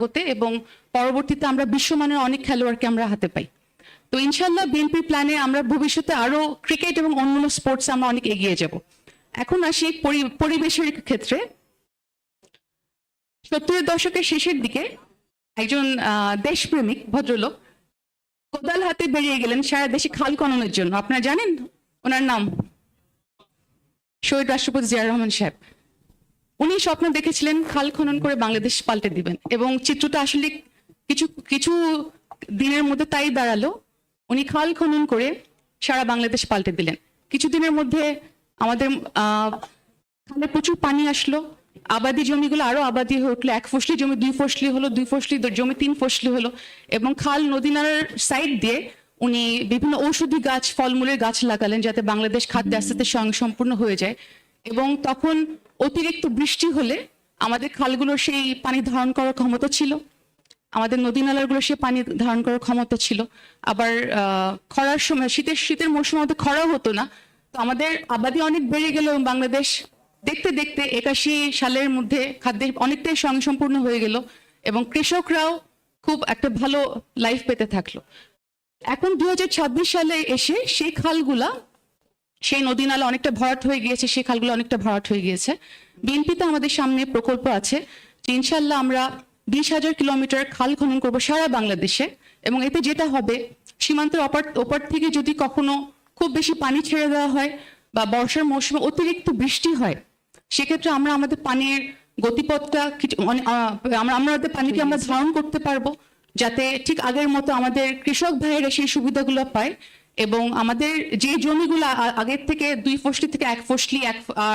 হতে এবং পরবর্তীতে আমরা বিশ্বমানের অনেক খেলোয়াড়কে আমরা হাতে পাই। তো ইনশাল্লাহ বিএনপি প্ল্যানে আমরা ভবিষ্যতে আরো ক্রিকেট এবং অন্যান্য স্পোর্টস আমরা অনেক এগিয়ে যাব। এখন আসি পরিবেশের ক্ষেত্রে। 70-এর দশকের শেষের দিকে একজন দেশপ্রেমিক ভদ্রলোক কোদাল হাতে বেরিয়ে গেলেন সারা দেশে খাল খননের জন্য। আপনারা জানেন ওনার নাম? শহীদ রাষ্ট্রপতি জিয়া রহমান সাহেব। উনি স্বপ্ন দেখেছিলেন খাল খনন করে বাংলাদেশ পাল্টে দিবেন, এবং চিত্রটা আসলে কিছু কিছু দিনের মধ্যে তাই দাঁড়ালো। উনি খাল খনন করে সারা বাংলাদেশ পাল্টে দিলেন। কিছুদিনের মধ্যে আমাদের খালে প্রচুর পানি আসলো, আবাদি জমিগুলো আরো আবাদি হয়ে উঠলো। 1 ফসলি জমি 2 ফসলি হলো, 2 ফসলি জমি 3 ফসলি হলো, এবং খাল নদী নালার সাইড দিয়ে উনি বিভিন্ন ঔষধি গাছ, ফলমূলের গাছ লাগালেন যাতে বাংলাদেশ খাদ্যে আস্তে আস্তে স্বয়ংসম্পূর্ণ হয়ে যায়। এবং তখন অতিরিক্ত বৃষ্টি হলে আমাদের খালগুলোর সেই পানি ধারণ করার ক্ষমতা ছিল, আমাদের নদী নালাগুলো সে পানি ধারণ করার ক্ষমতা ছিল। আবার খরার সময় শীতের মৌসুমে আমাদের খরাও হতো না। তো আমাদের আবাদি অনেক বেড়ে গেল এবং বাংলাদেশ দেখতে দেখতে 81 সালের মধ্যে খাদ্যে অনেকটাই স্বয়ংসম্পূর্ণ হয়ে গেল, এবং কৃষকরাও খুব একটা ভালো লাইফ পেতে থাকলো। এখন 2026 সালে এসে সেই খালগুলা, সেই নদী নালা অনেকটা ভরাট হয়ে গিয়েছে, সেই খালগুলো অনেকটা ভরাট হয়ে গিয়েছে। বিএনপিতে আমাদের সামনে প্রকল্প আছে যে ইনশাল্লাহ আমরা 20,000 কিলোমিটার খাল খনন করবো সারা বাংলাদেশে। এবং এতে যেটা হবে, সীমান্তের ওপার থেকে যদি কখনো খুব বেশি পানি ছেড়ে দেওয়া হয় বা বর্ষার মৌসুমে অতিরিক্ত বৃষ্টি হয়, সেক্ষেত্রে আমরা আমাদের পানির গতিপথটা আমাদের পানিকে আমরা ধারণ করতে পারবো, যাতে ঠিক আগের মতো আমাদের কৃষক ভাইয়েরা সেই সুবিধাগুলো পায়। এবং আমাদের যে জমিগুলো আগের থেকে 2 ফসলি থেকে 1 ফসলি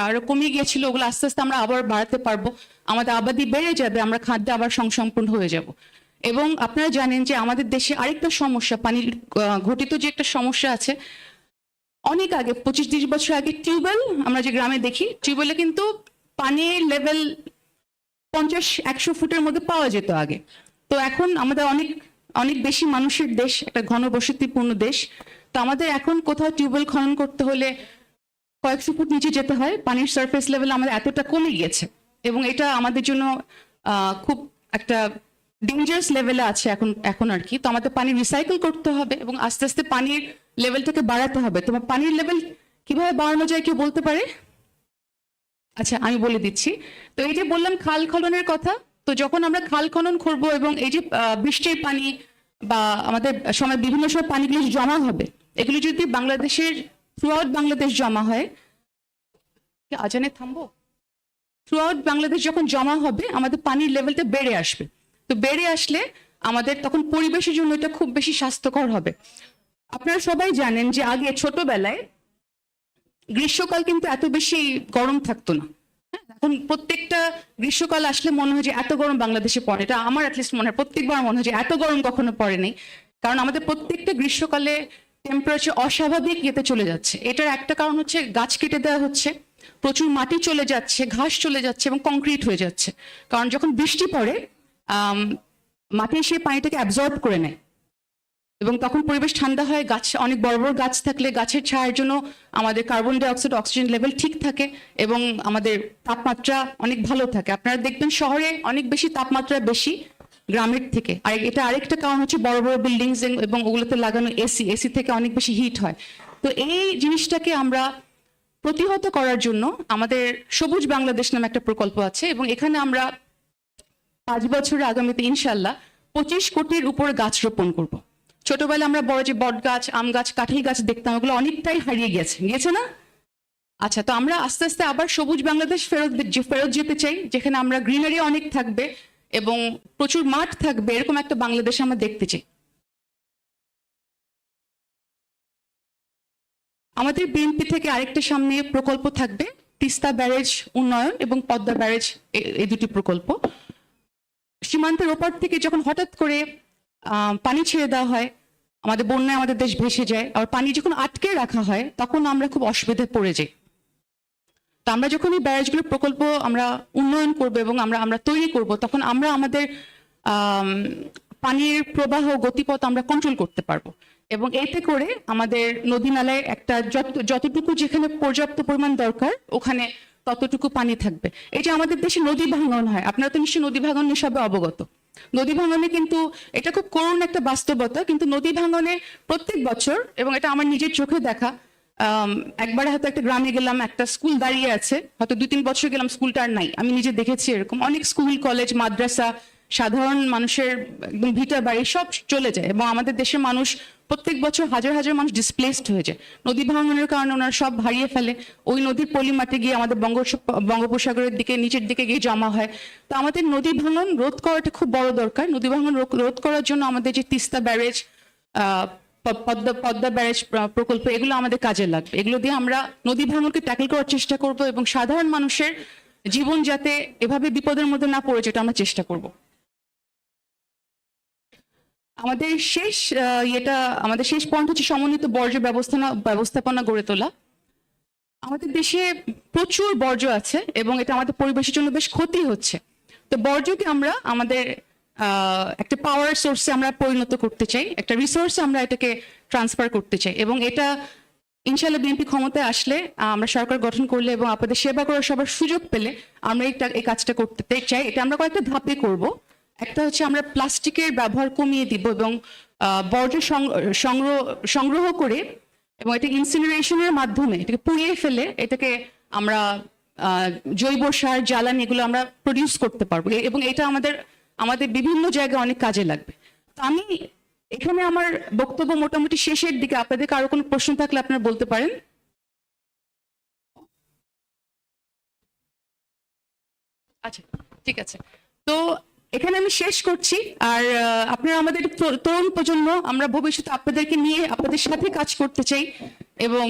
আরো কমে গিয়েছিল, ওগুলো আস্তে আস্তে আমরা আবার বাড়াতে পারবো। আমাদের আবাদি বেড়ে যাবে, আমরা খাদ্যে আবার স্বয়ংসম্পূর্ণ হয়ে যাব। এবং আপনারা জানেন যে আমাদের দেশে আরেকটা সমস্যা, পানির ঘটিত যে একটা সমস্যা আছে, অনেক আগে 25-30 বছর আগে টিউবওয়েল আমরা যে গ্রামে দেখি, টিউবওয়েলে কিন্তু পানির লেভেল 50-100 ফুটের মধ্যে পাওয়া যেত আগে। তো এখন আমাদের অনেক অনেক বেশি মানুষের দেশ, একটা ঘনবসতিপূর্ণ দেশ। তো আমাদের এখন কোথাও টিউবওয়েল খনন করতে হলে কয়েকশো ফুট নিচে যেতে হয়। পানির সারফেস লেভেল আমাদের এতটা কমে গিয়েছে, এবং এটা আমাদের জন্য খুব একটা ডেঞ্জারাস লেভেলে আছে এখন আর কি। তো আমাদের পানি রিসাইকেল করতে হবে এবং আস্তে আস্তে পানির লেভেলটাকে বাড়াতে হবে। তোমার পানির লেভেল কিভাবে বাড়ানো যায় কেউ বলতে পারে? আচ্ছা, আমি বলে দিচ্ছি। তো এই যে বললাম খাল খননের কথা, তো যখন আমরা খাল খনন করবো এবং এই যে বৃষ্টির পানি বা আমাদের সময় বিভিন্ন সময় পানিগুলো জমা হবে, এগুলো যদি বাংলাদেশের থ্রু আউট বাংলাদেশ জমা হয়, আজানে থামবো, থ্রু আউট বাংলাদেশ যখন জমা হবে আমাদের পানির লেভেলটা বেড়ে আসবে। তো বেড়ে আসলে আমাদের তখন পরিবেশের জন্য এটা খুব বেশি স্বাস্থ্যকর হবে। আপনারা সবাই জানেন যে আগে ছোটবেলায় গ্রীষ্মকাল কিন্তু এত বেশি গরম থাকতো না। এখন প্রত্যেকটা গ্রীষ্মকাল আসলে মনে হয় যে এত গরম বাংলাদেশে পড়ে, এটা আমার অ্যাটলিস্ট মনে হয়, প্রত্যেকবার মনে হয় যে এত গরম কখনো পড়ে নেই। কারণ আমাদের প্রত্যেকটা গ্রীষ্মকালে টেম্পারেচার অস্বাভাবিক ইয়েতে চলে যাচ্ছে। এটার একটা কারণ হচ্ছে গাছ কেটে দেওয়া হচ্ছে, প্রচুর মাটি চলে যাচ্ছে, ঘাস চলে যাচ্ছে এবং কংক্রিট হয়ে যাচ্ছে। কারণ যখন বৃষ্টি পড়ে মাটি সেই পানিটাকে অ্যাবজর্ব করে নেয়, এবং তখন পরিবেশ ঠান্ডা হয়। গাছ, অনেক বড় বড় গাছ থাকলে গাছের ছায়ার জন্য আমাদের carbon die oxide, oxygen level ঠিক থাকে এবং আমাদের তাপমাত্রা অনেক ভালো থাকে। আপনারা দেখবেন শহরে অনেক বেশি তাপমাত্রা বেশি গ্রামের থেকে। আর এটা আরেকটা কারণ হচ্ছে বড় বড় বিল্ডিংস এবং ওগুলোতে লাগানো এসি থেকে অনেক বেশি হিট হয়। তো এই জিনিসটাকে আমরা প্রতিহত করার জন্য আমাদের সবুজ বাংলাদেশ নামে একটা প্রকল্প আছে, এবং এখানে আমরা 5 বছরের আগামীতে ইনশাল্লাহ 25 কোটির উপর গাছ রোপণ করব। ছোটবেলায় আমরা বড় যে বট গাছ, আম গাছ, কাঁঠাল গাছ দেখতাম, ওগুলো অনেকটাই হারিয়ে গেছে না? আচ্ছা, তো আমরা আস্তে আস্তে আবার সবুজ বাংলাদেশ ফেরত যেতে চাই, যেখানে আমরা গ্রিনারি অনেক থাকবে এবং প্রচুর মাঠ থাকবে, এরকম একটা বাংলাদেশ আমরা দেখতে চাই। আমাদের বিএনপি থেকে আরেকটা সামনে প্রকল্প থাকবে, তিস্তা ব্যারেজ উন্নয়ন এবং পদ্মা ব্যারেজ, এই দুটি প্রকল্প। সীমান্তের ওপার থেকে যখন হঠাৎ করে পানি ছেড়ে দেওয়া হয়, আমাদের বন্যায় আমাদের দেশ ভেসে যায়। আর পানি যখন আটকে রাখা হয় তখন আমরা খুব অসুবিধায় পড়ে যাই। তো আমরা যখন এই ব্যারেজগুলোর প্রকল্প আমরা উন্নয়ন করবো এবং আমরা তৈরি করব, তখন আমরা আমাদের পানির প্রবাহ গতিপথ আমরা কন্ট্রোল করতে পারবো, এবং এতে করে আমাদের নদী নালায় একটা যতটুকু যেখানে পর্যাপ্ত পরিমাণ দরকার ওখানে ততটুকু পানি থাকবে। এই যে আমাদের দেশে নদী ভাঙন হয়, আপনারা তো নিশ্চয়ই নদী ভাঙন হিসাবে অবগত। নদী ভাঙনে কিন্তু এটা খুব করুণ একটা বাস্তবতা, কিন্তু নদী ভাঙনে প্রত্যেক বছর, এবং এটা আমার নিজের চোখে দেখা, একবার হয়তো একটা গ্রামে গেলাম, একটা স্কুল দাঁড়িয়ে আছে, হয়তো 2-3 বছর গেলাম, স্কুলটা আর নাই। আমি নিজে দেখেছি এরকম অনেক স্কুল, কলেজ, মাদ্রাসা, সাধারণ মানুষের একদম ভিটা বাড়ি সব চলে যায়, এবং আমাদের দেশের মানুষ প্রত্যেক বছর হাজার হাজার মানুষ ডিসপ্লেসড হয়ে যায় নদী ভাঙনের কারণে। ওনারা সব হারিয়ে ফেলে, ওই নদীর পলি মাটি গিয়ে আমাদের বঙ্গোপসাগরের দিকে, নিচের দিকে গিয়ে জমা হয়। তো আমাদের নদী ভাঙন রোধ করাটা খুব বড় দরকার। নদী ভাঙন রোধ করার জন্য আমাদের যে তিস্তা ব্যারেজ, পদ্মা ব্যারেজ প্রকল্প, এগুলো আমাদের কাজে লাগবে। এগুলো দিয়ে আমরা নদী ভাঙনকে ট্যাকল করার চেষ্টা করব, এবং সাধারণ মানুষের জীবন যাতে এভাবে বিপদের মধ্যে না পড়ে, যেটা আমরা চেষ্টা করব। আমাদের শেষ পয়েন্ট হচ্ছে সমন্বিত বর্জ্য ব্যবস্থাপনা গড়ে তোলা। আমাদের দেশে প্রচুর বর্জ্য আছে, এবং এটা আমাদের পরিবেশের জন্য বেশ ক্ষতি হচ্ছে। তো বর্জ্যকে আমরা আমাদের একটা পাওয়ার সোর্সে আমরা পরিণত করতে চাই, একটা রিসোর্সে আমরা এটাকে ট্রান্সফার করতে চাই, এবং এটা ইনশাআল্লাহ বিএনপি ক্ষমতায় আসলে, আমরা সরকার গঠন করলে এবং আপনাদের সেবা করার সবার সুযোগ পেলে আমরা এই কাজটা করতে চাই। এটা আমরা কয়েকটা ধাপে করব। একটা হচ্ছে আমরা প্লাস্টিকের ব্যবহার কমিয়ে দিব, এবং বর্জ্য সংগ্রহ করে, এবং এটা ইনসিনারেশনের মাধ্যমে এটাকে পুড়িয়ে ফেলে এটাকে আমরা জৈব সার, জ্বালানি, এগুলো আমরা প্রডিউস করতে পারবো, এবং এটা আমাদের বিভিন্ন জায়গায় অনেক কাজে লাগবে। তো আমি এখানে আমার বক্তব্য মোটামুটি শেষের দিকে। আপনাদের কারো কোনো প্রশ্ন থাকলে আপনারা বলতে পারেন। আচ্ছা, ঠিক আছে। তো এখানে আমি শেষ করছি। আর আপনারা আমাদের তরুণ প্রজন্ম, আমরা ভবিষ্যতে আপনাদেরকে নিয়ে আপনাদের সাথে কাজ করতে চাই। এবং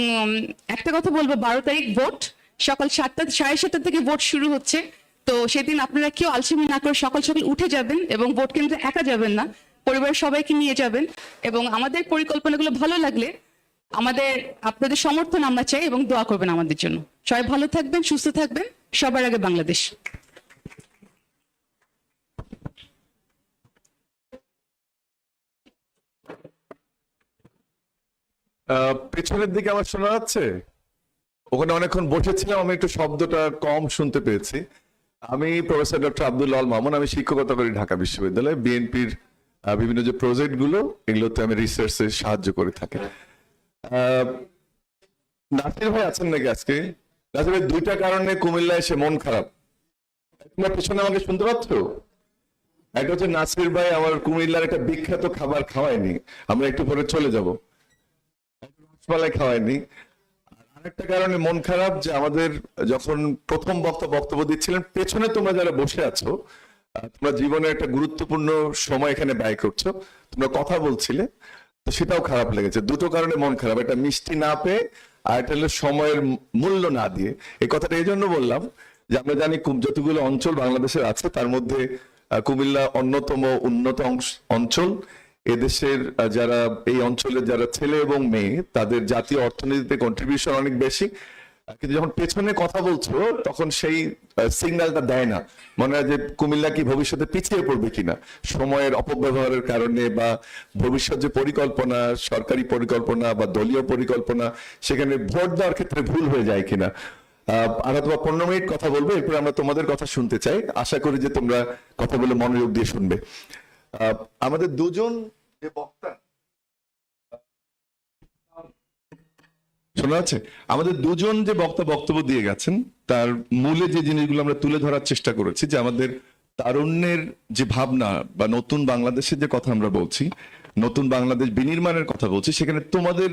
একটা কথা বলবো, 12 তারিখ ভোট, সকাল 7টা থেকে ভোট শুরু হচ্ছে। তো সেদিন আপনারা কেউ আলসেমি না করে সকাল সকাল উঠে যাবেন, এবং ভোট কেন্দ্রে একা যাবেন না, পরিবারের সবাইকে নিয়ে যাবেন। এবং আমাদের পরিকল্পনাগুলো ভালো লাগলে আপনাদের সমর্থন আমরা চাই, এবং দোয়া করবেন আমাদের জন্য। সবাই ভালো থাকবেন, সুস্থ থাকবেন। সবার আগে বাংলাদেশ। পেছনের দিকে আমার শোনা যাচ্ছে? ওখানে অনেকক্ষণ বসেছিলাম, আমি একটু শব্দটা কম শুনতে পেয়েছি। আমি প্রফেসর ডক্টর আব্দুল আল মামুন, আমি শিক্ষকতা করি ঢাকা বিশ্ববিদ্যালয়ে। বিএনপির বিভিন্ন যে প্রজেক্ট গুলো, এগুলোতে আমি রিসার্চে সাহায্য করে থাকি। নাসির ভাই আছেন নাকি আজকে? নাসির ভাই 2টা কারণে কুমিল্লা এসে মন খারাপ। তোমার পেছনে আমাকে শুনতে পাচ্ছ? একটা হচ্ছে নাসির ভাই আমার কুমিল্লার একটা বিখ্যাত খাবার খাওয়ায়নি, আমরা একটু পরে চলে যাব, রসমালাই খাওয়ায়নি। আরেকটা কারণে মন খারাপ, যে আমাদের যখন প্রথম বক্তব্য দিচ্ছিলেন, পেছনে তোমরা যারা বসে আছো, তোমরা জীবনে একটা গুরুত্বপূর্ণ সময় এখানে ব্যয় করছো, তোমরা কথা বলছিলে, তো সেটাও খারাপ লেগেছে। 2টো কারণে মন খারাপ, একটা মিষ্টি না পেয়ে, আর একটা হলো সময়ের মূল্য না দিয়ে। এই কথাটা এই জন্য বললাম যে আমরা জানি যতগুলো অঞ্চল বাংলাদেশের আছে, তার মধ্যে কুমিল্লা অন্যতম উন্নত অঞ্চল। এদেশের যারা এই অঞ্চলের যারা ছেলে এবং মেয়ে, তাদের জাতীয় অর্থনীতিতে কন্ট্রিবিউশন অনেক বেশি, কিন্তু যখন পেছনে কথা বলছো তখন সেই সিগন্যালটা দেয় না। মনে হয় যে কুমিল্লা কি ভবিষ্যতে পিছিয়ে পড়বে কিনা সময়ের অপব্যবহারের কারণে, বা ভবিষ্যৎ যে পরিকল্পনা, সরকারি পরিকল্পনা বা দলীয় পরিকল্পনা, সেখানে ভোট দেওয়ার ক্ষেত্রে ভুল হয়ে যায় কিনা। আর অথবা 15 মিনিট কথা বলবো, এরপর আমরা তোমাদের কথা শুনতে চাই। আশা করি যে তোমরা কথা বলে মনোযোগ দিয়ে শুনবে। আমাদের দুজন যে বক্তা, শোনা যাচ্ছে? আমাদের দুজন যে বক্তব্য দিয়ে গেছেন, তার মূলে যে জিনিসগুলো আমরা তুলে ধরার চেষ্টা করেছি, যে আমাদের তারুণ্যের যে ভাবনা বা নতুন বাংলাদেশের যে কথা আমরা বলছি, নতুন বাংলাদেশ বিনির্মাণের কথা বলছি, সেখানে তোমাদের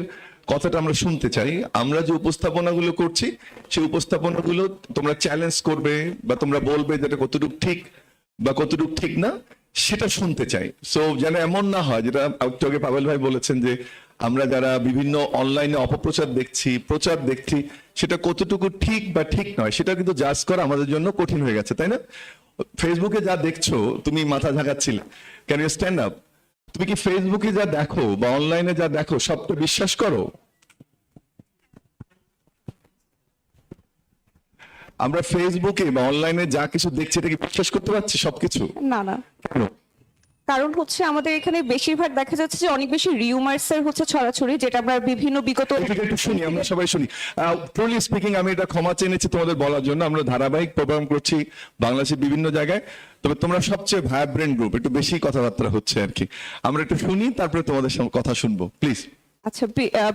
কথাটা আমরা শুনতে চাই। আমরা যে উপস্থাপনাগুলো করছি, সেই উপস্থাপনাগুলো তোমরা চ্যালেঞ্জ করবে, বা তোমরা বলবে যেটা কতটুকু ঠিক বা কতটুকু ঠিক না, সেটা শুনতে চাই। সো যেন এমন না হয়, যেটা একটু আগে পাবেল ভাই বলেছেন, যে আমরা যারা বিভিন্ন অনলাইনে অপপ্রচার দেখছি, প্রচার দেখছি, সেটা কতটুকু ঠিক বা ঠিক নয়, সেটা কিন্তু জাজ করা আমাদের জন্য কঠিন হয়ে গেছে, তাই না? ফেসবুকে যা দেখছো, তুমি মাথা ঝাঁকাচ্ছিলে, ক্যান ইউ স্ট্যান্ড আপ? তুমি কি ফেসবুকে যা দেখো বা অনলাইনে যা দেখো সবটা বিশ্বাস করো? আমরা ফেসবুকে বা অনলাইনে যা কিছু দেখছি, এটা কি বিশ্বাস করতে পারছি সবকিছু? না না, কেন? কারণ হচ্ছে আমাদের এখানে বেশিরভাগ দেখা যাচ্ছে যে অনেক বেশি রিউমার্সের হচ্ছে ছড়াছড়ি, যেটা আমরা বিভিন্ন বিগত একটু শুনি, আমরা সবাই শুনি। ট্রুলি স্পিকিং, আমি এটা ক্ষমা চেয়ে নিচ্ছি তোমাদের বলার জন্য। আমরা ধারাবাহিক প্রোগ্রাম করছি বাংলাদেশের বিভিন্ন জায়গায়, তবে তোমরা সবচেয়ে ভাইব্রেন্ট গ্রুপ, একটু বেশি কথাবার্তা হচ্ছে আর কি। আমরা একটু শুনি, তারপরে তোমাদের সঙ্গে কথা শুনবো, প্লিজ। আচ্ছা,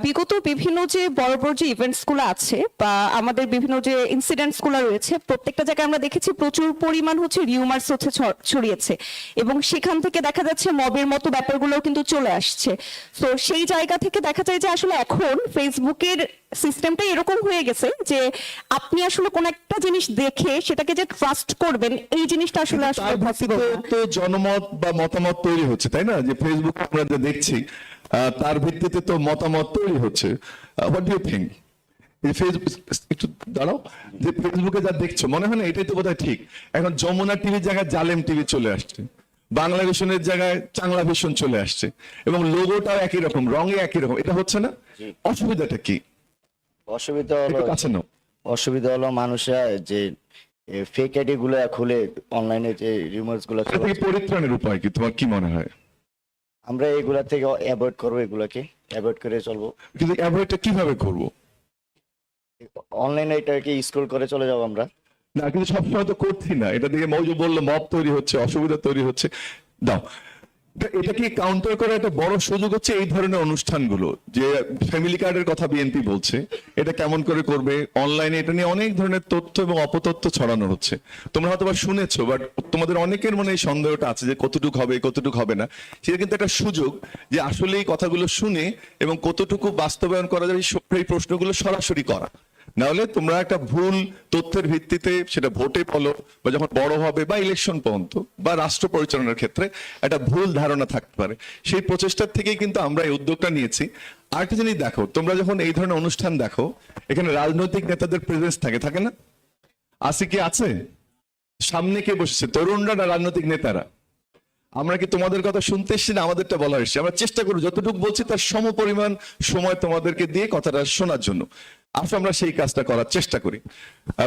বিগত বিভিন্ন যে বড় বড় যে ইভেন্টস গুলো আছে বা আমাদের বিভিন্ন যে ইনসিডেন্টস গুলো রয়েছে, প্রত্যেকটা জায়গায় আমরা দেখেছি প্রচুর পরিমাণ হচ্ছে রিউমার্স হচ্ছে ছড়িয়েছে, এবং সেখান থেকে দেখা যাচ্ছে মবের মতো ব্যাপারগুলোও কিন্তু চলে আসছে। তো সেই জায়গা থেকে দেখা যায় যে আসলে এখন ফেসবুকের সিস্টেমটা এরকম হয়ে গেছে যে আপনি আসলে কোন একটা জিনিস দেখে সেটাকে যে ট্রাস্ট করবেন, এই জিনিসটা আসলে তার ভিত্তিতে তো জনমত বা মতামত তৈরি হচ্ছে, তাই না? যে ফেসবুক আমরা যা দেখছি, তার ভিত্তিতে তো মতামত তৈরি হচ্ছে। What do you think? এই ফেসবুক, একটু দাঁড়াও, যে ফেসবুকে যা দেখছো মনে হয় না এটাই তো বোধহয় ঠিক? এখন যমুনা টিভির জায়গায় জালেম টিভি চলে আসছে, বাংলা ভিশনের জায়গায় চাংলা ভিশন চলে আসছে, এবং লোগোটাও একই রকম, রঙে একই রকম। এটা হচ্ছে না? অসুবিধাটা কি? অসুবিধা হলো একটু কাছে নাও। অসুবিধা হলো মানুষরা যে ফেক আইডি গুলো খুলে অনলাইনে যে রিউমার্স গুলো এটা থেকে পরিত্রাণের উপায় কি তোমার কি মনে হয়? আমরা এগুলা থেকে অ্যাভয়েড করবো, এগুলাকে অ্যাভয়েড করে চলবো। কিন্তু অ্যাভয়েডটা কিভাবে করবো? অনলাইনে এটাকে স্ক্রল করে চলে যাবো আমরা। না, কিন্তু সবসময় তো করছি না। এটা দিয়ে মৌজু বললো মব তৈরি হচ্ছে, অসুবিধা তৈরি হচ্ছে। দাও, এটা কি কাউন্টার করার একটা বড় সুযোগ হচ্ছে এই ধরনের অনুষ্ঠানগুলো, যে ফ্যামিলি কার্ডের কথা বিএনপি বলছে, এটা কেমন করে করবে? অনলাইনে এটা নিয়ে অনেক ধরনের তথ্য এবং অপতথ্য ছড়ানো হচ্ছে। তোমরা হয়তো বা শুনেছো, বাট তোমাদের অনেকের মনে এই সন্দেহটা আছে যে কতটুকু হবে কতটুকু হবে না। সেটা কিন্তু একটা সুযোগ যে আসলে এই কথাগুলো শুনে এবং কতটুকু বাস্তবায়ন করা যায় এই প্রশ্নগুলো সরাসরি করা। নাহলে তোমরা একটা ভুল তথ্যের ভিত্তিতে, সেটা ভোটে বলো বা যখন বড় হবে বা ইলেকশন পর্যন্ত বা রাষ্ট্র পরিচালনার ক্ষেত্রে একটা ভুল ধারণা থাকতে পারে। সেই প্রচেষ্টার থেকেই কিন্তু আমরা এই উদ্যোগটা নিয়েছি। আরেকটা জিনিস দেখো, তোমরা যখন এই ধরনের অনুষ্ঠান দেখো, এখানে রাজনৈতিক নেতাদের প্রেজেন্স থাকে না? আছে কি আছে? সামনে কে বসেছে? তরুণরা না রাজনৈতিক নেতারা? আমরা কি তোমাদের কথা শুনতে এসছি না আমাদেরটা বলা এসছি? আমরা চেষ্টা করি যতটুকু বলছি তার সমপরিমাণ সময় তোমাদেরকে দিয়ে কথাটা শোনার জন্য। আসলে আমরা সেই কাজটা করার চেষ্টা করি।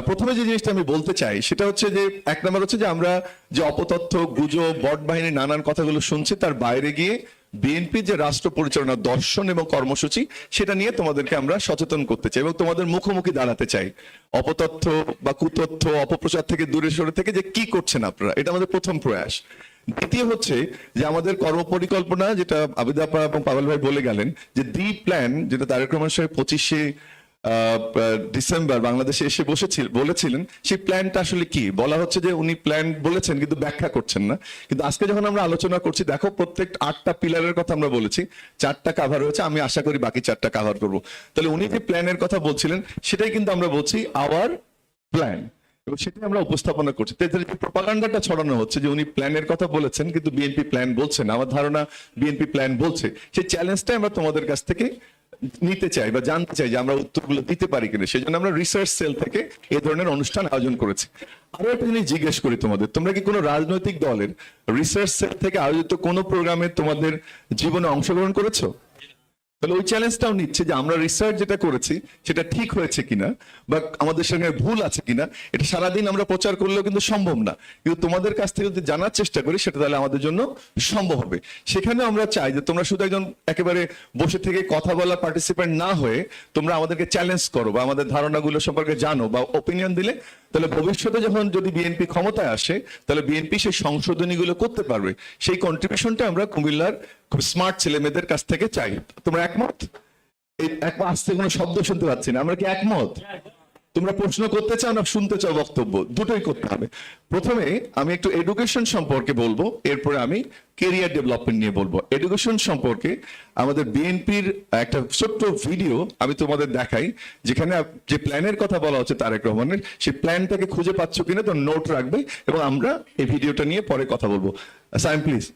প্রথমে যে জিনিসটা আমি বলতে চাই সেটা হচ্ছে যে, এক নম্বর হচ্ছে যে আমরা যে অপতথ্য, গুজব, বট বাহিনীর নানান কথাগুলো শুনছি, তার বাইরে গিয়ে বিএনপি যে রাষ্ট্র পরিচালনার দর্শন এবং কর্মসূচি, সেটা নিয়ে তোমাদেরকে আমরা সচেতন করতে চাই এবং তোমাদের মুখোমুখি দাঁড়াতে চাই। অপতথ্য বা কুতথ্য, অপপ্রচার থেকে দূরে সরে থেকে যে কি করছেন আপনারা, এটা আমাদের প্রথম প্রয়াস। দ্বিতীয় হচ্ছে যে আমাদের কর্মপরিকল্পনা, যেটা আবিদা আপা এবং পাগল ভাই বলে গেলেন, যে দি প্ল্যান, যেটা তারেক রহমান সাহেব 25শে ডিসেম্বর বাংলাদেশে এসে বলেছিলেন, সেই প্ল্যানটা আসলে কি? বলা হচ্ছে যে উনি প্ল্যান বলেছেন কিন্তু ব্যাখ্যা করছেন না। কিন্তু আজকে যখন আমরা আলোচনা করছি, দেখো প্রত্যেক 8টা পিলারের কথা আমরা বলেছি, 4টা কাভার হয়েছে, আমি আশা করি বাকি 4টা কাভার করবো। তাহলে উনি যে প্ল্যানের কথা বলছিলেন সেটাই কিন্তু আমরা বলছি আওয়ার প্ল্যান, এবং সেটাই আমরা উপস্থাপনা করছি। প্রপাগান্ডাটা ছড়ানো হচ্ছে যে উনি প্ল্যানের কথা বলেছেন কিন্তু বিএনপি প্ল্যান বলছেন, আমার ধারণা বিএনপি প্ল্যান বলছে। সেই চ্যালেঞ্জটাই আমরা তোমাদের কাছ থেকে নিতে চাই বা জানতে চাই যে আমরা উত্তরগুলো দিতে পারি কিনা। সেই জন্য আমরা রিসার্চ সেল থেকে এই ধরনের অনুষ্ঠান আয়োজন করেছি। আরো একটা জিনিস জিজ্ঞেস করি তোমাদের, তোমরা কি কোনো রাজনৈতিক দলের রিসার্চ সেল থেকে আয়োজিত কোনো প্রোগ্রামে তোমাদের জীবনে অংশগ্রহণ করেছো? তাহলে ওই চ্যালেঞ্জটাও নিচ্ছে যে আমরা রিসার্চ যেটা করেছি সেটা ঠিক হয়েছে কিনা বা আমাদের সঙ্গে ভুল আছে কিনা। এটা সারাদিন আমরা প্রচার করলেও কিন্তু সম্ভব না, কিন্তু তোমাদের কাছ থেকে যদি জানার চেষ্টা করি সেটা তাহলে আমাদের জন্য সম্ভব হবে। সেখানে আমরা চাই যে তোমরা শুধু একজন একেবারে বসে থেকে কথা বলা পার্টিসিপেন্ট না হয়ে তোমরা আমাদেরকে চ্যালেঞ্জ করো বা আমাদের ধারণাগুলো সম্পর্কে জানো বা ওপিনিয়ন দিলে, তাহলে ভবিষ্যতে যখন যদি বিএনপি ক্ষমতায় আসে তাহলে বিএনপি সেই সংশোধনীগুলো করতে পারবে। সেই কন্ট্রিবিউশনটা আমরা কুমিল্লার খুব স্মার্ট ছেলে মেয়েদের কাছ থেকে চাই। তোমরা একমত? এই একমত আসতে কোনো শব্দ শুনতে পাচ্ছি না, আমরা কি একমত? তোমরা প্রশ্ন করতে চাও না শুনতে চাও? বক্তব্য দুটোই করতে হবে। প্রথমে আমি একটু এডুকেশন সম্পর্কে বলবো, এরপরে আমি কেরিয়ার ডেভেলপমেন্ট নিয়ে বলবো। এডুকেশন সম্পর্কে আমাদের বিএনপির একটা ছোট্ট ভিডিও আমি তোমাদের দেখাই, যেখানে যে প্ল্যানের কথা বলা হচ্ছে তারেক রহমানের, সেই প্ল্যানটাকে খুঁজে পাচ্ছ কিনা তো নোট রাখবে, এবং আমরা এই ভিডিওটা নিয়ে পরে কথা বলবো। সাইম প্লিজ।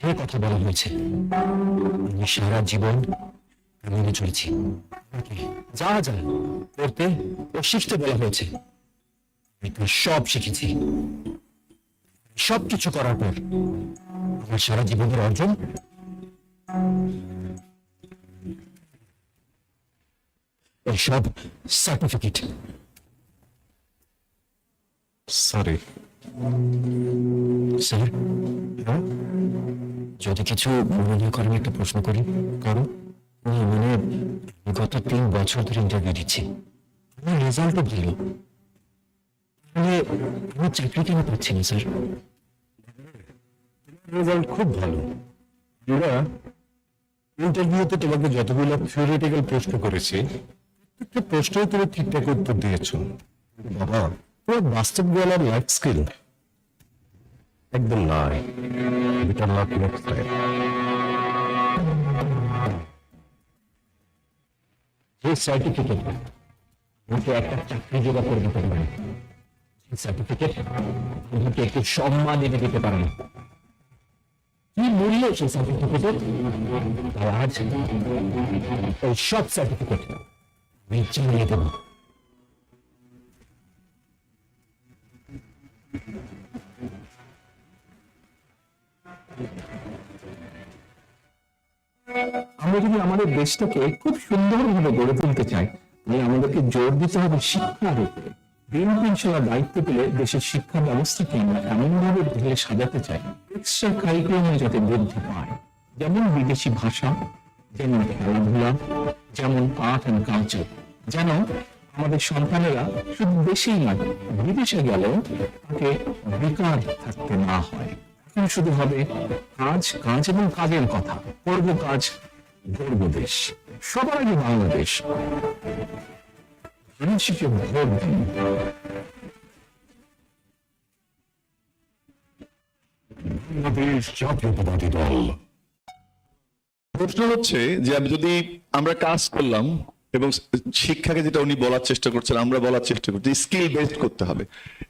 যে কথা বলা হয়েছে আমি সারা জীবন মেনে চলেছি। যা যা করতে ও শিখতে বলা হয়েছে আমি তো সব শিখেছি। সবকিছু করার পর আমার সারা জীবনের অর্জন সব সার্টিফিকেট। সরি স্যার, হ্যাঁ? যদি কিছু মনে না করেন একটা প্রশ্ন করি। করো। না, মানে আমি গত 3 বছর ধরে ইন্টারভিউ দিচ্ছি, আমার রেজাল্টও ভালো, মানে আমি চাকরি কেন পাচ্ছি না স্যার? রেজাল্ট খুব ভালো। আমরা ইন্টারভিউতে তোমাকে যতগুলো থিওরিটিক্যাল প্রশ্ন করেছি, প্রত্যেকটা প্রশ্নই তুমি ঠিকঠাক উত্তর দিয়েছো। বাবা, তোমার বাস্তব জ্ঞান আর লাইফ স্কিল একদম নাই। Better luck next time. যে সার্টিফিকেট আমাকে একটা চাকরি জোগাড় করে দিতে পারে, সেই সার্টিফিকেট আমাকে একটু সম্মান এনে দিতে পারে না। কি মূল্য সেই সার্টিফিকেটের? তাই আজ এই সব সার্টিফিকেট আমি চালিয়ে দেবো। আমরা যদি আমাদের দেশটাকে খুব সুন্দরভাবে গড়ে তুলতে চাই, তাহলে আমাদেরকে জোর দিতে হবে শিক্ষার উপরে। বিএনপি ইনশাল্লাহ দায়িত্ব পেলে দেশের শিক্ষা ব্যবস্থাকে আমরা এমনভাবে ঢেলে সাজাতে চাই, এক্সট্রা কারিকুলামে যাতে বৃদ্ধি পায়, যেমন বিদেশি ভাষা, যেমন খেলাধুলা, যেমন আর্ট অ্যান্ড কালচার, যেন আমাদের সন্তানেরা শুধু দেশেই নয় বিদেশে গেলেও তাকে বেকার থাকতে না হয়। এখন শুধু হবে কাজ, কাজ এবং কাজের কথা। করব কাজ, গড়ব দেশ, সবার আগে বাংলাদেশ। মানুষকে ভোট দিন। বাংলাদেশ জাতীয়তাবাদী দল। প্রশ্ন হচ্ছে যে যদি আমরা কাজ করলাম এবং শিক্ষাকে, যেটা উনি বলার চেষ্টা করছেন, আমরা বলার চেষ্টা করছি, স্কিল বেসড করতে হবে।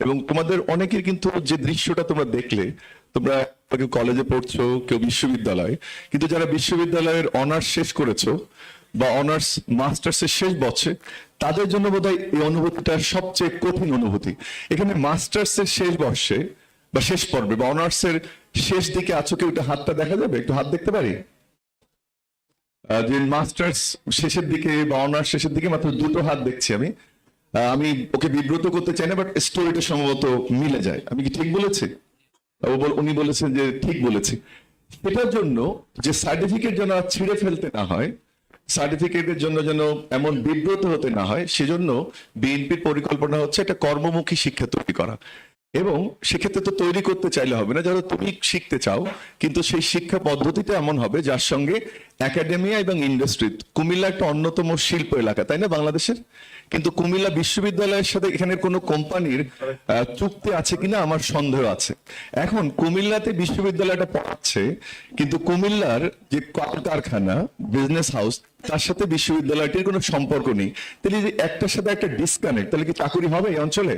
এবং তোমাদের অনেকের কিন্তু যে দৃশ্যটা তোমরা দেখলে, তোমরা কেউ কলেজে পড়ছো, কেউ বিশ্ববিদ্যালয়ে, কিন্তু যারা বিশ্ববিদ্যালয়ের অনার্স শেষ করেছো বা অনার্স মাস্টার্সের শেষ বছর, তাদের জন্য বোধহয় এই অনুভূতিটা সবচেয়ে কঠিন অনুভূতি। এখানে মাস্টার্সের শেষ বর্ষে বা শেষ পর্বে বা অনার্সের শেষ দিকে আছো কেউ? একটু হাতটা দেখা যাবে? একটু হাত দেখতে পারি? যে মাস্টার্স শেষের দিকে বা অনার্স শেষের দিকে মাত্র 2টো হাত দেখছি আমি। আমি ওকে বিব্রত করতে চাই না, বাট স্টোরিটা সম্ভবত মিলে যায়। আমি কি ঠিক বলেছি? উনি বলেছেন যে ঠিক বলেছি। সেটার জন্য যে সার্টিফিকেট যেন আর ছিঁড়ে ফেলতে না হয়, সার্টিফিকেটের জন্য যেন এমন বিব্রত হতে না হয়, সেজন্য বিএনপির পরিকল্পনা হচ্ছে একটা কর্মমুখী শিক্ষা তৈরি করা। এবং সেক্ষেত্রে তো তৈরি করতে চাইলে হবে না, যারা তুমি শিখতে চাও, কিন্তু সেই শিক্ষা পদ্ধতিটা এমন হবে যার সঙ্গে একাডেমিয়া এবং ইন্ডাস্ট্রি। কুমিল্লা একটা অন্যতম শিল্প এলাকা, তাই না বাংলাদেশের? কিন্তু কুমিল্লা বিশ্ববিদ্যালয়ের সাথে এখানে কোনো কোম্পানির চুক্তি আছে কিনা আমার সন্দেহ আছে। এখন কুমিল্লাতে বিশ্ববিদ্যালয়টা পড়াচ্ছে, কিন্তু কুমিল্লার যে কারখানা, বিজনেস হাউস, তার সাথে বিশ্ববিদ্যালয়টির কোনো সম্পর্ক নেই। তাহলে যে একটার সাথে একটা ডিসকানেক্ট, তাহলে কি চাকরি হবে এই অঞ্চলে?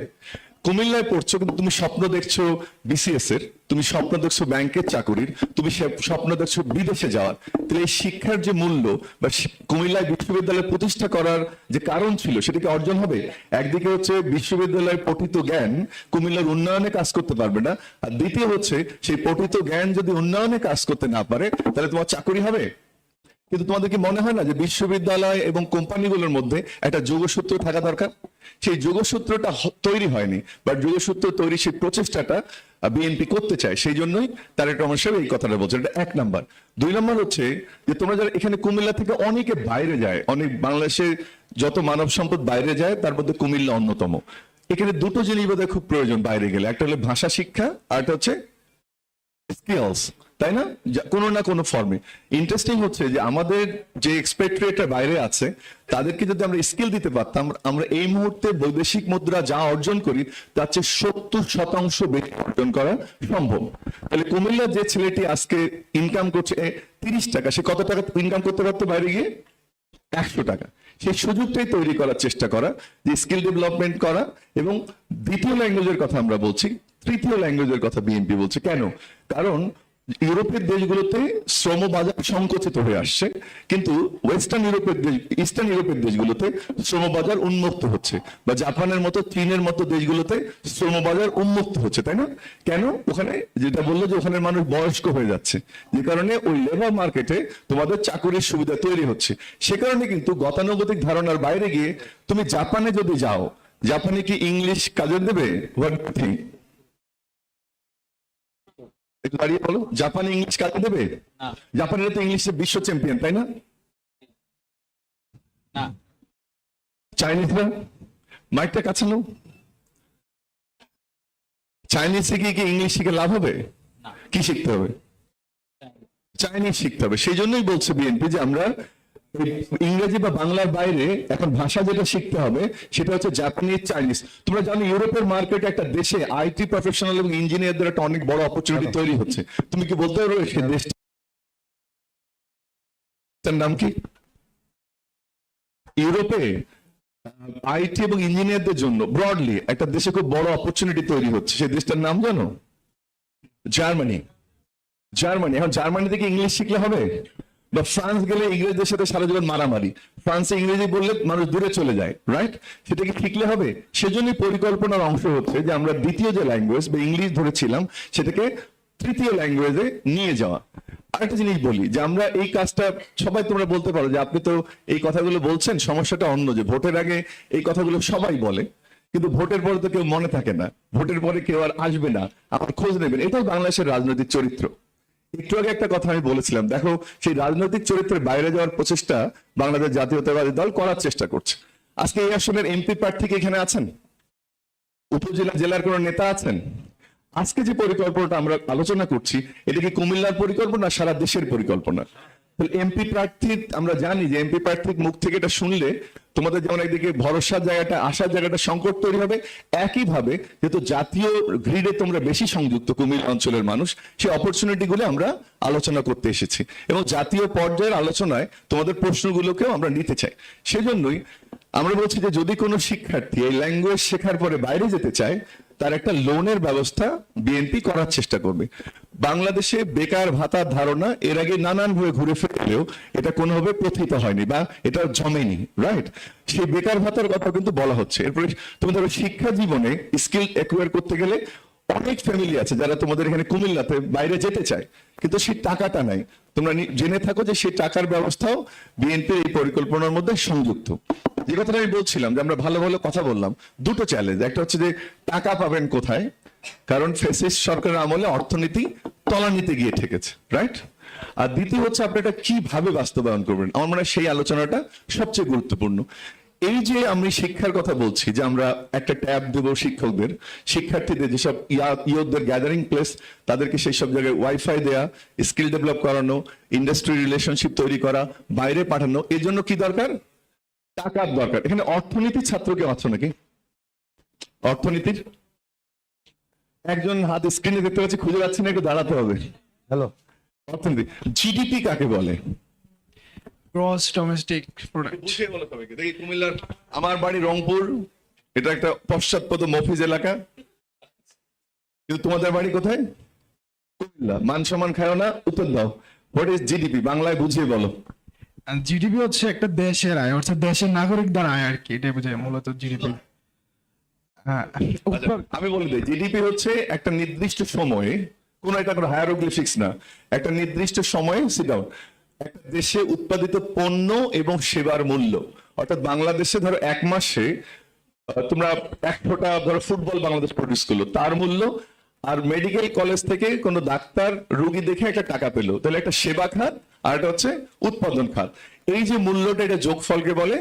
কুমিল্লায় পড়ছো কিন্তু তুমি স্বপ্ন দেখছো বিসিএস এর, তুমি স্বপ্ন দেখছো ব্যাংকের চাকরির, তুমি স্বপ্ন দেখছো বিদেশে যাওয়ার। তাহলে এই শিক্ষার যে মূল্য বা কুমিল্লায় বিশ্ববিদ্যালয় প্রতিষ্ঠা করার যে কারণ ছিল, সেটাকে অর্জন হবে? একদিকে হচ্ছে বিশ্ববিদ্যালয়ের পঠিত জ্ঞান কুমিল্লার উন্নয়নে কাজ করতে পারবে না, আর দ্বিতীয় হচ্ছে সেই পঠিত জ্ঞান যদি উন্নয়নে কাজ করতে না পারে, তাহলে তোমার চাকরি হবে? কিন্তু তোমাদের কি মনে হয় না যে বিশ্ববিদ্যালয় এবং কোম্পানিগুলোর মধ্যে একটা যোগসূত্র থাকা দরকার? সেই যোগসূত্রটা তৈরি হয়নি, বাট যোগসূত্র তৈরি সেই প্রচেষ্টাটা বিএনপি করতে চায়। সেই জন্যই তারেক রহমান সাহেব এই কথাটা বলছে। এটা 1 নাম্বার। 2 নাম্বার হচ্ছে যে তোমরা যারা এখানে কুমিল্লা থেকে অনেকে বাইরে যায়, অনেক বাংলাদেশের যত মানব সম্পদ বাইরে যায়, তার মধ্যে কুমিল্লা অন্যতম। এখানে 2টো জিনিস বোধহয় খুব প্রয়োজন বাইরে গেলে। একটা হলো ভাষা শিক্ষা, আর একটা হচ্ছে স্কিলস, তাই না? কোনো না কোনো ফর্মে। ইন্টারেস্টিং হচ্ছে যে আমাদের যে এক্সপেক্ট্রেটরা বাইরে আছে, তাদেরকে যদি আমরা স্কিল দিতে পারতাম, আমরা এই মুহূর্তে বৈদেশিক মুদ্রা যা অর্জন করি তার চেয়ে 70% বেশি অর্জন করা সম্ভব। তাহলে কুমিল্লার যে ছেলেটি আজকে ইনকাম করছে 30 টাকা, সে কত টাকা ইনকাম করতে পারতো বাইরে গিয়ে? 100 টাকা। সেই সুযোগটাই তৈরি করার চেষ্টা করা, যে স্কিল ডেভেলপমেন্ট করা। এবং দ্বিতীয় ল্যাঙ্গুয়েজের কথা আমরা বলছি, তৃতীয় ল্যাঙ্গুয়েজের কথা বিএনপি বলছে। কেন? কারণ ইউরোপের দেশগুলোতে শ্রম বাজার সংকুচিত হয়ে আসছে, কিন্তু ইস্টার্ন ইউরোপের দেশগুলোতে শ্রম বাজার উন্মুক্ত হচ্ছে, বা জাপানের মতো চীনের মতো দেশগুলোতে শ্রম বাজার উন্মুক্ত হচ্ছে, তাই না? কেন? ওখানে যেটা বললো যে ওখানে মানুষ বয়স্ক হয়ে যাচ্ছে, যে কারণে ওই লেবার মার্কেটে তোমাদের চাকরির সুবিধা তৈরি হচ্ছে। সে কারণে কিন্তু গতানুগতিক ধারণার বাইরে গিয়ে তুমি জাপানে যদি যাও, জাপানে কি ইংলিশ কাজে দেবে? What do think? একটু দাঁড়িয়ে বলো, জাপানে ইংলিশ কাজে দেবে? জাপানের তো ইংলিশে বিশ্ব চ্যাম্পিয়ন, তাই না? চাইনিজরা, মাইকটা কাছে নাও, চাইনিজে কি ইংলিশ শিখে লাভ হবে? কি শিখতে হবে? চাইনিজ শিখতে হবে। সেই জন্যই বলছে বিএনপি যে আমরা ইংরেজি বা বাংলার বাইরে এখন ভাষা যেটা শিখতে হবে সেটা হচ্ছে জাপানিজ, চাইনিজ। তোমরা জানো ইউরোপের মার্কেটে একটা দেশে আইটি প্রফেশনাল এবং ইঞ্জিনিয়ারদের একটা অনেক বড় অপরচুনিটি তৈরি হচ্ছে। তুমি কি বলতে পারো সেই দেশটার নাম কি? ইউরোপে আইটি এবং ইঞ্জিনিয়ারদের জন্য ব্রডলি একটা দেশে খুব বড় অপরচুনিটি তৈরি হচ্ছে, সেই দেশটার নাম জানো? জার্মানি। জার্মানি। এখন জার্মানি থেকে ইংলিশ শিখলে হবে? বা ফ্রান্স গেলে ইংরেজদের সাথে সারা জীবন মারামারি, ফ্রান্সে ইংরেজি বললে মানুষ দূরে চলে যায়, রাইট? সেটা কি শিখলে হবে? সেজন্যই পরিকল্পনার অংশ হচ্ছে যে আমরা দ্বিতীয় যে ল্যাঙ্গুয়েজ বা ইংলিশ ধরেছিলাম সেটাকে তৃতীয় ল্যাঙ্গুয়েজে নিয়ে যাওয়া। আরেকটা জিনিস বলি যে আমরা এই কাজটা, সবাই তোমরা বলতে পারো যে আপনি তো এই কথাগুলো বলছেন, সমস্যাটা অন্য যে ভোটের আগে এই কথাগুলো সবাই বলে, কিন্তু ভোটের পরে তো কেউ মনে থাকে না, ভোটের পরে কেউ আর আসবে না, আবার খোঁজ নেবেন। এটাই বাংলাদেশের রাজনৈতিক চরিত্র। একটু আগে একটা কথা আমি বলেছিলাম, দেখো সেই রাজনৈতিক চরিত্রের বাইরে যাওয়ার প্রচেষ্টা বাংলাদেশ জাতীয়তাবাদী দল করার চেষ্টা করছে। আজকে এই আসনের এমপি প্রার্থী কি এখানে আছেন? উপজেলা, জেলার কোন নেতা আছেন? আজকে যে পরিকল্পনাটা আমরা আলোচনা করছি এটা কি কুমিল্লার পরিকল্পনা, সারা দেশের পরিকল্পনা? এমপি প্রার্থীর, আমরা জানি যে এমপি প্রার্থীর মুখ থেকে এটা শুনলে তোমাদের যেমন একদিকে ভরসার জায়গাটা, আশার জায়গাটা সংকট তৈরি হবে, একইভাবে যেহেতু জাতীয় গ্রিডে তোমরা বেশি সংযুক্ত কুমিল্লা অঞ্চলের মানুষ, সেই অপরচুনিটি গুলো আমরা আলোচনা করতে এসেছি এবং জাতীয় পর্যায়ের আলোচনায় তোমাদের প্রশ্নগুলোকেও আমরা নিতে চাই। সেজন্যই আমরা বলছি যে যদি কোনো শিক্ষার্থী এই ল্যাঙ্গুয়েজ শেখার পরে বাইরে যেতে চায়, তার একটা লোনের ব্যবস্থা বিএনপি করার চেষ্টা করবে। বাংলাদেশে বেকার ভাতার ধারণা এর আগে নানানভাবে ঘুরে ফিরলেও এটা কোনোভাবে প্রথিত হয়নি বা এটা জমেনি, রাইট? সেই বেকার ভাতার কথা কিন্তু বলা হচ্ছে। এরপরে তুমি ধরো শিক্ষা জীবনে স্কিল অ্যাকুয়ার করতে গেলে অনেক ফ্যামিলি আছে যারা তোমাদের এখানে কুমিল্লাতে বাইরে যেতে চায়, কিন্তু সেই টাকাটা নাই। তোমরা জেনে থাকো যে সেই টাকার ব্যবস্থাও বিএনপির এই পরিকল্পনার মধ্যে সংযুক্ত। যে কথাটা আমি বলছিলাম যে আমরা ভালো ভালো কথা বললাম, দুটো চ্যালেঞ্জ। একটা হচ্ছে যে টাকা পাবেন কোথায়, কারণ ফ্যাসিস্ট সরকারের আমলে অর্থনীতি তলানিতে গিয়ে ঠেকেছে, রাইট? আর দ্বিতীয় হচ্ছে আপনি এটা কিভাবে বাস্তবায়ন করবেন। আমার মনে হয় সেই আলোচনাটা সবচেয়ে গুরুত্বপূর্ণ। এই যে আমি শিক্ষার কথা বলছি যে আমরা একটা ট্যাব দেবো শিক্ষকদের, শিক্ষার্থীদের যেসব ইয়ুথদের গ্যাদারিং প্লেস, তাদেরকে সেই সব জায়গায় ওয়াইফাই দেয়া, স্কিল ডেভেলপ করানো, ইন্ডাস্ট্রি রিলেশনশিপ তৈরি করা, বাইরে পাঠানো, এর জন্য কি দরকার? টাকার দরকার। এখানে অর্থনীতির ছাত্র কেউ আছো নাকি? অর্থনীতির একজন হাত স্ক্রিনে দেখতে পাচ্ছি, খুঁজে যাচ্ছে না, একটু দাঁড়াতে হবে। হ্যালো, অর্থনীতি, জিডিপি কাকে বলে? Gross domestic product. বুঝিয়ে বলো সবাইকে। দেখি কুমিল্লার, আমার বাড়ি রংপুর, এটা একটা পশ্চাৎপদ মফিজ এলাকা, কিন্তু তোমাদের বাড়ি কোথায়? কুমিল্লা। মান সম্মান খায়ও না, উত্তর দাও। What is GDP? বাংলায় বুঝিয়ে বলো। জিডিপি হচ্ছে একটা দেশের আয়, অর্থাৎ দেশের নাগরিকদের আয় আর কি, এটা বোঝায় মূলত জিডিপি। আমি বলে দিই, জিডিপি হচ্ছে একটা নির্দিষ্ট সময়ে, কোন একটা হায়ারোগ্লিফিক্স না, একটা নির্দিষ্ট সময়ে সিট ডাউন একটা দেশে উৎপাদিত পণ্য এবং সেবার মূল্য। অর্থাৎ বাংলাদেশে ধরো এক মাসে তোমরা 100টা ধরো ফুটবল বাংলাদেশ প্রডিউস করলো, তার মূল্য, আর মেডিকেল কলেজ থেকে কোনো ডাক্তার রোগী দেখে একটা টাকা পেলো, তাহলে একটা সেবা খাত আর এটা হচ্ছে উৎপাদন খাত। এই যে মূল্যটা, এটা যোগফলকে বলে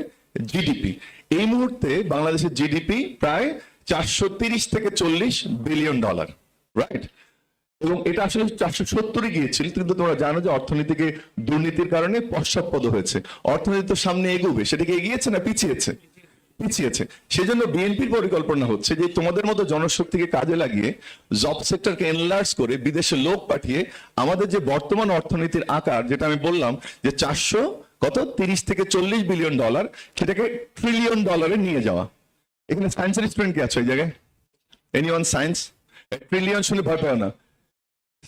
জিডিপি। এই মুহূর্তে বাংলাদেশের জিডিপি প্রায় 430 থেকে 40 বিলিয়ন ডলার, রাইট? এবং এটা আসলে 470 গিয়েছিল, কিন্তু তোমরা জানো যে অর্থনীতিকে দুর্নীতির কারণে পশ্চাৎপদ হয়েছে। অর্থনীতি তো সামনে এগোবে, সেটাকে এগিয়েছে না পিছিয়েছে? পিছিয়েছে। সেজন্য বিএনপির পরিকল্পনা হচ্ছে যে তোমাদের মতো জনশক্তিকে কাজে লাগিয়ে জব সেক্টরকে এনলার্জ করে বিদেশে লোক পাঠিয়ে আমাদের যে বর্তমান অর্থনীতির আকার, যেটা আমি বললাম যে 430 থেকে 40 বিলিয়ন ডলার, সেটাকে ট্রিলিয়ন ডলারে নিয়ে যাওয়া। এখানে সায়েন্সের স্টুডেন্ট কি আছে এই জায়গায়? Anyone science? ট্রিলিয়ন শুনে ভয় পায় না।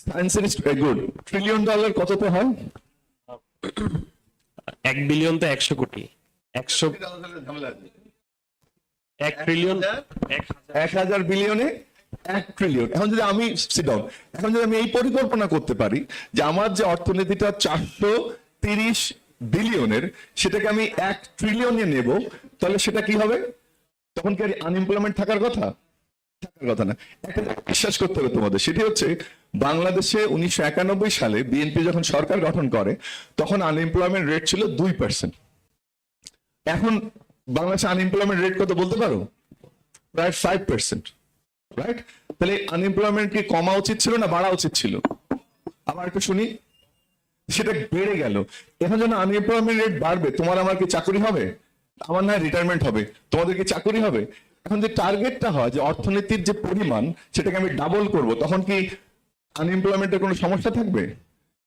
সায়েন্সের গুড। ট্রিলিয়ন ডলার কততে হয়? 1 বিলিয়ন তো 100 কোটি, 1 ট্রিলিয়ন 1000 বিলিয়নে 1 ট্রিলিয়ন। এখন যদি আমি sit down, এখন যদি আমি এই পরিকল্পনা করতে পারি যে আমার যে অর্থনীতিটা 430 বিলিয়নের, সেটাকে আমি 1 ট্রিলিয়নে নেব, তাহলে সেটা কি হবে? তখন কি আর আনএমপ্লয়মেন্ট থাকার কথা? থাকার কথা না। একটা বিশ্বাস করতে হবে তোমাদের, সেটি হচ্ছে বাংলাদেশে 1991 সালে বিএনপি যখন সরকার গঠন করে তখন আনএমপ্লয়মেন্ট রেট ছিল 2%। এখন বাংলাদেশে আনএমপ্লয়মেন্ট রেট কত বলতে পারো? প্রায় 5%, রাইট? তাহলে আনএমপ্লয়মেন্ট কি কমা উচিত ছিল না বাড়া উচিত ছিল? আমার একটু শুনি। সেটা বেড়ে গেল। এখন যেন আনএমপ্লয়মেন্ট রেট বাড়বে, তোমার আমার কি চাকরি হবে? আমার না রিটায়ারমেন্ট হবে, তোমাদের কি চাকরি হবে? এখন যে টার্গেটটা হয় যে অর্থনীতির যে পরিমাণ সেটাকে আমি ডাবল করব, তখন কি আনএমপ্লয়মেন্টের কোনো সমস্যা থাকবে?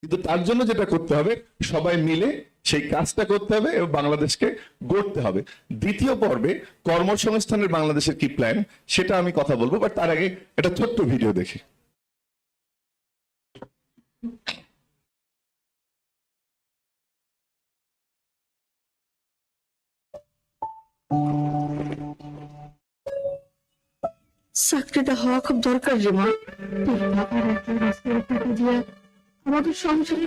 কিন্তু তার জন্য যেটা করতে হবে, সবাই মিলে সেই কাজটা করতে হবে এবং বাংলাদেশকে গড়তে হবে। দ্বিতীয় পর্বে কর্মসংস্থানের বাংলাদেশের কি প্ল্যান সেটা আমি কথা বলবো, বাট তার আগে একটা ছোট্ট ভিডিও দেখি। চাকরিটা হওয়া খুব দরকার রে মা। আমাদের সংসারে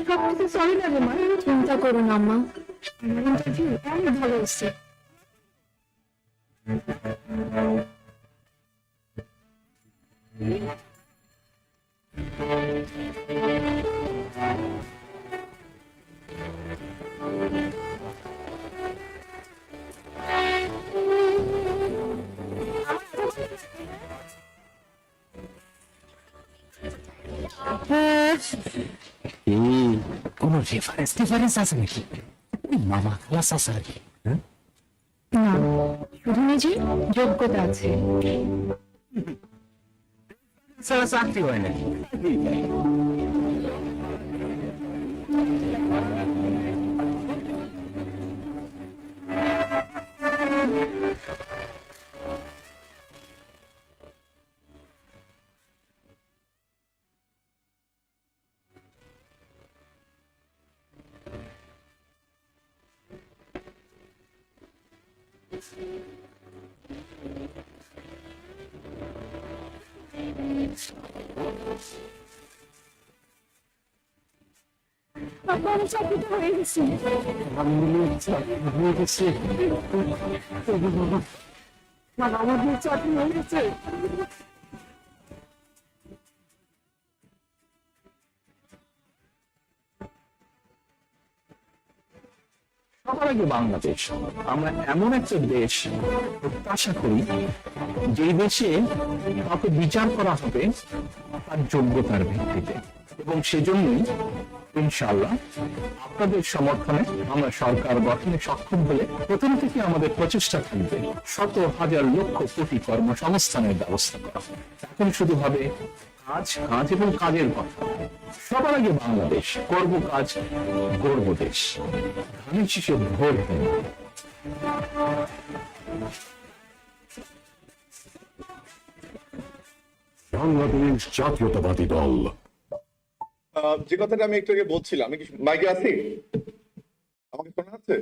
সবকিছু চলে না রে মা। চিন্তা করো না মা, আমার ইন্টারভিউ অনেক ভালো হচ্ছে। কোনো রেফারেন্স আছে নাকি? ওই মামা খালা চাচা আর কি, হ্যাঁ? না, শুধু নিজের যোগ্যতা আছে। ছাড়া চাকরি হয় নাকি? আমার চাকরিটা হয়ে গেছে। বাবা, আমাদের চাকরি হয়ে গেছে। সবার আগে বাংলাদেশ, আমরা এমন একটা দেশ প্রত্যাশা করি যে দেশে কাউকে বিচার করা হবে তার যোগ্যতার ভিত্তিতে, এবং সেজন্যই ইনশাআল্লাহ আপনাদের সমর্থনে আমরা সরকার গঠনে সক্ষম হলে প্রথম থেকে আমাদের প্রচেষ্টা থাকবে শত হাজার লক্ষ কোটি কর্মসংস্থানের ব্যবস্থা করা। এখন শুধু হবে কাজ, কাজ এবং কাজের কথা। সবার আগে বাংলাদেশ, করব কাজ, গড়ব দেশ। ধানের শীষে ভোট দিন। বাংলাদেশ জাতীয়তাবাদী দল। যে কথাটা আমি একটু আগে বলছিলাম, আমি কি মাইকে আছি? আমাকে শোনা যাচ্ছে?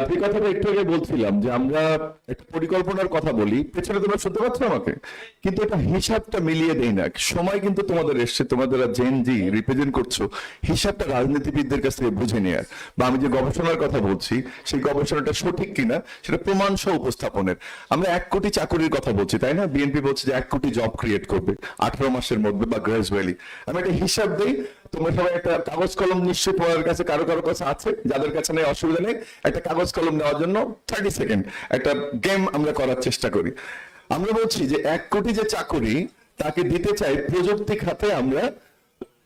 যে কথাটা একটু আগে বলছিলাম যে আমরা একটা পরিকল্পনার কথা বলি, পেছনে তোমরা শুনতে পাচ্ছ আমাকে, কিন্তু এটা হিসাবটা মিলিয়ে দেই না। সময় কিন্তু তোমাদের এসছে, তোমাদের জেন জি রিপ্রেজেন্ট করছো, হিসাবটা রাজনীতিবিদদের কাছ থেকে বুঝে নেওয়ার, বা আমি যে গবেষণার কথা বলছি সেই গবেষণাটা সঠিক কিনা সেটা প্রমাণ সহ উপস্থাপনের। আমরা 1 কোটি চাকরির কথা বলছি, তাই না? বিএনপি বলছে যে 1 কোটি জব ক্রিয়েট করবে 18 মাসের মধ্যে বা গ্রাজুয়ালি। আমি একটা হিসাব দেই, তোমরা সবাই একটা কাগজ কলম নিশ্চয়ই পড়ার কাছে কারো কাছে আছে, যাদের কাছে নেই অসুবিধা নেই, একটা কাগজ কলম নেওয়ার জন্য 30 সেকেন্ড একটা গেম আমরা করার চেষ্টা করি। আমরা বলছি যে 1 কোটি যে চাকরি তাকে দিতে চাই প্রযুক্তি খাতে, আমরা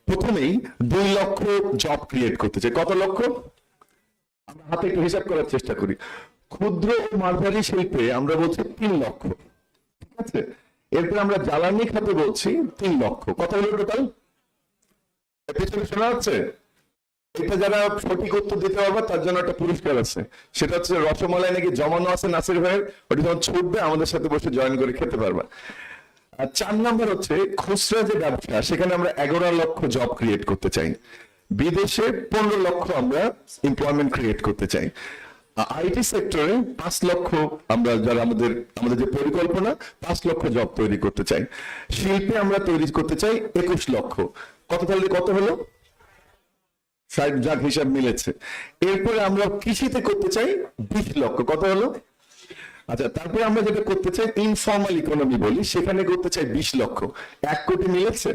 প্রথমেই 2 লক্ষ জব ক্রিয়েট করতে চাই। কত লক্ষ? আমরা হাতে একটু হিসাব করার চেষ্টা করি। ক্ষুদ্র ও মাঝারি শিল্পে আমরা বলছি 3 লক্ষ, ঠিক আছে? এরপর আমরা জ্বালানি খাতে বলছি 3 লক্ষ। কত হলো টোটাল? পেছনে শোনা যাচ্ছে? এটা যারা সঠিক উত্তর দিতে পারবে তার জন্য একটা পুরস্কার আছে, সেটা হচ্ছে রসমালাই নাকি জমানো আছে নাসির ভাইয়ের, ওটা যখন ছুটবে আমাদের সাথে বসে জয়েন করে খেতে পারবা। আর 4 নাম্বার হচ্ছে খুচরা যে ব্যবসা, সেখানে আমরা 11 লক্ষ জব ক্রিয়েট করতে চাই। বিদেশে 15 লক্ষ আমরা এমপ্লয়মেন্ট ক্রিয়েট করতে চাই। আইটি সেক্টরে 5 লক্ষ আমরা, যারা আমাদের যে পরিকল্পনা, 5 লক্ষ জব তৈরি করতে চাই। শিল্পে আমরা তৈরি করতে চাই 21 লক্ষ। তাহলে কত হলো? 60, যাক হিসাব মিলেছে। এরপরে আমরা কৃষিতে করতে চাই 20 লক্ষ। কত হলো? আচ্ছা, তারপরে আমরা যেটা করতে চাই ইনফর্মাল ইকোনমি বলি, সেখানে করতে চাই 20 লক্ষ। 1 কোটি মিলেছে।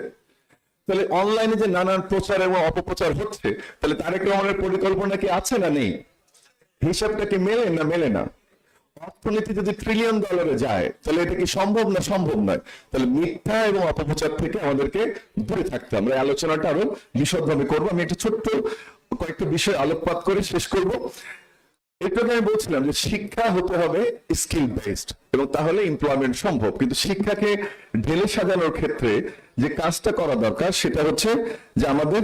তাহলে অনলাইনে যে নানান প্রচার এবং অপপ্রচার হচ্ছে, তাহলে তারেক রহমানের পরিকল্পনা কি আছে না নেই? হিসাবটা কি মেলে না মেলে না? অর্থনীতি যদি $1 ট্রিলিয়ন যায়, তাহলে এটা কি সম্ভব না সম্ভব নয়? তাহলে মিথ্যা এবং অপপ্রচার থেকে আমাদেরকে দূরে থাকতে, আমরা আলোচনাটা আরো বিশদভাবে করবো। আমি একটা ছোট্ট কয়েকটা বিষয় আলোকপাত করে শেষ করব। একটু আগে আমি বলছিলাম যে শিক্ষা হতে হবে স্কিল বেসড, এবং তাহলে এমপ্লয়মেন্ট সম্ভব। কিন্তু শিক্ষাকে ঢেলে সাজানোর ক্ষেত্রে যে কাজটা করা দরকার, সেটা হচ্ছে যে আমাদের,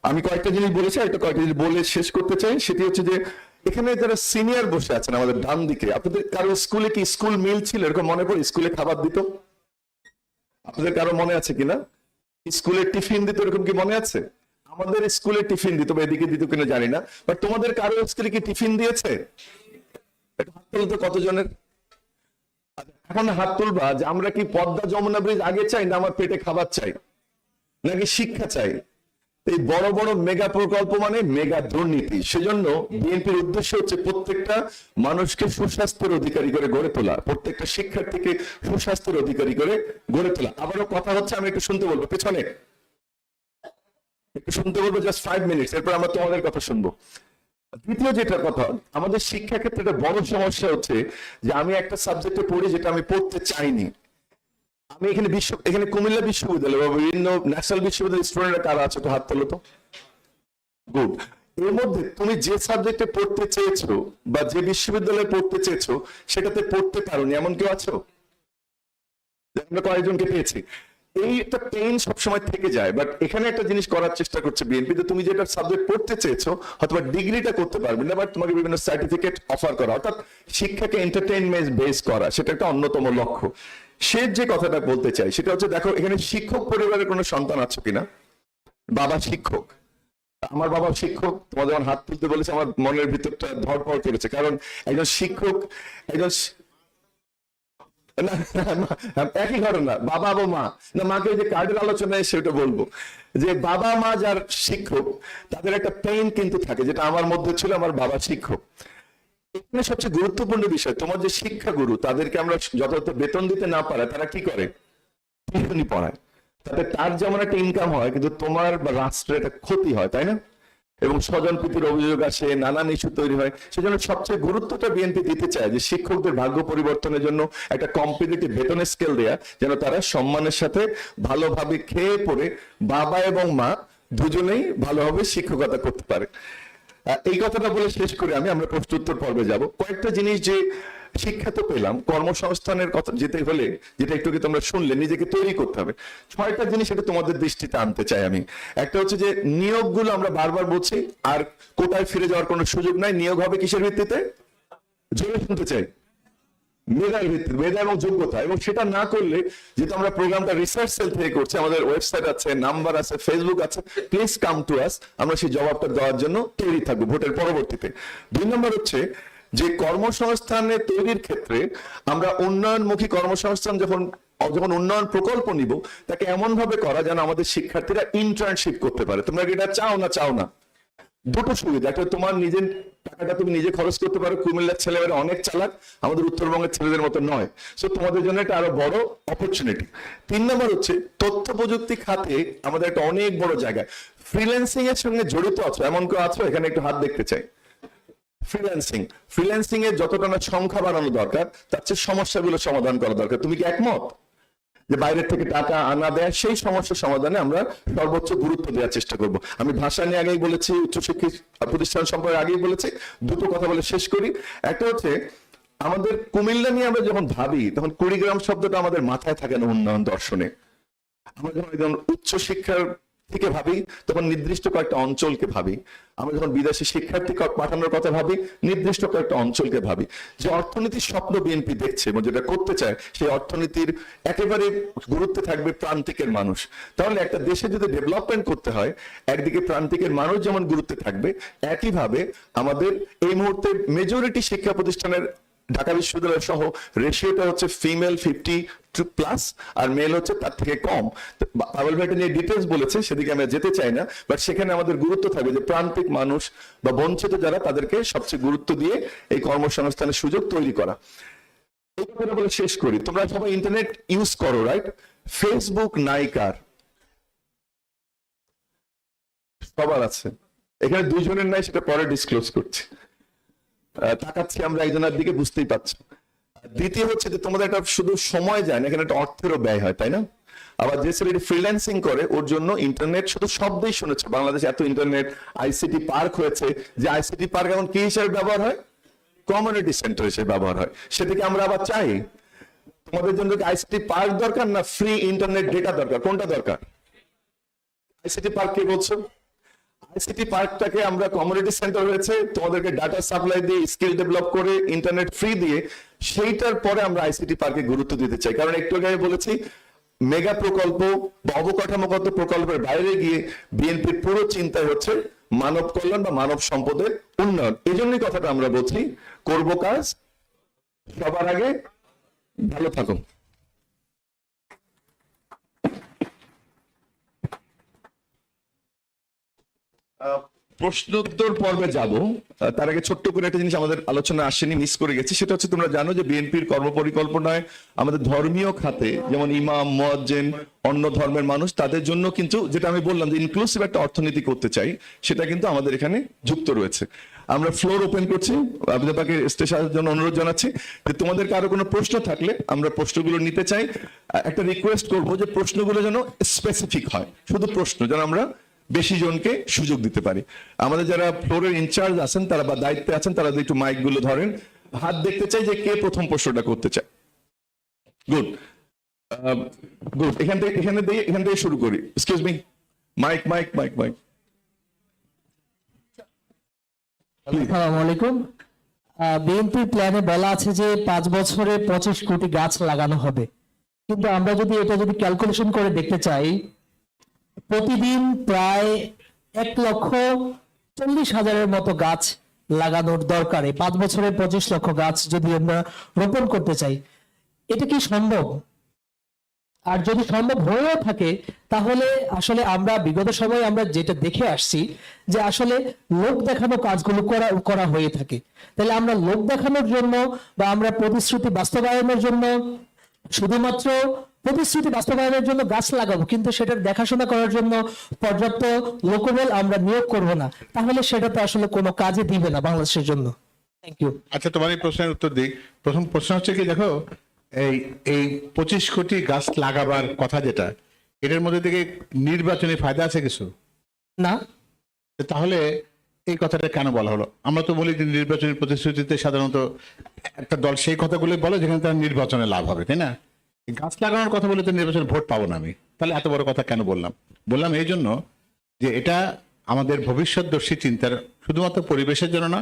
আমি কয়েকটা জিনিস বলেছি, একটা কয়েকটা জিনিস বলে শেষ করতে চাই। সেটি হচ্ছে যে এখানে যারা সিনিয়র বসে আছেন আমাদের ডান দিকে, আপনাদের কারো স্কুলে কি স্কুল মিল ছিল? এরকম মনে পড়ে স্কুলে খাবার দিত? আপনাদের কারো মনে আছে কিনা? স্কুলে টিফিন দিত, এরকম কি মনে আছে? আমাদের স্কুলে টিফিন দিত, বা এদিকে দিত কিনা জানি না, বাট তোমাদের কারো স্কুলে কি টিফিন দিয়েছে? হাত তুলতো কতজনের? এখন হাত তুলবা যে আমরা কি পদ্মা যমুনা ব্রিজ আগে চাই, না আমার পেটে খাবার চাই, নাকি শিক্ষা চাই? এই বড় বড় মেগা প্রকল্প মানে মেগা দুর্নীতি। সেজন্য বিএনপির উদ্দেশ্য হচ্ছে প্রত্যেকটা মানুষকে সুস্বাস্থ্যের অধিকারী করে গড়ে তোলা, প্রত্যেকটা শিক্ষার্থীকে সুস্বাস্থ্যের অধিকারী করে গড়ে তোলা। আবারও কথা হচ্ছে, আমি একটু শুনতে বলবো, পেছনে একটু শুনতে বলবো, জাস্ট 5 মিনিটস, এরপর আমরা তোমাদের কথা শুনবো। দ্বিতীয় যেটা কথা, আমাদের শিক্ষা ক্ষেত্রে একটা বড় সমস্যা হচ্ছে যে আমি একটা সাবজেক্টে পড়ি যেটা আমি পড়তে চাইনি। আমি এখানে কুমিল্লা বিশ্ববিদ্যালয় বা বিভিন্ন ন্যাশনাল বিশ্ববিদ্যালয়ের স্টুডেন্টরা কারা আছে, তো হাত তোলো তো। গুড। এর মধ্যে তুমি যে সাবজেক্টে পড়তে চেয়েছো বা যে বিশ্ববিদ্যালয়ে পড়তে চেয়েছো, সেটাতে পড়তে পারোনি, এমন কেউ আছো? আমরা কয়েকজনকে পেয়েছি। এই একটা পেইন সবসময় থেকে যায়, বাট এখানে একটা জিনিস করার চেষ্টা করছে বিএনপি, যে তুমি যেটা সাবজেক্ট পড়তে চেয়েছো, হয়তো ডিগ্রিটা করতে পারবে না, বাট তোমাকে বিভিন্ন সার্টিফিকেট অফার করা, অর্থাৎ শিক্ষাকে এন্টারটেইনমেন্ট বেস করা, সেটা একটা অন্যতম লক্ষ্য। সে যে কথাটা বলতে চাই সেটা হচ্ছে, দেখো এখানে শিক্ষক পরিবারের কোনো সন্তান আছে কিনা? বাবা শিক্ষক, আমার বাবা শিক্ষক। তোমাদের হাত তুলতে বলেছে, আমার মনের ভিতরটা ধড়ফড় করেছে, কারণ একজন শিক্ষক, একজন একই ঘটনা, বাবা এবং মা। না, মাকে যে কার্ডের আলোচনায় সেটা বলবো যে বাবা মা যার শিক্ষক, তাদের একটা পেইন কিন্তু থাকে, যেটা আমার মধ্যে ছিল, আমার বাবা শিক্ষক। এখানে সবচেয়ে গুরুত্বপূর্ণ বিষয়, তোমার যে শিক্ষা গুরু, তাদেরকে আমরা যথাযথ বেতন দিতে না পারে, তারা কি করে? টিউশনি পড়ায়। তাতে তার যেমন একটা ইনকাম হয়, কিন্তু তোমার বা রাষ্ট্রের একটা ক্ষতি হয়, তাই না? এবং স্বজন প্রীতির অভিযোগ আসে, নানান ইস্যু তৈরি হয়। সেজন্য সবচেয়ে গুরুত্বটা বিএনপি দিতে চায় যে শিক্ষকদের ভাগ্য পরিবর্তনের জন্য একটা কম্পিটিটিভ বেতনের স্কেল দেয়া, যেন তারা সম্মানের সাথে ভালোভাবে খেয়ে পড়ে বাবা এবং মা দুজনেই ভালোভাবে শিক্ষকতা করতে পারে। এই কথাটা বলে শেষ করে আমরা প্রশ্নোত্তর পর্বে যাব। কয়েকটা জিনিস যে শিক্ষা তো পেলাম, কর্মসংস্থানের কথা যেতে হলে, যেটা একটু তোমরা শুনলে, নিজেকে তৈরি করতে হবে। 6টা জিনিস এটা তোমাদের দৃষ্টিতে আনতে চাই আমি। একটা হচ্ছে যে নিয়োগগুলো আমরা বারবার বলছি, আর কোটায় ফিরে যাওয়ার কোনো সুযোগ নাই। নিয়োগ হবে কিসের ভিত্তিতে? জোরে শুনতে চাই। মেধার ভিত্তিতে, মেধা এবং যোগ্যতা। এবং সেটা না করলে, যেহেতু আমরা প্রোগ্রামটা রিসার্চ সেল থেকে করছি, আমাদের ওয়েবসাইট আছে, নাম্বার আছে, ফেসবুক আছে, প্লিজ কাম টু আস, আমরা সেই জবাবটা দেওয়ার জন্য তৈরি থাকবো ভোটের পরবর্তীতে। 2 নম্বর হচ্ছে যে কর্মসংস্থানের তৈরির ক্ষেত্রে আমরা উন্নয়নমুখী কর্মসংস্থান যখন উন্নয়ন প্রকল্প নিব, তাকে এমন ভাবে করা যেন আমাদের শিক্ষার্থীরা ইন্টার্নশিপ করতে পারে। তোমরা এটা চাও না? চাও না? দুটো সুবিধা, একটা তোমার নিজের টাকাটা তুমি নিজে খরচ করতে পারো। কুমিল্লার ছেলেমেয়েরা অনেক চালাক, আমাদের উত্তরবঙ্গের ছেলেদের মতো নয়। সো তোমাদের জন্য এটা আরো বড় অপরচুনিটি। 3 নম্বর হচ্ছে তথ্য প্রযুক্তি খাতে আমাদের একটা অনেক বড় জায়গা। ফ্রিল্যান্সিং এর সঙ্গে জড়িত আছো, এমন কেউ আছো? এখানে একটু হাত দেখতে চাই। ফ্রিল্যান্সিং এর যতটা না সংখ্যা বাড়ানো দরকার, তার চেয়ে সমস্যাগুলো সমাধান করা দরকার। তুমি কি একমত যে বাইরের থেকে টাকা আনা দেয়, সেই সমস্যা সমাধানে আমরা সর্বোচ্চ গুরুত্ব দেওয়ার চেষ্টা করব? আমি ভাষা নিয়ে আগেই বলেছি, উচ্চশিক্ষা প্রতিষ্ঠান সম্পর্কে আগেই বলেছি। দুটো কথা বলে শেষ করি। একটা হচ্ছে, আমাদের কুমিল্লা নিয়ে আমরা যখন ভাবি, তখন কুড়িগ্রাম শব্দটা আমাদের মাথায় থাকে না উন্নয়ন দর্শনে। আমরা যখন একজন উচ্চশিক্ষার ব্যক্তিকে ভাবি তখন নির্দিষ্ট কয়েকটা অঞ্চলকে ভাবি। আমরা যখন বিদেশি শিক্ষার্থী পাঠানোর কথা ভাবি নির্দিষ্ট কয়েকটা অঞ্চলকে ভাবি। যে অর্থনীতির স্বপ্ন বিএনপি দেখছে এবং যেটা করতে চায় সেই অর্থনীতির একেবারে গুরুত্বে থাকবে প্রান্তিকের মানুষ। তাহলে একটা দেশে যদি ডেভেলপমেন্ট করতে হয় একদিকে প্রান্তিকের মানুষ যেমন গুরুত্বে থাকবে, একইভাবে আমাদের এই মুহূর্তে মেজরিটি শিক্ষা প্রতিষ্ঠানের ঢাকা বিশ্ববিদ্যালয় সহ রেশিওটা হচ্ছে ফিমেল 52+ আর মেল হচ্ছে তার থেকে কম। পাবেল ভাই নিয়ে ডিটেলস বলেছে, সেদিকে আমি যেতে চাই না, বাট সেখানে আমাদের গুরুত্ব থাকবে যে প্রান্তিক মানুষ বা বঞ্চিত যারা তাদেরকে সবচেয়ে গুরুত্ব দিয়ে এই কর্মসংস্থানের সুযোগ তৈরি করা। এই কথাটা বলে শেষ করি, তোমরা সবাই ইন্টারনেট ইউজ করো, রাইট? ফেসবুক নাইকার সবার আছে, এখানে দুইজনের নাই, সেটা পরে ডিসক্লোজ করছি। তাকাচ্ছি আমরা একজনের দিকে, বুঝতেই পারছো। দ্বিতীয় হচ্ছে যে তোমাদের একটা শুধু সময় যায় না, এখানে একটা অর্থেরও ব্যয় হয়, তাই না? আবার যে ছেলেটি ফ্রিল্যান্সিং করে ওর জন্য ইন্টারনেট শুধু শব্দেই শুনেছে, বাংলাদেশে এত ইন্টারনেট আইসিটি পার্ক হয়েছে যে আইসিটি পার্ক এখন কি হিসেবে ব্যবহার হয়? কমিউনিটি সেন্টার হিসেবে ব্যবহার হয়। সেটাকে আমরা আবার চাই। তোমাদের জন্য কি আইসিটি পার্ক দরকার না ফ্রি ইন্টারনেট ডেটা দরকার? কোনটা দরকার? আইসিটি পার্ক কে বলছো? আইসিটি পার্কটাকে আমরা কমিউনিটি সেন্টার হয়েছে, তোমাদেরকে ডাটা সাপ্লাই দিয়ে স্কিল ডেভেলপ করে ইন্টারনেট ফ্রি দিয়ে সেইটার পরে আমরা আইসিটি পার্কে গুরুত্ব দিতে চাই। কারণ একটু আগে বলেছি মেগা প্রকল্প বা অবকাঠামোগত প্রকল্পের বাইরে গিয়ে বিএনপির পুরো চিন্তাই হচ্ছে মানব কল্যাণ বা মানব সম্পদের উন্নয়ন। এই জন্যই কথাটা আমরা বলছি, করব কাজ, সবার আগে ভালো থাকুন। প্রশ্নোত্তর পর্বে যাব, তার আগে ছোট্ট করে একটা জিনিস আমাদের আলোচনা আসেনি, মিস করে গেছি। সেটা হচ্ছে তোমরা জানো যে বিএনপির কর্মপরিকল্পনায় আমাদের ধর্মীয় খাতে যেমন ইমাম, মুয়াজ্জিন, অন্য ধর্মের মানুষ তাদের জন্য কিন্তু, যেটা আমি বললাম যে ইনক্লুসিভ একটা অর্থনীতি করতে চাই, সেটা কিন্তু আমাদের এখানে যুক্ত রয়েছে। আমরা ফ্লোর ওপেন করছি, আপনাকে স্টেজ আসার জন্য অনুরোধ জানাচ্ছি যে তোমাদের কারো কোনো প্রশ্ন থাকলে আমরা প্রশ্নগুলো নিতে চাই। একটা রিকোয়েস্ট করবো যে প্রশ্নগুলো যেন স্পেসিফিক হয়, শুধু প্রশ্ন যেন আমরা বেশি জনকে সুযোগ দিতে পারি। আমাদের যারা ফ্লোরের ইনচার্জ আছেন তারা বা দায়িত্বে আছেন তারা একটু মাইক গুলো ধরেন, হাত দেখতে চাই যে কে প্রথম প্রশ্নটা করতে চায়। গুড গুড, এখান থেকে শুরু করি। Excuse me, mike mike mike mike. আসসালামু আলাইকুম। বিএনপির প্ল্যানে বলা আছে যে 5 বছরে 25 কোটি গাছ লাগানো হবে, কিন্তু আমরা যদি এটা ক্যালকুলেশন করে দেখতে চাই, প্রতিদিন প্রায় 1,40,000 মতো গাছ লাগানোর দরকার। 5 বছরে 25 লক্ষ গাছ যদি আমরা রোপণ করতে চাই, এটা কি সম্ভব? আর যদি সম্ভব হয়েও থাকে তাহলে আসলে আমরা বিগত সময়ে আমরা যেটা দেখে আসছি যে আসলে লোক দেখানো কাজগুলো করা হয়ে থাকে। তাহলে আমরা লোক দেখানোর জন্য বা আমরা প্রতিশ্রুতি বাস্তবায়নের জন্য শুধুমাত্র প্রতিশ্রুতি বাস্তবায়নের জন্য গাছ লাগাবো, কিন্তু সেটার দেখাশোনা করার জন্য পর্যাপ্ত লোকবল আমরা নিয়োগ করব না, তাহলে সেটা তো আসলে কোনো কাজে দিবে না বাংলাদেশের জন্য। Thank you. আচ্ছা, তোমার এই প্রশ্নের উত্তর দিই। প্রথম প্রশ্ন হচ্ছে কি, দেখো এই 25 কোটি গাছ লাগাবার কথা যেটা, এটার মধ্যে থেকে নির্বাচনী ফায়দা আছে কিছু না? তাহলে এই কথাটা কেন বলা হলো? আমরা তো বলি যে নির্বাচনী প্রতিশ্রুতিতে সাধারণত একটা দল সেই কথাগুলো বলে যেখানে তার নির্বাচনে লাভ হবে, তাই না? গাছ লাগানোর কথা বলে তো নির্বাচনে ভোট পাবো না আমি, তাহলে এত বড় কথা কেন বললাম এই জন্য যে এটা আমাদের ভবিষ্যৎদর্শী চিন্তার, শুধুমাত্র পরিবেশের জন্য না,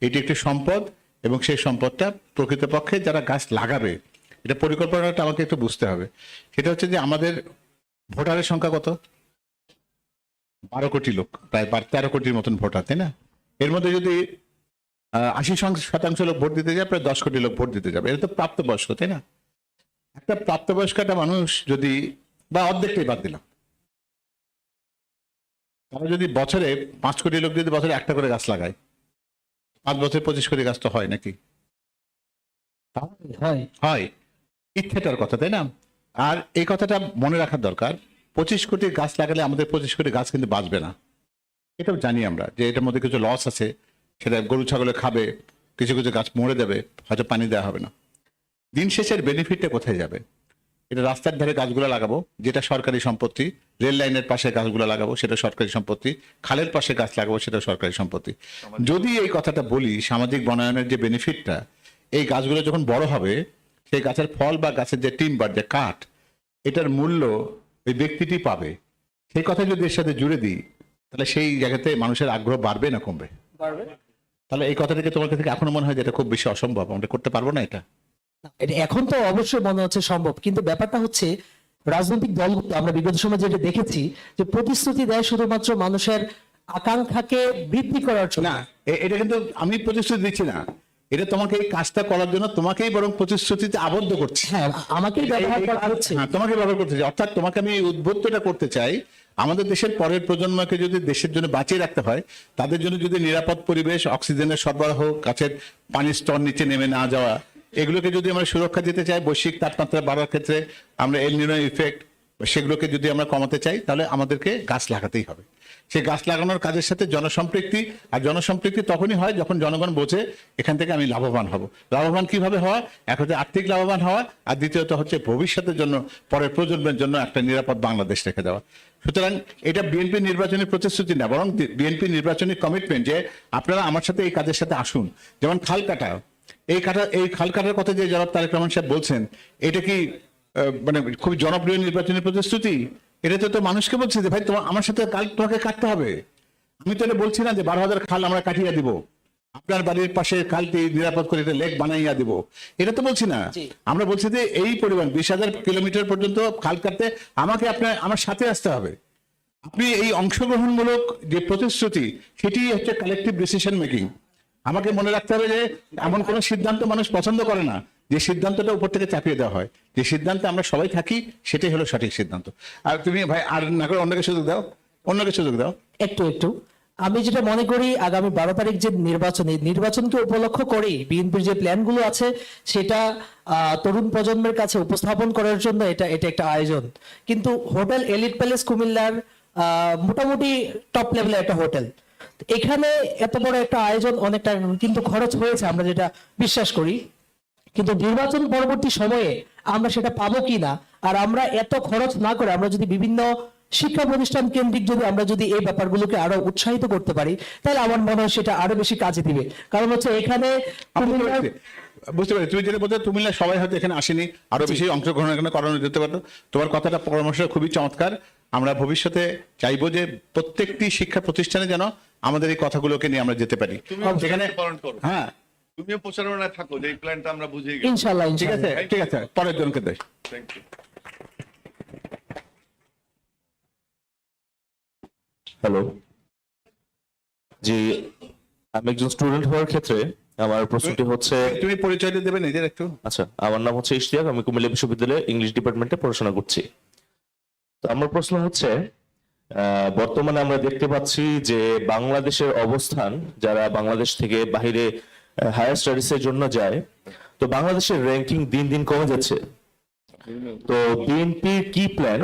এটি একটি সম্পদ এবং সেই সম্পদটা প্রকৃতপক্ষে যারা গাছ লাগাবে, এটা পরিকল্পনাটা আমাকে একটু বুঝতে হবে। সেটা হচ্ছে যে আমাদের ভোটারের সংখ্যা কত? 12 কোটি লোক, প্রায় 13 কোটির মতন ভোটার, তাই না? এর মধ্যে যদি 80% লোক ভোট দিতে যায়, প্রায় 10 কোটি লোক ভোট দিতে যাবে। এটা তো প্রাপ্তবয়স্ক, তাই না? একটা প্রাপ্তবয়স্ক একটা মানুষ যদি, বা অর্ধেকটাই বাদ দিলাম, তারা যদি বছরে 5 কোটি লোক যদি বছরে একটা করে গাছ লাগায়, 5 বছর 25 কোটি গাছ তো হয় নাকি? হয়। ইচ্ছেটার কথা, তাই না? আর এই কথাটা মনে রাখার দরকার, 25 কোটি গাছ লাগালে আমাদের 25 কোটি গাছ কিন্তু বাঁচবে না। এটাও জানি আমরা যে এটার মধ্যে কিছু লস আছে, সেটা গরু ছাগলে খাবে, কিছু কিছু গাছ মরে যাবে, হয়তো পানি দেওয়া হবে না। দিন শেষের বেনিফিটটা কোথায় যাবে? এটা রাস্তার ধারে গাছগুলো লাগাবো, যেটা সরকারি সম্পত্তি, রেল লাইনের পাশে গাছগুলো লাগাবো, সেটা সরকারি সম্পত্তি, খালের পাশে গাছ লাগাবো, সেটা সরকারি সম্পত্তি। যদি এই কথাটা বলি, সামাজিক বনায়নের যে বেনিফিটটা, এই গাছগুলো যখন বড় হবে, সেই গাছের ফল বা গাছের যে টিম্বার, যে কাঠ, এটার মূল্য ওই ব্যক্তিটি পাবে। সেই কথা যদি এর সাথে জুড়ে দিই, তাহলে সেই জায়গাতে মানুষের আগ্রহ বাড়বে না কমবে? তাহলে এই কথাটাকে তোমার কাছে এখনো মনে হয় যে এটা খুব বেশি অসম্ভব, আমরা করতে পারবো না এটা? এটা এখন তো অবশ্যই মনে হচ্ছে সম্ভব, কিন্তু ব্যাপারটা হচ্ছে রাজনৈতিক দলগুলো আমরা বিগত সময় যেটা দেখেছি যে প্রতিশ্রুতি দেয় শুধুমাত্র মানুষের আকাঙ্ক্ষাকে বৃদ্ধি করার জন্য। না, এটা কিন্তু আমি প্রতিশ্রুতি দিচ্ছি না, এটা তোমাকে এই কাজটা করার জন্য তোমাকেই বরং প্রতিশ্রুতিতে আবদ্ধ করছে। হ্যাঁ, আমাকেই ব্যবহার করা হচ্ছে। হ্যাঁ, তোমাকে ব্যবহার করতে চাই, অর্থাৎ তোমাকে আমি উদ্বুদ্ধটা করতে চাই, আমাদের দেশের পরের প্রজন্মকে যদি দেশের জন্য বাঁচিয়ে রাখতে হয়, তাদের জন্য যদি নিরাপদ পরিবেশ, অক্সিজেনের সরবরাহ, গাছের পানির স্তর নিচে নেমে না যাওয়া, এগুলোকে যদি আমরা সুরক্ষা দিতে চাই, বৈশ্বিক তাপমাত্রা বাড়ার ক্ষেত্রে আমরা এল নিনো ইফেক্ট সেগুলোকে যদি আমরা কমাতে চাই, তাহলে আমাদেরকে গাছ লাগাতেই হবে। সেই গাছ লাগানোর কাজের সাথে জনসম্পৃক্তি, আর জনসম্পৃক্তি তখনই হয় যখন জনগণ বোঝে এখান থেকে আমি লাভবান হব। লাভবান কিভাবে হওয়া? এক হচ্ছে আর্থিক লাভবান হওয়া, আর দ্বিতীয়ত হচ্ছে ভবিষ্যতের জন্য, পরের প্রজন্মের জন্য একটা নিরাপদ বাংলাদেশ রেখে দেওয়া। সুতরাং এটা বিএনপি নির্বাচনী প্রতিশ্রুতি না, বরং বিএনপি নির্বাচনী কমিটমেন্ট যে আপনারা আমার সাথে এই কাজের সাথে আসুন। যেমন খাল কাটা, এই খাল কাটার কথা যে জনাব তারেক রহমান সাহেব বলছেন, এটা কি মানে খুব জনপ্রিয় নির্বাচনী প্রতিশ্রুতি? এটা তো মানুষকে বলছে যে ভাই আমার সাথে কাল তোমাকে কাটতে হবে। আমি তো এটা বলছি না যে 12,000 খাল আমরা কাটিয়ে দিব, আপনার বাড়ির পাশে খালটি নিরাপদ করে এটা লেক বানাইয়া দিব, এটা তো বলছি না। আমরা বলছি যে এই পরিমাণ 20,000 কিলোমিটার পর্যন্ত খাল কাটতে আমাকে আমার সাথে আসতে হবে। আপনি এই অংশগ্রহণমূলক যে প্রতিশ্রুতি, সেটি হচ্ছে কালেকটিভ ডিসিশন মেকিং। আমাকে মনে রাখতে হবে যে এমন কোনো সিদ্ধান্ত মানুষ পছন্দ করে না যে সিদ্ধান্তটা উপর থেকে চাপিয়ে দেওয়া হয়। যে সিদ্ধান্তে আমরা সবাই থাকি, সেটাই হলো সঠিক সিদ্ধান্ত। আর তুমি ভাই আর না করে অন্যকে সুযোগ দাও, অন্যকে সুযোগ দাও। একটু আমি যেটা মনে করি, আগামী 12 তারিখ যে নির্বাচনকে উপলক্ষ করে বিএনপির যে প্ল্যানগুলো আছে সেটা তরুণ প্রজন্মের কাছে উপস্থাপন করার জন্য এটা একটা আয়োজন। কিন্তু হোটেল এলিট প্যালেস কুমিল্লার মোটামুটি টপ লেভেলের একটা হোটেল, এখানে এত বড় একটা আয়োজন অনেকটা কিন্তু খরচ হয়েছে আমরা যেটা বিশ্বাস করি, কিন্তু নির্বাচন পরবর্তী সময়ে আমরা সেটা পাবো কিনা, আর আমরা এত খরচ না করে আমরা যদি বিভিন্ন শিক্ষা প্রতিষ্ঠান কেন্দ্রিক আমরা যদি এই ব্যাপারগুলোকে আরো উৎসাহিত করতে পারি, তাহলে আমার মনে হয় সেটা আরো বেশি কাজে দিবে। কারণ হচ্ছে এখানে বুঝতে পারি তুমি যেটা বলতে, কুমিল্লা সবাই হয়তো এখানে আসেনি, আরো বেশি অংশগ্রহণ এখানে করানো যেতে পারতো। তোমার কথাটা, পরামর্শ খুবই চমৎকার। আমরা ভবিষ্যতে চাইবো যে প্রত্যেকটি শিক্ষা প্রতিষ্ঠানে যেন আমাদের এই কথাগুলোকে নিয়ে আমরা যেতে পারি। সেখানে পালন করো, হ্যাঁ, তুমিও প্রচারণায় থাকো যে এই প্ল্যানটা আমরা বুঝিয়ে গেছি। ইনশাআল্লাহ। ঠিক আছে, ঠিক আছে, পরের জনকে দেয়। Thank you. হ্যালো, জি, আমি একজন স্টুডেন্ট হওয়ার ক্ষেত্রে আমার প্রশ্নটি হচ্ছে, তুমি পরিচয়টা দেবে নিজের একটু? আচ্ছা, আমার নাম হচ্ছে ইশতিয়াক, আমি কুমিল্লা বিশ্ববিদ্যালয়ে ইংলিশ ডিপার্টমেন্টে পড়াশোনা করছি। তো আমার প্রশ্ন হচ্ছে, বর্তমানে আমরা দেখতে পাচ্ছি যে বাংলাদেশের অবস্থান, যারা বাংলাদেশ থেকে বাইরে হায়ার স্টাডিজের জন্য যায়, তো বাংলাদেশের র্যাঙ্কিং দিন দিন কমে যাচ্ছে। তো বিএনপির কি প্ল্যান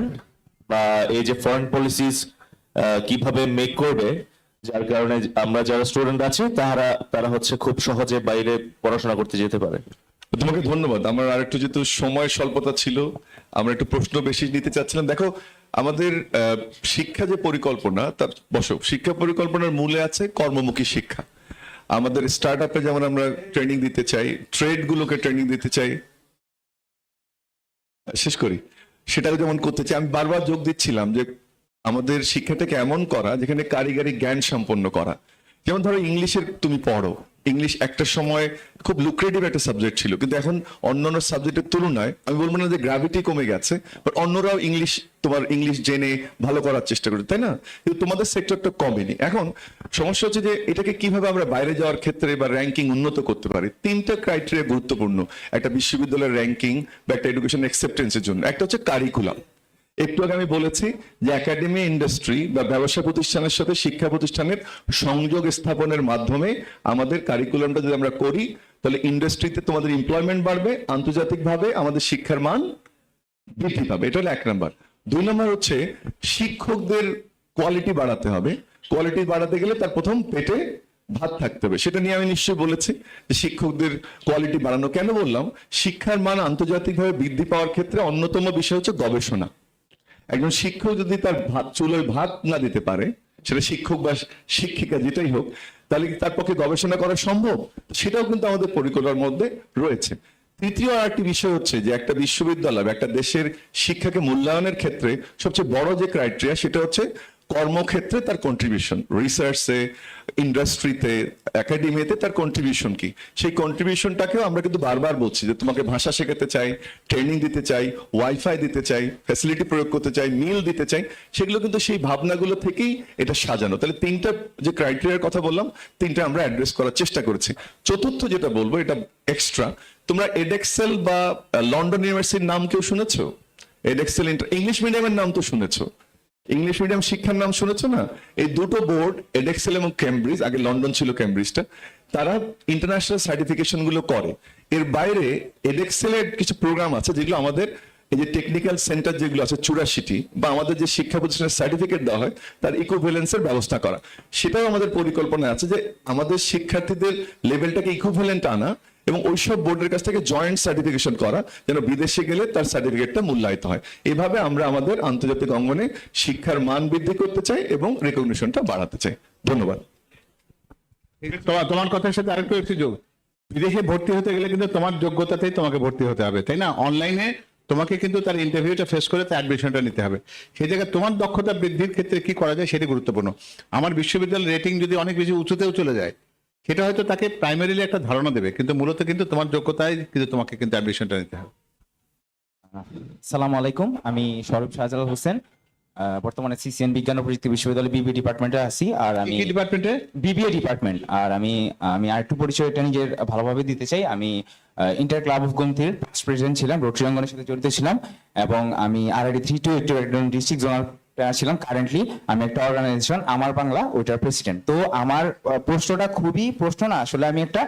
বা এই যে ফরেন পলিসিস কিভাবে মেক করবে, যার কারণে আমরা যারা স্টুডেন্ট আছি তারা হচ্ছে খুব সহজে বাইরে পড়াশোনা করতে যেতে পারে? তোমাকে ধন্যবাদ। আমার আরেকটু যেহেতু সময় স্বল্পতা ছিল, আমরা একটু প্রশ্ন বেশি নিতে চাচ্ছিলাম। দেখো, আমাদের শিক্ষা যে পরিকল্পনা, তার শিক্ষা পরিকল্পনার মূলে আছে কর্মমুখী শিক্ষা। আমাদের স্টার্ট আপে যেমন আমরা ট্রেনিং দিতে চাই, ট্রেড গুলোকে ট্রেনিং দিতে চাই, শেষ করি, সেটাও যেমন করতে চাই। আমি বারবার যোগ দিচ্ছিলাম যে আমাদের শিক্ষাটাকে এমন করা যেখানে কারিগরি জ্ঞান সম্পন্ন করা। যেমন ধরো ইংলিশের তুমি পড়ো, ইংলিশ একটা সময় খুব লুক্রেটিভ একটা সাবজেক্ট ছিল, কিন্তু এখন অন্যান্য সাবজেক্টের তুলনায় আমি বলবো না যে গ্র্যাভিটি কমে গেছে, বাট অন্যরাও ইংলিশ জেনে ভালো করার চেষ্টা করে, তাই না? কিন্তু তোমাদের সেক্টরটা কমেনি। এখন সমস্যা হচ্ছে যে এটাকে কিভাবে আমরা বাইরে যাওয়ার ক্ষেত্রে বা র্যাঙ্কিং উন্নত করতে পারি। 3টা ক্রাইটেরিয়া গুরুত্বপূর্ণ একটা বিশ্ববিদ্যালয়ের র্যাঙ্কিং বা একটা এডুকেশন অ্যাকসেপ্টেন্সের জন্য। একটা হচ্ছে কারিকুলাম। একটু আগে আমি বলেছি যে একাডেমি, ইন্ডাস্ট্রি বা ব্যবসা প্রতিষ্ঠানের সাথে শিক্ষা প্রতিষ্ঠানের সংযোগ স্থাপনের মাধ্যমে আমাদের কারিকুলামটা যদি আমরা করি, তাহলে ইন্ডাস্ট্রিতে তোমাদের এমপ্লয়মেন্ট বাড়বে, আন্তর্জাতিকভাবে আমাদের শিক্ষার মান বৃদ্ধি পাবে। এটা হলো 1 নাম্বার। 2 নাম্বার হচ্ছে শিক্ষকদের কোয়ালিটি বাড়াতে হবে। কোয়ালিটি বাড়াতে গেলে তার প্রথম পেটে ভাত থাকতে হবে। সেটা নিয়ে আমি নিশ্চয়ই বলেছি যে শিক্ষকদের কোয়ালিটি বাড়ানো। কেন বললাম? শিক্ষার মান আন্তর্জাতিকভাবে বৃদ্ধি পাওয়ার ক্ষেত্রে অন্যতম বিষয় হচ্ছে গবেষণা। একজন শিক্ষক যদি তার চুলোয় ভাত না দিতে পারে, সেটা শিক্ষক বা শিক্ষিকা যেটাই হোক, তাহলে তার পক্ষে গবেষণা করা সম্ভব? সেটাও কিন্তু আমাদের পরিকল্পনার মধ্যে রয়েছে। তৃতীয় আরেকটি বিষয় হচ্ছে যে একটা বিশ্ববিদ্যালয় বা একটা দেশের শিক্ষাকে মূল্যায়নের ক্ষেত্রে সবচেয়ে বড় যে ক্রাইটেরিয়া সেটা হচ্ছে কর্মক্ষেত্রে তার কন্ট্রিবিউশন, রিসার্চে, ইন্ডাস্ট্রিতে, একাডেমিতে তার কন্ট্রিবিউশন কি, সেই কন্ট্রিবিউশনটাকেও আমরা কিন্তু বারবার বলছি যে তোমাকে ভাষা শেখাতে চাই, ট্রেনিং দিতে চাই, ওয়াইফাই দিতে চাই, ফ্যাসিলিটি প্রয়োগ করতে চাই, মিল দিতে চাই, সেগুলো কিন্তু সেই ভাবনাগুলো থেকেই এটা সাজানো। তাহলে তিনটা যে ক্রাইটেরিয়ার কথা বললাম, তিনটা আমরা অ্যাড্রেস করার চেষ্টা করেছি। চতুর্থ যেটা বলবো, এটা এক্সট্রা, তোমরা এডেক্সেল বা লন্ডন ইউনিভার্সিটির নাম কেউ শুনেছো? এডেক্সেল ইংলিশ মিডিয়ামের নাম তো শুনেছো, ইংলিশ মিডিয়াম শিক্ষার নাম শুনেছো না? এই দুটো বোর্ড, এডেক্সেল এবং কেমব্রিজ, আগে লন্ডন ছিল কেমব্রিজটা, তারা ইন্টারন্যাশনাল সার্টিফিকেশন গুলো করে। এর বাইরে এডেক্সেলের কিছু প্রোগ্রাম আছে যেগুলো আমাদের এই যে টেকনিক্যাল সেন্টার যেগুলো আছে 84 বা আমাদের যে শিক্ষা প্রতিষ্ঠানের সার্টিফিকেট দেওয়া হয় তার ইকুইভ্যালেন্সের ব্যবস্থা করা, সেটাও আমাদের পরিকল্পনা আছে যে আমাদের শিক্ষার্থীদের লেভেলটাকে ইকুইভ্যালেন্ট আনা এবং ওইসব বোর্ডের কাছ থেকে জয়েন্ট সার্টিফিকেশন করা, যেন বিদেশে গেলে তার সার্টিফিকেটটা মূল্যায়িত হয়। এভাবে আমরা আমাদের আন্তর্জাতিক অঙ্গনে শিক্ষার মান বৃদ্ধি করতে চাই এবং রেকগনিশনটা বাড়াতে চাই। ধন্যবাদ। তোমার কথার সাথে আরেকটু একটু যোগ, বিদেশে ভর্তি হতে গেলে কিন্তু তোমার যোগ্যতাতেই তোমাকে ভর্তি হতে হবে, তাই না? অনলাইনে তোমাকে কিন্তু তার ইন্টারভিউটা ফেস করে তার অ্যাডমিশনটা নিতে হবে। সেই জায়গায় তোমার দক্ষতা বৃদ্ধির ক্ষেত্রে কি করা যায় সেটি গুরুত্বপূর্ণ। আমার বিশ্ববিদ্যালয়ের রেটিং যদি অনেক বেশি উঁচুতেও চলে যায়, সেটা হয়তো তাকে প্রাইমারিলি একটা ধারণা দেবে, কিন্তু মূলত কিন্তু তোমার যোগ্যতায় কিন্তু তোমাকে কিন্তু অ্যাডমিশনটা নিতে হবে। সালাম আলাইকুম, আমি স্বরূপ শাহজালাল হোসেন, বর্তমানে সিসিএন বিজ্ঞান ও প্রযুক্তি বিশ্ববিদ্যালয় বিবিএ ডিপার্টমেন্টে আছি। আর আমি কি ডিপার্টমেন্টে? BBA department. আর আমি আরেকটু পরিচয় এটা নিজের ভালোভাবে দিতে চাই। আমি ইন্টার ক্লাব অফ গন্থির প্রেসিডেন্ট ছিলাম, রোটারি অঙ্গনের সাথে জড়িত ছিলাম, এবং আমি RID 328 একজন ডিস্ট্রিক্ট জোনাল ছিলাম। কারেন্টলি আমি একটা অর্গানাইজেশন আমার বাংলা, ওইটার প্রেসিডেন্ট। তো আমার প্রশ্নটা খুবই প্রশ্ন না, আসলে আমি একটা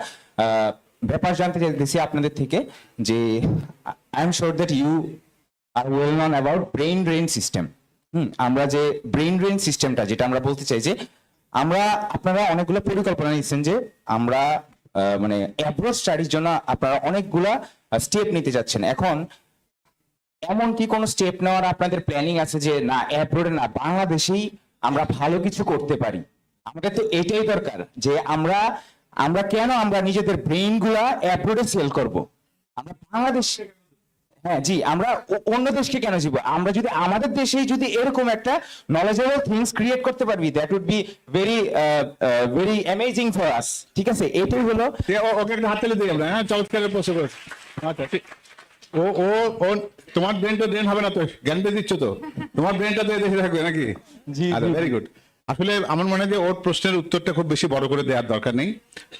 ব্যাপার জানতে চাইতেছি আপনাদের থেকে, যে I am sure that you are well known about brain drain system. আমরা যে ব্রেইন ড্রেন সিস্টেমটা, যেটা আমরা বলতে চাই যে আপনারা অনেকগুলো পরিকল্পনা নিচ্ছেন যে আমরা মানে অ্যাব্রড স্টাডির জন্য আপনারা অনেকগুলা স্টেপ নিতে যাচ্ছেন। এখন এমন কি কোনো স্টেপ নেওয়ার আপনাদের প্ল্যানিং আছে যে না, অ্যাব্রোডে না, বাংলাদেশেই আমরা ভালো কিছু করতে পারি? আমাদের তো এটাই দরকার যে আমরা কেন আমরা নিজেদের ব্রেইন গুলা অ্যাব্রোডে সেল করব? আমরা বাংলাদেশ, হ্যাঁ জি, আমরা অন্য দেশকে কেন যাব? আমরা যদি আমাদের দেশেই যদি এরকম একটা নলেজেবল থিংস ক্রিয়েট করতে পারবি, that would be very very amazing for us. ঠিক আছে, এটাই হলো। ওকে একটা হাত তালি দিই আমরা। হ্যাঁ, চমৎকার প্রশ্ন করেছে। আচ্ছা, ঠিক। ও ও ও তোমার ব্রেনটা ড্রেন হবে না তো? জ্ঞান দিয়ে দিচ্ছ তো? তোমার ব্রেনটা তো দেখে থাকবে নাকি? জি, ভেরি গুড। আসলে আমার মনে হয় যে ওর প্রশ্নের উত্তরটা খুব বেশি বড় করে দেওয়ার দরকার নেই।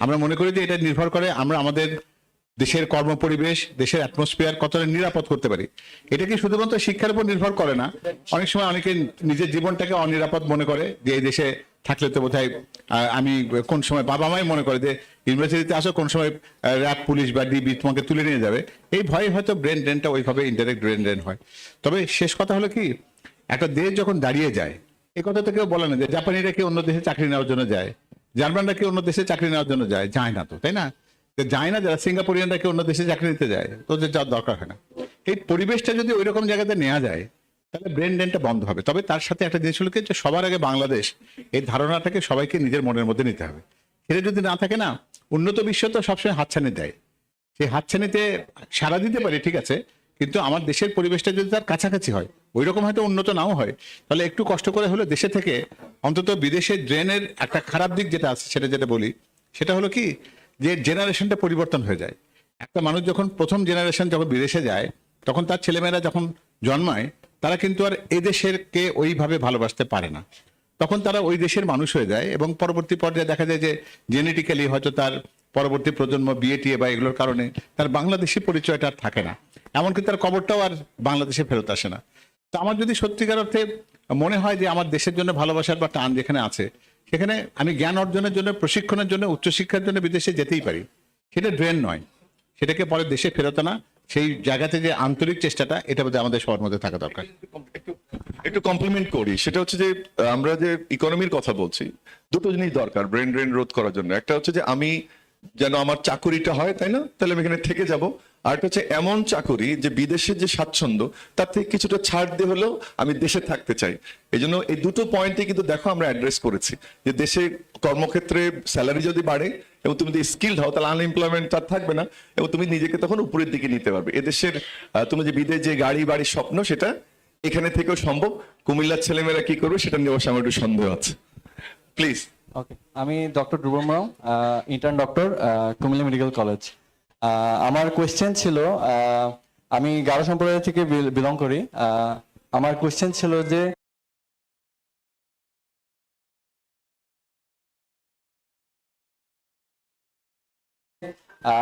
আমরা মনে করি যে এটা নির্ভর করে আমরা আমাদের দেশের কর্মপরিবেশ, দেশের অ্যাটমসফিয়ার কতটা নিরাপদ করতে পারি। এটা কি শুধুমাত্র শিক্ষার উপর নির্ভর করে না, অনেক সময় অনেকে নিজের জীবনটাকে অনিরাপদ মনে করে যে এই দেশে থাকলে তো বোধহয় আমি কোন সময়, বাবা মাই মনে করে যে ইউনিভার্সিটিতে আসো কোন সময় র্যাব, পুলিশ বা ডিবি তোমাকে তুলে নিয়ে যাবে, এই ভয়ে হয়তো ব্রেন ড্রেনটা ওইভাবে ইনডাইরেক্ট ব্রেন ড্রেন হয়। তবে শেষ কথা হলো কি, একটা দেশ যখন দাঁড়িয়ে যায়, এই কথা তো কেউ বলে না যে জাপানিরা কি অন্য দেশে চাকরি নেওয়ার জন্য যায়, জার্মানরা কি অন্য দেশে চাকরি নেওয়ার জন্য যায়? যায় না তো, তাই না? যায় না যারা, সিঙ্গাপুরিয়ানরা কি অন্য দেশে চাকরি নিতে যায়? তো যাওয়ার দরকার হয় না। এই পরিবেশটা যদি ওই রকম জায়গাতে নেওয়া যায়, তাহলে ব্রেন ড্রেনটা বন্ধ হবে। তবে তার সাথে একটা জিনিস হলো কি, যে সবার আগে বাংলাদেশ, এই ধারণাটাকে সবাইকে নিজের মনের মধ্যে নিতে হবে। সেটা যদি না থাকে না, উন্নত বিশ্ব তো সবসময় হাতছানি দেয়, সেই হাতছানিতে সাড়া দিতে পারি, ঠিক আছে, কিন্তু আমার দেশের পরিবেশটা যদি তার কাছাকাছি হয়, ওই রকম হয়তো উন্নত নাও হয়, তাহলে একটু কষ্ট করে হলে দেশে থেকে অন্তত বিদেশের ড্রেনের একটা খারাপ দিক যেটা আছে, সেটা যেটা বলি, সেটা হলো কি, যে জেনারেশনটা পরিবর্তন হয়ে যায়। একটা মানুষ যখন প্রথম জেনারেশন যখন বিদেশে যায়, তখন তার ছেলেমেয়েরা যখন জন্মায়, তারা কিন্তু আর এই দেশের কে ওইভাবে ভালোবাসতে পারে না। তখন তারা ওই দেশের মানুষ হয়ে যায় এবং পরবর্তী পর্যায়ে দেখা যায় যে জেনেটিক্যালি হয়তো তার পরবর্তী প্রজন্ম বিএটিএ বা এগুলোর কারণে তার বাংলাদেশি পরিচয়টা আর থাকে না, এমনকি তার কবরটাও আর বাংলাদেশে ফেরত আসে না। তো আমার যদি সত্যিকার অর্থে মনে হয় যে আমার দেশের জন্য ভালোবাসার বা টান যেখানে আছে, সেখানে আমি জ্ঞান অর্জনের জন্য, প্রশিক্ষণের জন্য, উচ্চশিক্ষার জন্য বিদেশে যেতেই পারি। সেটা ড্রেন নয়, সেটাকে পরে দেশে ফেরত আনা, সেই জায়গাতে যে আন্তরিক চেষ্টাটা, এটা বোধহয় আমাদের সবার মধ্যে থাকা দরকার। একটু কমপ্লিমেন্ট করি, সেটা হচ্ছে যে আমরা যে ইকোনমির কথা বলছি, দুটো জিনিস দরকার ব্রেন ড্রেন রোধ করার জন্য। একটা হচ্ছে যে আমি যেন আমার চাকুরিটা হয়, তাই না, তাহলে আমি এখানে থেকে যাব। আর একটা হচ্ছে এমন চাকরি যে বিদেশের যে স্বাচ্ছন্দ্য তার থেকে কিছুটা ছাড় দিয়ে হলেও আমি দেশে থাকতে চাই। এই জন্য এই দুটো পয়েন্টে কিন্তু দেখো আমরা অ্যাড্রেস করেছি যে দেশে কর্মক্ষেত্রে স্যালারি যদি বাড়ে এবং তুমি যদি স্কিলড হও তাহলে আনএমপ্লয়মেন্ট তার থাকবে না এবং তুমি নিজেকে তখন উপরের দিকে নিতে পারবে। এদেশের তুমি যে বিদেশ যে গাড়ি বাড়ির স্বপ্ন সেটা এখানে থেকেও সম্ভব। কুমিল্লার ছেলেমেয়েরা কি করবে সেটা নিয়ে অবশ্য আমার একটু সন্দেহ আছে। প্লিজ। ওকে, আমি doctor Dhruvam Rao, intern doctor, Comilla medical college. আমার কোয়েশ্চেন ছিল, আমি গারো সম্প্রদায় থেকে বিলং করি। আমার কোয়েশ্চেন ছিল যে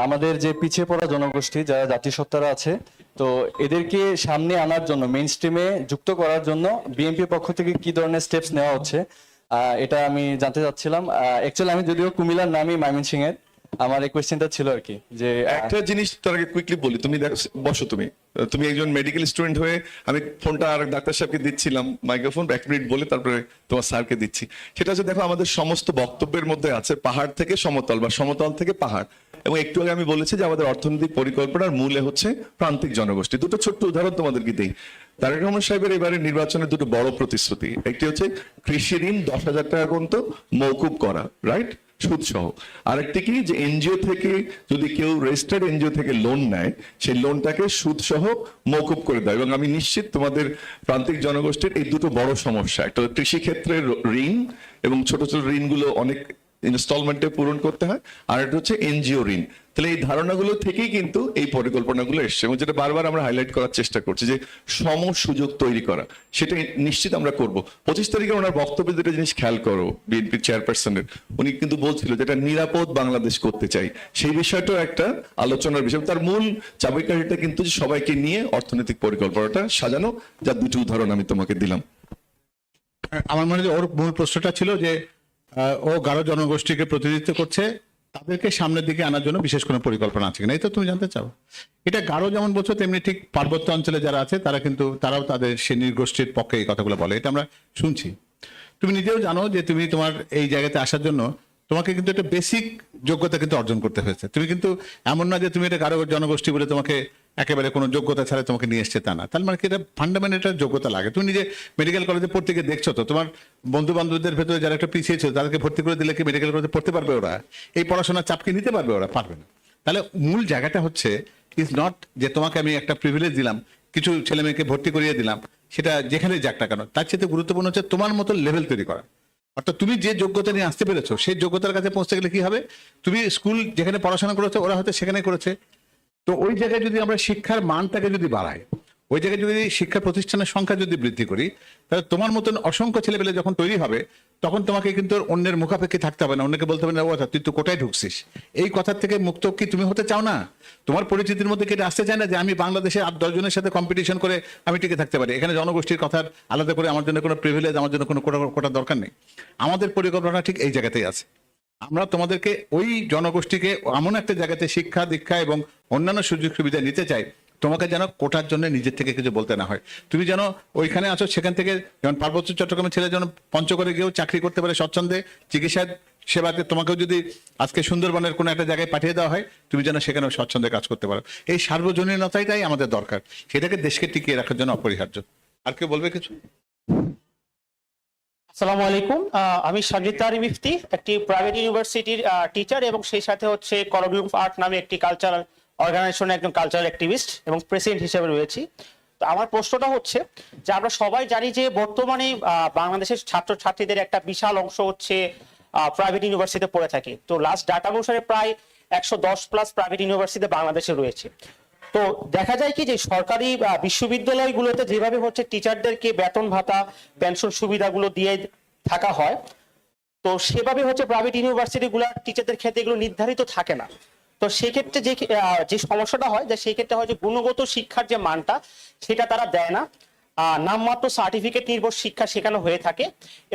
আমাদের যে পিছিয়ে পড়া জনগোষ্ঠী যারা জাতিসত্তারা আছে, তো এদেরকে সামনে আনার জন্য, মেইন স্ট্রিমে যুক্ত করার জন্য বিএনপির পক্ষ থেকে কি ধরনের স্টেপস নেওয়া হচ্ছে এটা আমি জানতে চাচ্ছিলাম। অ্যাকচুয়ালি আমি যদিও কুমিল্লার নামই ময়মনসিংহ এর, আমার এই কোয়েশ্চেনটা ছিল আর কি যে একটা জিনিস তোর আগে কুইকলি বলি, তুমি বসো, তুমি একজন মেডিকেল স্টুডেন্ট হয়ে আমি ফোনটা আর ডাক্তার সাহেবকে দিচ্ছিলাম মাইক্রোফোন, 1 মিনিট বলে তারপরে তোমার স্যারকে দিচ্ছি। সেটা হচ্ছে দেখো আমাদের সমস্ত বক্তব্যের মধ্যে আছে পাহাড় থেকে সমতল বা সমতল থেকে পাহাড়, এবং একটু আগে আমি বলেছি যে আমাদের অর্থনৈতিক পরিকল্পনার মূলে হচ্ছে প্রান্তিক জনগোষ্ঠী। দুটো ছোট্ট উদাহরণ তোমাদেরকে দিই। তারেক রহমান সাহেবের এবারে নির্বাচনে দুটো বড় প্রতিশ্রুতি, একটি হচ্ছে কৃষি ঋণ 10,000 টাকা পর্যন্ত মওকুফ করা, রাইট, সুদ সহ। আরেকটি কি যে এনজিও থেকে যদি কেউ রেজিস্টার্ড এনজিও থেকে লোন নেয় সেই লোনটাকে সুদ সহ মওকুফ করে দেয়। এবং আমি নিশ্চিত তোমাদের প্রান্তিক জনগোষ্ঠীর এই দুটো বড় সমস্যা, একটা কৃষি ক্ষেত্রে ঋণ এবং ছোট ছোট ঋণগুলো অনেক ইনস্টলমেন্টে পূরণ করতে হয়, আর এটা হচ্ছে এনজিও ঋণ। তাহলে এই ধারণাগুলো থেকেই কিন্তু এই পরিকল্পনাগুলো এসছে, এবং যেটা বারবার আমরা হাইলাইট করার চেষ্টা করছি যে সম সুযোগ তৈরি করা, সেটা নিশ্চিত আমরা করব। 25 তারিখে ওনার বক্তব্যে দুটো জিনিস খেয়াল করো, বিএনপি চেয়ারপারসনের উনি কিন্তু বলছিল যেটা নিরাপদ বাংলাদেশ করতে চাই, সেই বিষয়টাও একটা আলোচনার বিষয়। তার মূল চাবিকাঠিটা কিন্তু যে সবাইকে নিয়ে অর্থনৈতিক পরিকল্পনাটা সাজানো, যার দুটো উদাহরণ আমি তোমাকে দিলাম। আমার মনে হয় ওর মূল প্রশ্নটা ছিল যে ও গারো জনগোষ্ঠীকে প্রতিনিধিত্ব করছে, তাদেরকে সামনের দিকে আনার জন্য বিশেষ কোনো পরিকল্পনা আছে কিনা, এই তো তুমি জানতে চাও। এটা গারো যেমন বলছো তেমনি ঠিক পার্বত্য অঞ্চলে যারা আছে তারা কিন্তু তারাও তাদের সে নির্গোষ্ঠীর পক্ষে এই কথাগুলো বলে, এটা আমরা শুনছি। তুমি নিজেও জানো যে তুমি তোমার এই জায়গাতে আসার জন্য তোমাকে কিন্তু একটা বেসিক যোগ্যতা কিন্তু অর্জন করতে হয়েছে। তুমি কিন্তু এমন না যে তুমি এটা গারো জনগোষ্ঠী বলে তোমাকে একেবারে কোনো যোগ্যতা ছাড়া তোমাকে নিয়ে এসছে তা না। তার মানে কি এটা ফান্ডামেন্টাল যোগ্যতা লাগে। তুমি নিজে মেডিকেল কলেজে পড়তে গিয়ে দেখছো তো তোমার বন্ধু বান্ধবদের ভেতরে যারা একটা পিছিয়ে ছিল তাদেরকে ভর্তি করে দিলে কি মেডিকেল কলেজে পড়তে পারবে ওরা? এই পড়াশোনার চাপকে নিতে পারবে ওরা? পারবে না। তাহলে মূল জায়গাটা হচ্ছে ইজ নট যে তোমাকে আমি একটা প্রিভিলেজ দিলাম, কিছু ছেলে মেয়েকে ভর্তি করিয়ে দিলাম, সেটা যেখানে যাক না কেন, তার চেয়ে গুরুত্বপূর্ণ হচ্ছে তোমার মতো লেভেল তৈরি করা। অর্থাৎ তুমি যে যোগ্যতা নিয়ে আসতে পেরেছো সেই যোগ্যতার কাছে পৌঁছতে গেলে কি হবে, তুমি স্কুল যেখানে পড়াশোনা করেছো ওরা হয়তো সেখানে করেছে, তো ওই জায়গায় যদি আমরা শিক্ষার মানটাকে যদি বাড়াই, ওই জায়গায় যদি শিক্ষা প্রতিষ্ঠানের সংখ্যা যদি বৃদ্ধি করি, তাহলে তোমার মতন অসংখ্য ছেলেপেলে যখন তৈরি হবে তখন তোমাকে কিন্তু অন্যের মুখাপেক্ষি থাকতে হবে না, অন্যকে বলতে হবে না ও তুই তো কোটায় ঢুকছিস। এই কথার থেকে মুক্ত কি তুমি হতে চাও না? তোমার পরিচিতির মধ্যে কেটে আসতে চায় না যে আমি বাংলাদেশে 8-10 জনের সাথে কম্পিটিশন করে আমি টিকে থাকতে পারি, এখানে জনগোষ্ঠীর কথা আলাদা করে আমার জন্য কোনো প্রিভিলেজ, আমার জন্য কোনো কোটা দরকার নেই। আমাদের পরিকল্পনা ঠিক এই জায়গাতেই আছে। আমরা তোমাদেরকে ওই জনগোষ্ঠীকে এমন একটা জায়গাতে শিক্ষা দীক্ষা এবং অন্যান্য সুযোগ সুবিধা নিতে চাই, তোমাকে যেন কোটার জন্য নিজের থেকে কিছু বলতে না হয়। তুমি যেন ওইখানে আছো সেখান থেকে, যেমন পার্বত্য চট্টগ্রামের ছেলে যেন পঞ্চগড়ে গিয়েও চাকরি করতে পারে স্বচ্ছন্দে, চিকিৎসা সেবাতে তোমাকেও যদি আজকে সুন্দরবনের কোনো একটা জায়গায় পাঠিয়ে দেওয়া হয় তুমি যেন সেখানেও স্বচ্ছন্দে কাজ করতে পারো। এই সার্বজনীনতাটাই আমাদের দরকার, সেটাকে দেশকে টিকিয়ে রাখার জন্য অপরিহার্য। আর কেউ বলবে কিছু? আসসালামু আলাইকুম, আমি সাজিদ তারিম ইফতি, একটি প্রাইভেট ইউনিভার্সিটির টিচার এবং সেই সাথে হচ্ছে কলোনিয়াম অফ আর্ট নামে একটি কালচারাল অর্গানাইজেশনের একজন কালচারাল অ্যাক্টিভিস্ট এবং প্রেসিডেন্ট হিসেবে রয়েছি। তো আমার প্রশ্নটা হচ্ছে যে আমরা সবাই জানি যে বর্তমানে বাংলাদেশের ছাত্রছাত্রীদের একটা বিশাল অংশ হচ্ছে প্রাইভেট ইউনিভার্সিটিতে পড়ে থাকে। তো লাস্ট ডাটা অনুসারে প্রায় 110+ প্রাইভেট ইউনিভার্সিটি বাংলাদেশে রয়েছে। তো দেখা যায় কি যে সরকারি বিশ্ববিদ্যালয়গুলোতে যেভাবে হচ্ছে টিচারদেরকে বেতন ভাতা পেনশন সুবিধাগুলো দিয়ে থাকা হয়, তো সেভাবে হচ্ছে প্রাইভেট ইউনিভার্সিটিগুলো টিচারদের ক্ষেত্রে এগুলো নির্ধারিত থাকে না। তো সেক্ষেত্রে যে সমস্যাটা হয় যে সেই ক্ষেত্রে হয় যে গুণগত শিক্ষার যে মানটা সেটা তারা দেয় না, নামমাত্র সার্টিফিকেট নির্ভর শিক্ষা শেখানো হয়ে থাকে।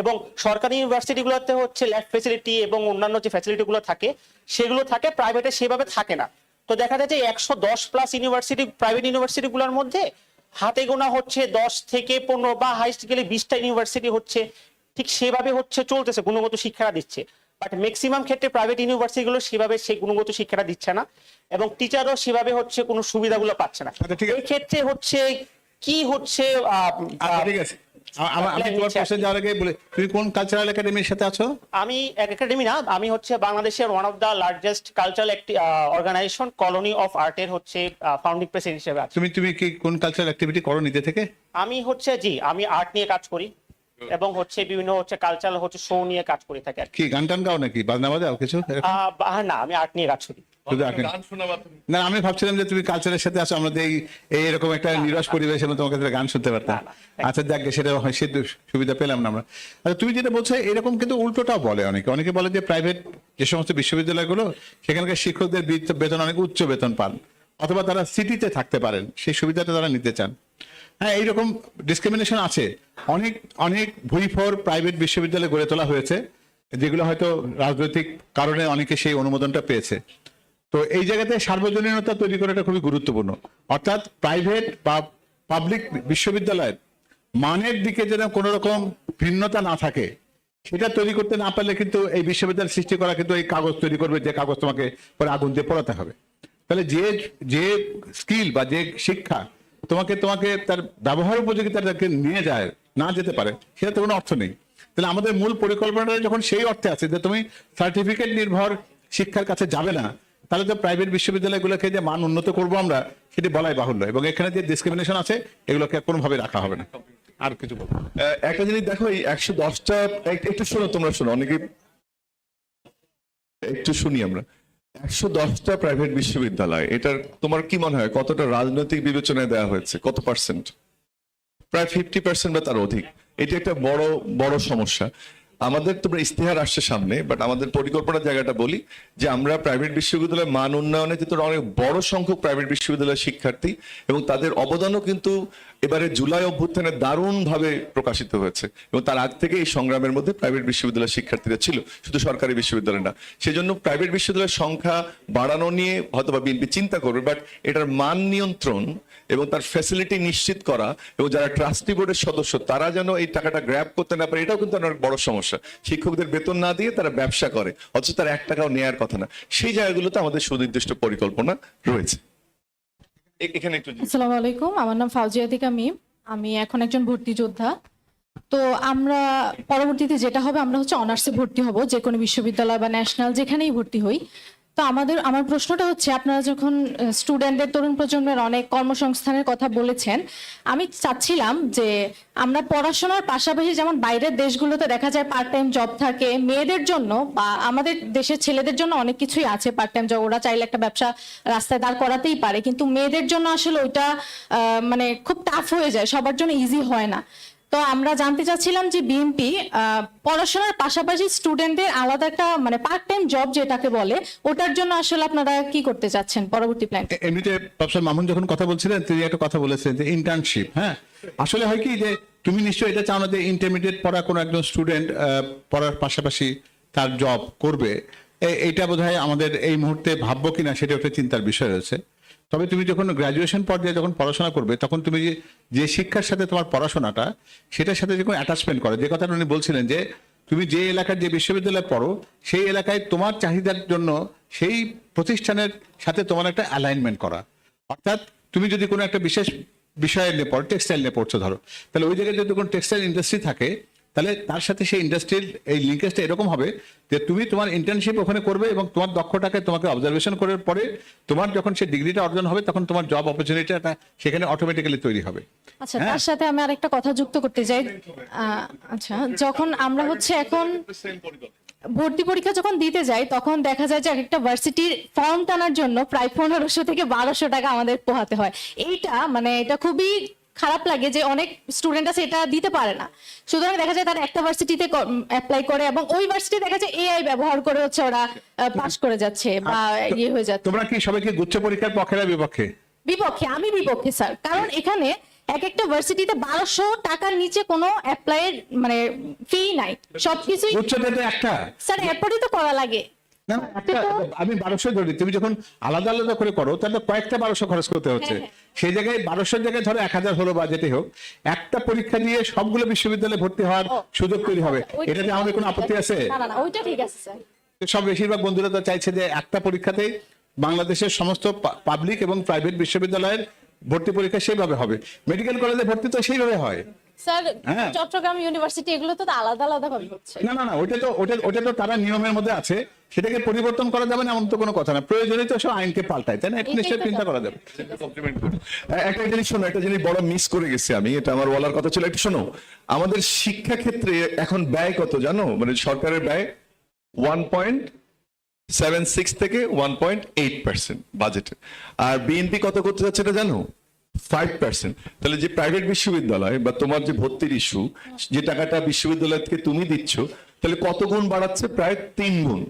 এবং সরকারি ইউনিভার্সিটিগুলোতে হচ্ছে ল্যাব ফ্যাসিলিটি এবং অন্যান্য যে ফ্যাসিলিটিগুলো থাকে সেগুলো থাকে, প্রাইভেটে সেভাবে থাকে না। তো দেখা যায় যে 110+ ইউনিভার্সিটি প্রাইভেট ইউনিভার্সিটিগুলোর মধ্যে হাতে গোনা হচ্ছে 10 থেকে 15 বা হাইস্ট গেলে 20টা ইউনিভার্সিটি হচ্ছে ঠিক সেভাবে হচ্ছে চলতেছে, গুণগত শিক্ষা দিচ্ছে। বাট ম্যাক্সিমাম ক্ষেত্রে প্রাইভেট ইউনিভার্সিটিগুলো সেভাবে সেই গুণগত শিক্ষাটা দিচ্ছে না এবং টিচারও সেভাবে হচ্ছে কোনো সুবিধাগুলো পাচ্ছে না। আচ্ছা, ঠিক আছে। এই ক্ষেত্রে হচ্ছে কি হচ্ছে আচ্ছা, ঠিক আছে। আমি তোমার প্রশ্নে যাওয়ার আগে বলে, তুমি কোন কালচারাল একাডেমির সাথে আছো? আমি একাডেমি না, আমি হচ্ছে বাংলাদেশের one of the largest cultural organization colony of আর্টের হচ্ছে ফাউন্ডিং প্রেসিডেন্ট হিসেবে আছি। তুমি কি কোন কালচারাল অ্যাক্টিভিটি করো নিজে থেকে? আমি হচ্ছে আমি আর্ট নিয়ে কাজ করি এবং হচ্ছে বিভিন্ন হচ্ছে কালচারাল হচ্ছে শো নিয়ে কাজ করে থাকি আর কি। কি গান টান গাও নাকি, বাজনা বাজাও কিছু? না, আমি আর্ট নিয়ে কাজ করি। শুধু আর্ট নিয়ে? না, আমি ভাবছিলাম যে তুমি কালচারের সাথে আছো, আমরা এরকম একটা নিরস পরিবেশে তোমার কাছে গান শুনতে পারতাম। আচ্ছা, দেখ, সেটা হয়, সে সুবিধা পেলাম না আমরা। আচ্ছা, তুমি যেটা বলছো এরকম কিন্তু উল্টোটাও বলে অনেকে বলে যে প্রাইভেট যে সমস্ত বিশ্ববিদ্যালয়গুলো, সেখানকার শিক্ষকদের বেতন অনেক উচ্চ বেতন পান, অথবা তারা সিটিতে থাকতে পারেন, সেই সুবিধাটা তারা নিতে চান। হ্যাঁ, এইরকম ডিসক্রিমিনেশন আছে। অনেক অনেক ভুইফোর প্রাইভেট বিশ্ববিদ্যালয় গড়ে তোলা হয়েছে, যেগুলো হয়তো রাজনৈতিক কারণে অনেকে সেই অনুমোদনটা পেয়েছে। তো এই জায়গাতে সার্বজনীনতা তৈরি করাটা খুবই গুরুত্বপূর্ণ। অর্থাৎ প্রাইভেট বা পাবলিক বিশ্ববিদ্যালয়ের মানের দিকে যেন কোনো রকম ভিন্নতা না থাকে, সেটা তৈরি করতে না পারলে কিন্তু এই বিশ্ববিদ্যালয় সৃষ্টি করা কিন্তু এই কাগজ তৈরি করবে, যে কাগজ তোমাকে পরে আগুন দিয়ে পোড়াতে হবে। তাহলে যে স্কিল বা যে শিক্ষা তোমাকে তার ব্যবহার উপযোগী তাদেরকে নিয়ে যায়, না যেতে পারে, সেটা তো কোনো অর্থ নেই। তাহলে আমাদের মূল পরিকল্পনাটা যখন সেই অর্থে আছে যে তুমি সার্টিফিকেট নির্ভর শিক্ষার কাছে যাবে না, তাহলে তো প্রাইভেট বিশ্ববিদ্যালয়গুলোকে যে মান উন্নত করবো আমরা, সেটি বলাই বাহুল্য। এবং এখানে যে ডিসক্রিমিনেশন আছে, এগুলোকে কোনোভাবে রাখা হবে না। আর কিছু বলবো? একটা জিনিস দেখো, এই 110টা একটু শোনো, তোমরা শোনো, অনেকে একটু শুনি আমরা। 110টা প্রাইভেট বিশ্ববিদ্যালয়, এটার তোমার কি মনে হয় কতটা রাজনৈতিক বিবেচনায় দেওয়া হয়েছে? কত পার্সেন্ট? প্রায় 50% বা তার অধিক। এটি একটা বড় সমস্যা। আমাদের তোমরা ইস্তেহার আসছে সামনে, বাট আমাদের পরিকল্পনার জায়গাটা বলি যে আমরা প্রাইভেট বিশ্ববিদ্যালয়ের মান উন্নয়নে কিন্তু অনেক বড় সংখ্যক প্রাইভেট বিশ্ববিদ্যালয়ের শিক্ষার্থী এবং তাদের অবদানও কিন্তু এবারে জুলাই অভ্যুত্থানে দারুণভাবে প্রকাশিত হয়েছে। এবং তার আগ থেকে এই সংগ্রামের মধ্যে প্রাইভেট বিশ্ববিদ্যালয়ের শিক্ষার্থীরা ছিল, শুধু সরকারি বিশ্ববিদ্যালয় না। সেজন্য প্রাইভেট বিশ্ববিদ্যালয়ের সংখ্যা বাড়ানো নিয়ে হয়তো বা বিএনপি চিন্তা করবে, বাট এটার মান নিয়ন্ত্রণ এবং তার ফ্যাসিলিটি নিশ্চিত করা এবং যারা ট্রাস্টি বোর্ডের সদস্য তারা যেন এই টাকাটা গ্র্যাব করতে না পারে, এটাও কিন্তু অনেক বড় সমস্যা। শিক্ষকদের বেতন না দিয়ে তারা ব্যবসা করে, অথচ তার 1 টাকাও নেয়ার কথা না। সেই জায়গাগুলোতে আমাদের সুনির্দিষ্ট পরিকল্পনা রয়েছে। এখানে একটু। আসসালামু আলাইকুম, আমার নাম ফাউজিয়া তিকা মিম। আমি এখন একজন ভর্তি যোদ্ধা। তো আমরা পরবর্তীতে যেটা হবে, আমরা হচ্ছে অনার্সে ভর্তি হব, যে কোনো বিশ্ববিদ্যালয় বা ন্যাশনাল যেখানেই ভর্তি হই। তো আমার প্রশ্নটা হচ্ছে, আপনারা যখন স্টুডেন্টদের, তরুণ প্রজন্মের অনেক কর্মসংস্থানের কথা বলেছেন, আমি চাচ্ছিলাম যে আমরা পড়াশোনার পাশাপাশি, যেমন বাইরের দেশগুলোতে দেখা যায় পার্ট টাইম জব থাকে মেয়েদের জন্য, বা আমাদের দেশের ছেলেদের জন্য অনেক কিছুই আছে পার্ট টাইম জব, ওরা চাইলে একটা ব্যবসা রাস্তায় দাঁড় করাতেই পারে, কিন্তু মেয়েদের জন্য আসলে ওইটা মানে খুব টাফ হয়ে যায়, সবার জন্য ইজি হয় না। তো আমরা জানতে চাচ্ছিলাম যে বিএনপি পড়াশোনার পাশাপাশি স্টুডেন্টদের আলাদা একটা মানে পার্ট টাইম জব যেটাকে বলে, ওটার জন্য আসলে আপনারা কি করতে চাচ্ছেন পরবর্তী প্ল্যান? এমনিতে প্রফেসর মামুন যখন কথা বলছিলেন, তিনি একটা কথা বলেছেন যে ইন্টার্নশিপ। হ্যাঁ, আসলে হয় কি যে তুমি নিশ্চয়ই এটা চাও না যে ইন্টারমিডিয়েট পড়া কোনো একজন স্টুডেন্ট পড়ার পাশাপাশি তার জব করবে। এইটা বোধহয় আমাদের এই মুহূর্তে ভাববো কিনা সেটা একটা চিন্তার বিষয় রয়েছে। তবে তুমি যখন গ্রাজুয়েশন পর্যায়ে যখন পড়াশোনা করবে, তখন তুমি যে শিক্ষার সাথে তোমার পড়াশোনাটা, সেটার সাথে যখন অ্যাটাচমেন্ট করে, যে কথাটা উনি বলছিলেন যে তুমি যে এলাকার যে বিশ্ববিদ্যালয়ে পড়ো, সেই এলাকায় তোমার চাহিদার জন্য সেই প্রতিষ্ঠানের সাথে তোমার একটা অ্যালাইনমেন্ট করা। অর্থাৎ তুমি যদি কোনো একটা বিশেষ বিষয় নিয়ে পড়ো, টেক্সটাইল নিয়ে পড়ছো ধরো, তাহলে ওই জায়গায় যদি কোনো টেক্সটাইল ইন্ডাস্ট্রি থাকে, তাহলে তার সাথে সেই ইন্ডাস্ট্রির এই লিঙ্কেজটা এরকম হবে যে তুমি তোমার ইন্টার্নশিপ ওখানে করবে এবং তোমার দক্ষতাকে তোমাকে অবজারভেশন করার পরে তোমার যখন সেই ডিগ্রিটা অর্জন হবে, তখন তোমার জব অপরচুনিটিটা সেখানে অটোমেটিক্যালি তৈরি হবে। আচ্ছা, তার সাথে আমি আরেকটা কথা যুক্ত করতে চাই। আচ্ছা, যখন আমরা হচ্ছে এখন ভর্তি পরীক্ষা যখন দিতে যাই, তখন দেখা যায় যে একটা ভার্সিটির ফর্ম টানার জন্য প্রায় 1500 থেকে 1200 টাকা আমাদের পোহাতে হয়। এইটা মানে এটা খুবই খারাপ লাগে যে অনেক স্টুডেন্ট আছে এটা দিতে পারে না। সুতরাং দেখা যায় তারা একটা ভার্সিটিতে অ্যাপ্লাই করে এবং ওই ভার্সিটি দেখা যায় এআই ব্যবহার করে হচ্ছে ওরা পাস করে যাচ্ছে বা ইয়ে হয়ে যাচ্ছে। তোমরা কি সবাইকে গুচ্ছ পরীক্ষার পক্ষে না বিপক্ষে? বিপক্ষে, আমি বিপক্ষে স্যার। কারণ এখানে এক একটা ভার্সিটিতে 1200 টাকার নিচে কোনো অ্যাপ্লাইয়ের মানে ফি নাই, সবকিছুই উচ্চতা একটা স্যার এরপরই তো করা লাগে। না না, আমি 1200 ধরি, তুমি যখন আলাদা আলাদা করে করো তাহলে কয়েকটা 1200 খরচ করতে হচ্ছে, সেই জায়গায় 1200 জায়গায় ধরো 1000 হলো বা যেটাই হোক, একটা পরীক্ষা দিয়ে সবগুলো বিশ্ববিদ্যালয়ে ভর্তি হওয়ার সুযোগ তৈরি হবে। এটাতে আমাদের কোনো আপত্তি আছে? না ওইটা ঠিক আছে স্যার। সব বেশিরভাগ বন্ধুরা তো চাইছে যে একটা পরীক্ষাতেই বাংলাদেশের সমস্ত পাবলিক এবং প্রাইভেট বিশ্ববিদ্যালয়ের ভর্তি পরীক্ষা সেইভাবে হবে, মেডিকেল কলেজে ভর্তি তো সেইভাবে হয়। স্যার হ্যাঁ। চট্টগ্রাম ইউনিভার্সিটি এগুলো তো আলাদা আলাদা ভাবে হচ্ছে। না না না, ওটা তো তারা নিয়মের মধ্যে আছে, সেটাকে পরিবর্তন করা যাবে না এমন তো কোনো কথা না, প্রয়োজনীয় তো সব আইনকে পাল্টায়, তাই না? এটা নিশ্চয়ই চিন্তা করা যাবে। একটা জিনিস শোনো, একটা জিনিস বড় মিস করে গেছি আমি, এটা আমার বলার কথা ছিল। একটু শোনো, আমাদের শিক্ষা ক্ষেত্রে এখন ব্যয় কত জানো? মানে সরকারের ব্যয় 1.76 থেকে 1.8% বাজেটে, আর বিএনপি কত করতে যাচ্ছে এটা জানো? 5%। তাহলে যে প্রাইভেট বিশ্ববিদ্যালয় বা তোমার যে ভর্তির ইস্যু, যে টাকাটা বিশ্ববিদ্যালয় থেকে তুমি দিচ্ছ, তাহলে কত গুণ বাড়াচ্ছে? প্রায় 3 গুণ।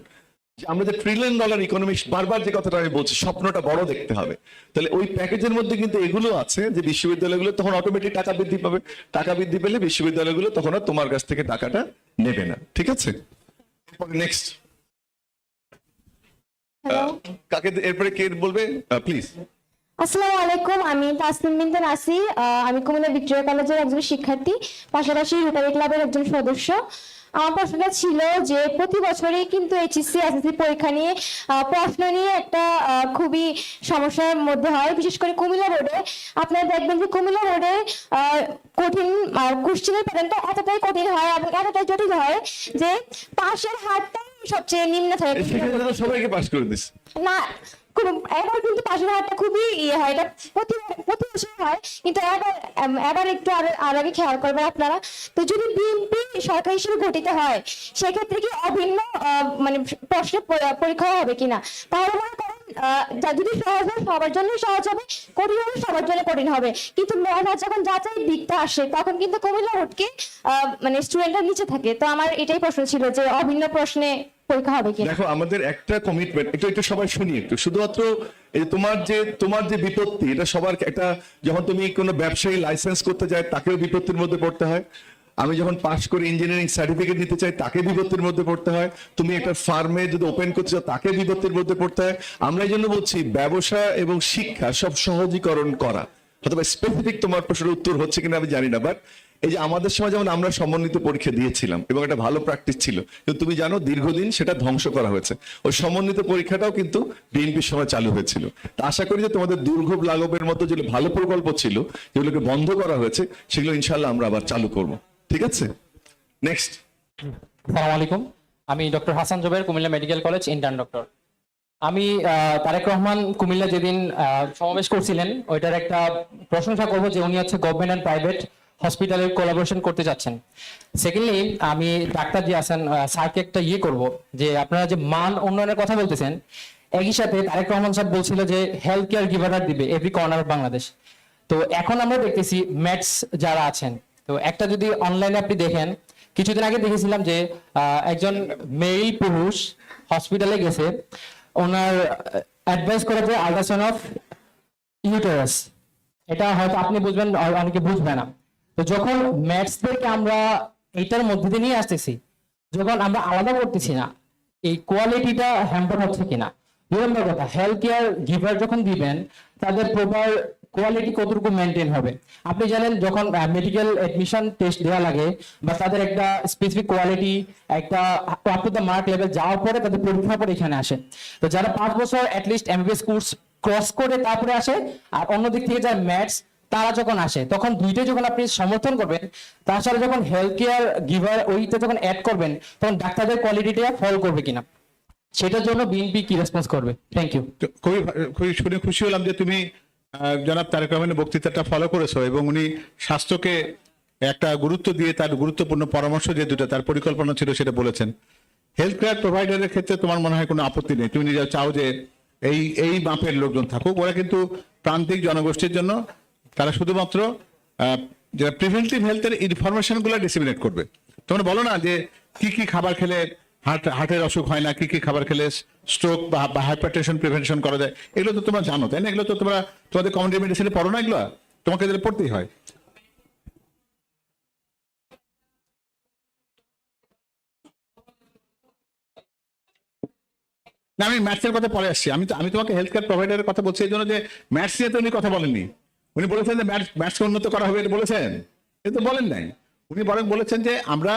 আমরা যে $1 ট্রিলিয়ন ইকোনমি, বারবার যে কথাটা আমি বলছি, স্বপ্নটা বড় দেখতে হবে। তাহলে ওই প্যাকেজের মধ্যে কিন্তু এগুলো আছে যে বিশ্ববিদ্যালয়গুলো তখন অটোমেটিক টাকা বৃদ্ধি পাবে, টাকা বৃদ্ধি পেলে বিশ্ববিদ্যালয়গুলো তখন আর তোমার কাছ থেকে টাকাটা নেবে না। ঠিক আছে, নেক্সট কাকে এরপরে কে বলবে প্লিজ? আসসালামু আলাইকুম, আমি তাসনিম বিনতে নাসির। আমি কুমিল্লা ভিক্টোরিয়া কলেজের একজন শিক্ষার্থী, পাশাপাশি রোটারি ক্লাবের একজন সদস্য। আমার প্রশ্নটা ছিল যে প্রতি বছরই কিন্তু এইচএসসি এসএসসি পরীক্ষা নিয়ে প্রশ্ন নিয়ে একটা খুবই সমস্যার মধ্যে হয়, বিশেষ করে কুমিল্লা বোর্ডে। আপনারা দেখবেন যে কুমিল্লা বোর্ডে কঠিন কোশ্চেনের প্যাটার্নটা এতটাই কঠিন হয় এবং এতটাই জটিল হয় যে পাশের হারটা সবচেয়ে নিম্ন থাকে। সবাইকে পাস করে দিস না, এবার কিন্তু পাশের হারটা খুবই হয়, এটা প্রতি বছর হয়, কিন্তু এবার একটু আর আগে খেয়াল করবেন আপনারা। তো যদি বিএনপি সরকার হিসেবে গঠিত হয়, সেক্ষেত্রে কি অভিন্ন মানে প্রশ্নের পরীক্ষা হবে কিনা? তাহলে মনে করেন যদি সহজ হয় সবার জন্য সহজ হবে, কঠিন হবে সবার জন্য কঠিন হবে, কিন্তু যখন যাচাই দিকটা আসে তখন কিন্তু কুমিল্লা বোর্ডকে মানে স্টুডেন্টরা নিচে থাকে। তো আমার এটাই প্রশ্ন ছিল যে অভিন্ন প্রশ্নে পরীক্ষা হবে কিনা। দেখো, আমাদের একটা কমিটমেন্ট, একটু সবাই শুনি একটু, শুধুমাত্র এই তোমার যে বিপত্তি, এটা সবার একটা, যখন তুমি কোনো ব্যবসায়ী লাইসেন্স করতে যায় তাকেও বিপত্তির মধ্যে পড়তে হয়, আমি যখন পাস করে ইঞ্জিনিয়ারিং সার্টিফিকেট নিতে চাই তাকে বিপত্তির মধ্যে পড়তে হয়, তুমি একটা ফার্মে যদি ওপেন করতে চাও তাকে বিপত্তির মধ্যে পড়তে হয়। আমরা এই জন্য বলছি ব্যবসা এবং শিক্ষা সব সহজীকরণ করা। হয়তো স্পেসিফিক তোমার প্রশ্নের উত্তর হচ্ছে কিনা আমি জানি না, বাট এই যে আমাদের সময় যেমন আমরা সমন্বিত পরীক্ষা দিয়েছিলাম এবং একটা ভালো প্র্যাকটিস ছিল, কিন্তু তুমি জানো দীর্ঘদিন সেটা ধ্বংস করা হয়েছে। ওই সমন্বিত পরীক্ষাটাও কিন্তু বিএনপির সময় চালু হয়েছিল। তা আশা করি যে তোমাদের দুর্ভোগ লাঘবের মতো যে ভালো প্রকল্প ছিল যেগুলোকে বন্ধ করা হয়েছে, সেগুলো ইনশাল্লাহ আমরা আবার চালু করব। ঠিক আছে, নেক্সট। আসসালামু আলাইকুম, আমি doctor Hasan Zubair, Comilla medical college intern doctor. আমি তারেক রহমান কুমিল্লা যেদিন সমাবেশ করছিলেন, ওইটার একটা প্রশংসা করবো যে উনি হচ্ছে গভর্নমেন্ট অ্যান্ড প্রাইভেট হসপিটালের কোলাবোরেশন করতে যাচ্ছেন। সেকেন্ডলি, আমি ডাক্তার যে আছেন স্যারকে একটা করব যে আপনারা যে মান উন্নয়নের কথা বলতেছেন, একই সাথে তারেক রহমান সাহেব বলছিল যে হেলথ কেয়ার গিভার দিবে এভরি কর্নার অফ বাংলাদেশ। তো এখন আমরা দেখতেছি ম্যাটস যারা আছেন, তো একটা যদি অনলাইনে আপনি দেখেন, কিছুদিন আগে দেখেছিলাম যে একজন মেল পুরুষ হসপিটালে গেছে, ওনার অ্যাডভাইস করে যে আল্ট্রাসাউন্ড অফ ইউটেরাস। এটা হয়তো আপনি বুঝবেন, অনেকে বুঝবে না। তো যখন ম্যাটসদেরকে আমরা এইটার মধ্যে দিয়ে নিয়ে আসতেছি, যখন আমরা আলাদা করতেছি না, এই কোয়ালিটিটা হ্যাম্পার হচ্ছে কিনা। 2 নম্বর কথা, হেলথ কেয়ার গিভার যখন দিবেন তাদের প্রপার কোয়ালিটি কতটুকু মেনটেন হবে। আপনি জানেন যখন মেডিকেল এডমিশন টেস্ট দেওয়া লাগে বা তাদের একটা স্পেসিফিক কোয়ালিটি একটা up to the mark level যাওয়ার পরে তাদের পরীক্ষার পরে এখানে আসে। তো যারা 5 বছর অ্যাটলিস্ট এমবিবিএস কোর্স ক্রস করে তারপরে আসে, আর অন্যদিক থেকে যারা ম্যাথস তারা যখন আসে, তখন দুইটাই যখন আপনি সমর্থন করবেন, তার সাথে যখন হেলথ কেয়ার গিভার ওইটা যখন অ্যাড করবেন, তখন ডাক্তারদের কোয়ালিটিটা ফল করবে কিনা, সেটার জন্য বিএনপি কি রেসপন্স করবে? Thank you. খুবই শুনে খুশি হলাম যে তুমি জনাব তারেক রহমানের বক্তৃতাটা ফলো করেছো এবং উনি স্বাস্থ্যকে একটা গুরুত্ব দিয়ে তার গুরুত্বপূর্ণ পরামর্শ যে দুটো তার পরিকল্পনা ছিল সেটা বলেছেন। হেলথ কেয়ার প্রোভাইডারের ক্ষেত্রে তোমার মনে হয় কোনো আপত্তি নেই? তুমি নিজে চাও যে এই মাপের লোকজন থাকুক, ওরা কিন্তু প্রান্তিক জনগোষ্ঠীর জন্য তারা শুধুমাত্র যারা প্রিভেন্টিভ হেলথের ইনফরমেশনগুলো ডিসিমিনেট করবে। তোমরা বলো না যে কি কি খাবার খেলে হার্টের অসুখ হয় না, কি কি খাবার খেলে স্ট্রোক বা হাইপারটেনশন প্রিভেনশন করা যায়, এগুলো তো তোমরা জানো, তাই না? এগুলো তো তোমাদের কমিউনিটি মেডিসিনে পড়ো না, এগুলো তোমাকে এদের পড়তেই হয়। না, আমি ম্যাথসের কথা পরে আসছি। আমি তোমাকে হেলথ কেয়ার প্রোভাইডারের কথা বলছি এই জন্য যে ম্যাথস নিয়ে তো উনি কথা বলেননি। উনি বলেছেন যে ম্যাথসকে উন্নত করা হবে, এটা বলেছেন? এটা বলেন নাই। উনি বরং বলেছেন যে আমরা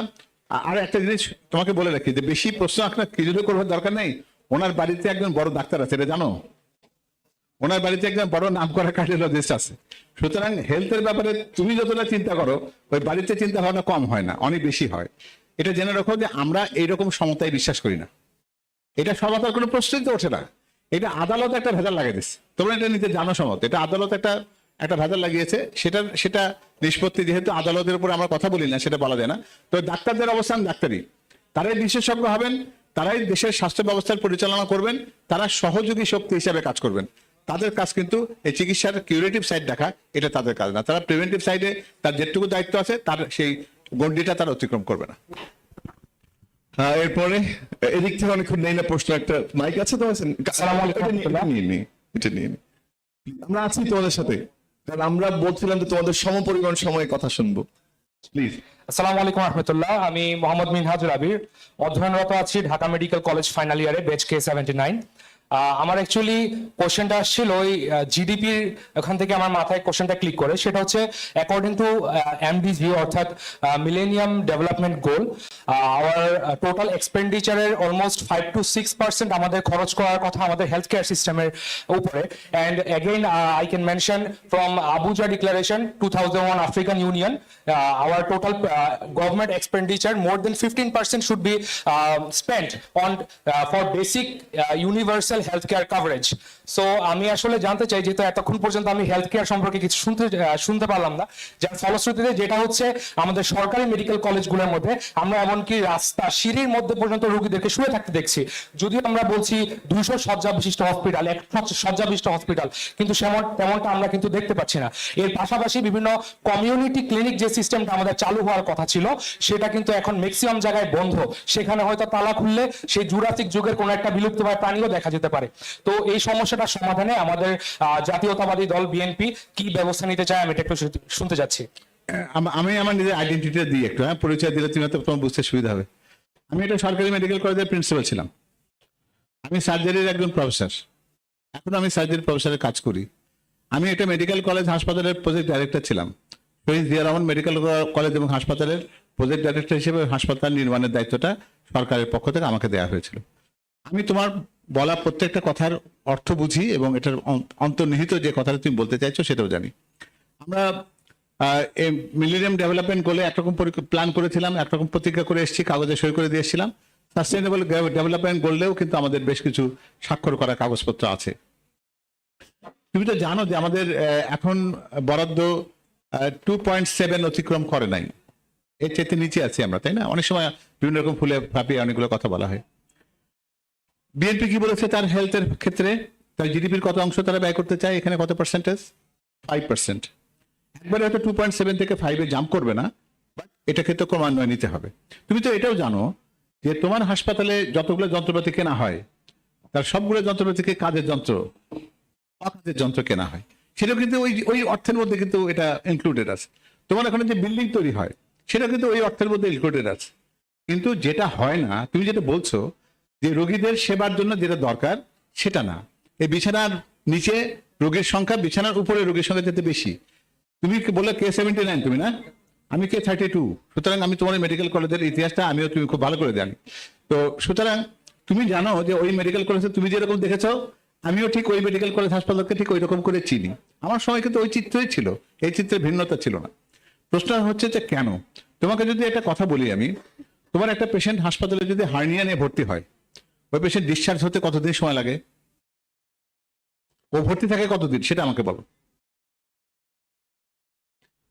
আর একটা জিনিস তোমাকে বলে রাখি, যে বেশি প্রশ্ন আপনার কিছু করবার দরকার নেই। ওনার বাড়িতে একজন বড় ডাক্তার আছে, এটা জানো? ওনার বাড়িতে একজন বড় নাম করা কার্ডিওলজিস্ট আছে। সুতরাং হেলথের ব্যাপারে তুমি যতটা চিন্তা করো, ওই বাড়িতে চিন্তা ভাবনা কম হয় না, অনেক বেশি হয়। এটা জেনে রাখো যে আমরা এইরকম সমতায় বিশ্বাস করি না। এটা সমতার কোনো প্রশ্নই তো ওঠে না। এটা আদালত একটা ভেজাল লাগিয়ে দিচ্ছে, তোমরা এটা নিতে জানো সমত। এটা আদালত একটা ভেজাল লাগিয়েছে, সেটা নিষ্পত্তি যেহেতু আদালতের উপর আমরা কথা বলি না, সেটা বলা যায় না। তো ডাক্তারদের অবস্থান ডাক্তারি, তারাই বিশেষজ্ঞ হবেন, তারাই দেশের স্বাস্থ্য ব্যবস্থার পরিচালনা করবেন, তারা সহযোগী শক্তি হিসাবে কাজ করবেন। তাদের কাজ কিন্তু এই চিকিৎসার কিউরেটিভ সাইড দেখা, এটা তাদের কাজ না। তারা প্রিভেন্টিভ সাইডে তার যেটুকু দায়িত্ব আছে তার সেই গণ্ডিটা তারা অতিক্রম করবে না। হ্যাঁ, এরপরে এদিক থেকে অনেকক্ষণ নেই না প্রশ্ন, একটা মাইক আছে তো? এটা নিয়ে নি। আমরা আছি তোমাদের সাথে, কারণ আমরা বলছিলাম যে তোমাদের সমপরিমাণ সময়ে কথা শুনবো। প্লিজ। আসসালামু আলাইকুম রহমতুল্লাহ। আমি মোহাম্মদ মিনহাজুল আবির, অধ্যয়নরত আছি ঢাকা মেডিকেল কলেজ ফাইনাল ইয়ারে, ব্যাচ K79। আমার অ্যাকচুয়ালি কোশ্চেনটা আসছিল ওই জিডিপির ওখান থেকে আমার মাথায় কোশ্চেনটা ক্লিক করে, সেটা হচ্ছে অ্যাকর্ডিং টু MDG অর্থাৎ millennium development goal, our total এক্সপেন্ডিচারের অলমোস্ট 5 to 6% আমাদের খরচ করার কথা আমাদের হেলথ কেয়ার সিস্টেমের উপরে। And again I can mention from Abuja declaration 2001 African union, our total government expenditure more than 15% should be spent on for basic universal health care coverage. So আমি আসলে জানতে চাই, যেহেতু এতক্ষণ পর্যন্ত আমি হেলথ কেয়ার সম্পর্কে কিছু শুনতে পারলাম না, যার ফলশ্রুতিতে যেটা হচ্ছে আমাদের সরকারি মেডিকেল কলেজগুলোর মধ্যে আমরা এমনকি রাস্তা সিঁড়ির মধ্যে পর্যন্ত রোগীদেরকে শুয়ে থাকতে দেখছি। যদিও আমরা বলছি 200 শয্যা বিশিষ্ট হসপিটাল, 1 শয্যা বিশিষ্ট হসপিটাল, কিন্তু তেমনটা আমরা কিন্তু দেখতে পাচ্ছি না। এর পাশাপাশি বিভিন্ন কমিউনিটি ক্লিনিক যে সিস্টেমটা আমাদের চালু হওয়ার কথা ছিল, সেটা কিন্তু এখন ম্যাক্সিমাম জায়গায় বন্ধ। সেখানে হয়তো তালা খুললে সেই জুরাসিক যুগের কোনো একটা বিলুপ্তপ্রায় প্রাণীও দেখা যেতে পারে। তো এই সমস্যাটার সমাধানে আমাদের জাতীয়তাবাদী দল বিএনপি কি ব্যবস্থা নিতে চায়, আমি এটা একটু শুনতে যাচ্ছি। আমি আমার নিজের আইডেন্টিটিটা দিই একটু, পরিচয় দিলে তুমি তোমার বুঝতে সুবিধা হবে। আমি একটা সরকারি মেডিকেল কলেজের প্রিন্সিপাল ছিলাম। আমি সার্জারির একজন প্রফেসর, এখন আমি সার্জারি প্রফেসরের কাজ করি। আমি একটা মেডিকেল কলেজ হাসপাতালের প্রজেক্ট ডাইরেক্টর ছিলাম। শহীদ জিয়া রহমান মেডিকেল কলেজ এবং হাসপাতালের প্রজেক্ট ডাইরেক্টর হিসেবে হাসপাতাল নির্মাণের দায়িত্বটা সরকারের পক্ষ থেকে আমাকে দেওয়া হয়েছিল। আমি তোমার বলা প্রত্যেকটা কথার অর্থ বুঝি এবং এটার অন্তর্নিহিত যে কথাটা তুমি বলতে চাইছো সেটাও জানি। আমরা মিলেনিয়াম ডেভেলপমেন্ট গোলে একরকম প্ল্যান করেছিলাম, একরকম প্রতিজ্ঞা করে এসেছি, কাগজে সই করে দিয়ে এসেছিলাম। সাস্টেনেবল ডেভেলপমেন্ট গোলেও কিন্তু আমাদের বেশ কিছু স্বাক্ষর করা কাগজপত্র আছে। তুমি তো জানো যে আমাদের এখন বরাদ্দ 2.7 অতিক্রম করে নাই, এর চেয়ে নিচে আছি আমরা, তাই না? অনেক সময় বিভিন্ন রকম ফুলে ফাঁপিয়ে অনেকগুলো কথা বলা হয়। বিএনপি কি বলেছে তার হেলথের ক্ষেত্রে? তার জিডিপির কত অংশ তারা ব্যয় করতে চায়, এখানে কত পার্সেন্টেজ? 5%। একবারে হয়তো 2.7 থেকে 5-এ জাম্প করবে না, এটাকে তো ক্রমান্বয়ে নিতে হবে। তুমি তো এটাও জানো যে তোমার হাসপাতালে যতগুলো যন্ত্রপাতি কেনা হয়, তার সবগুলো যন্ত্রপাতিকে কাজের যন্ত্র, অকাজের যন্ত্র কেনা হয়, সেটাও কিন্তু ওই অর্থের মধ্যে কিন্তু এটা ইনক্লুডেড আছে। তোমার এখানে যে বিল্ডিং তৈরি হয়, সেটা কিন্তু ওই অর্থের মধ্যে ইনক্লুডেড আছে। কিন্তু যেটা হয় না, তুমি যেটা বলছো যে রোগীদের সেবার জন্য যেটা দরকার সেটা না। এই বিছানার নিচে রোগীর সংখ্যা, বিছানার উপরে রোগীর সংখ্যা যেতে বেশি। তুমি বলে K79, তুমি না, আমি K32। সুতরাং আমি তোমার মেডিকেল কলেজের ইতিহাসটা আমিও তুমি খুব ভালো করে জানি। তো সুতরাং তুমি জানো যে ওই মেডিকেল কলেজে তুমি যেরকম দেখেছো, আমিও ঠিক ওই মেডিকেল কলেজ হাসপাতালকে ঠিক ওই রকম করে চিনি। আমার সময় কিন্তু ওই চিত্রই ছিল, এই চিত্রের ভিন্নতা ছিল না। প্রশ্ন হচ্ছে যে কেন? তোমাকে যদি একটা কথা বলি আমি, তোমার একটা পেশেন্ট হাসপাতালে যদি হার্নিয়া নিয়ে ভর্তি হয়, ওই পেশেন্ট ডিসচার্জ হতে কতদিন সময় লাগে? ও ভর্তি থাকে কতদিন সেটা আমাকে বলো।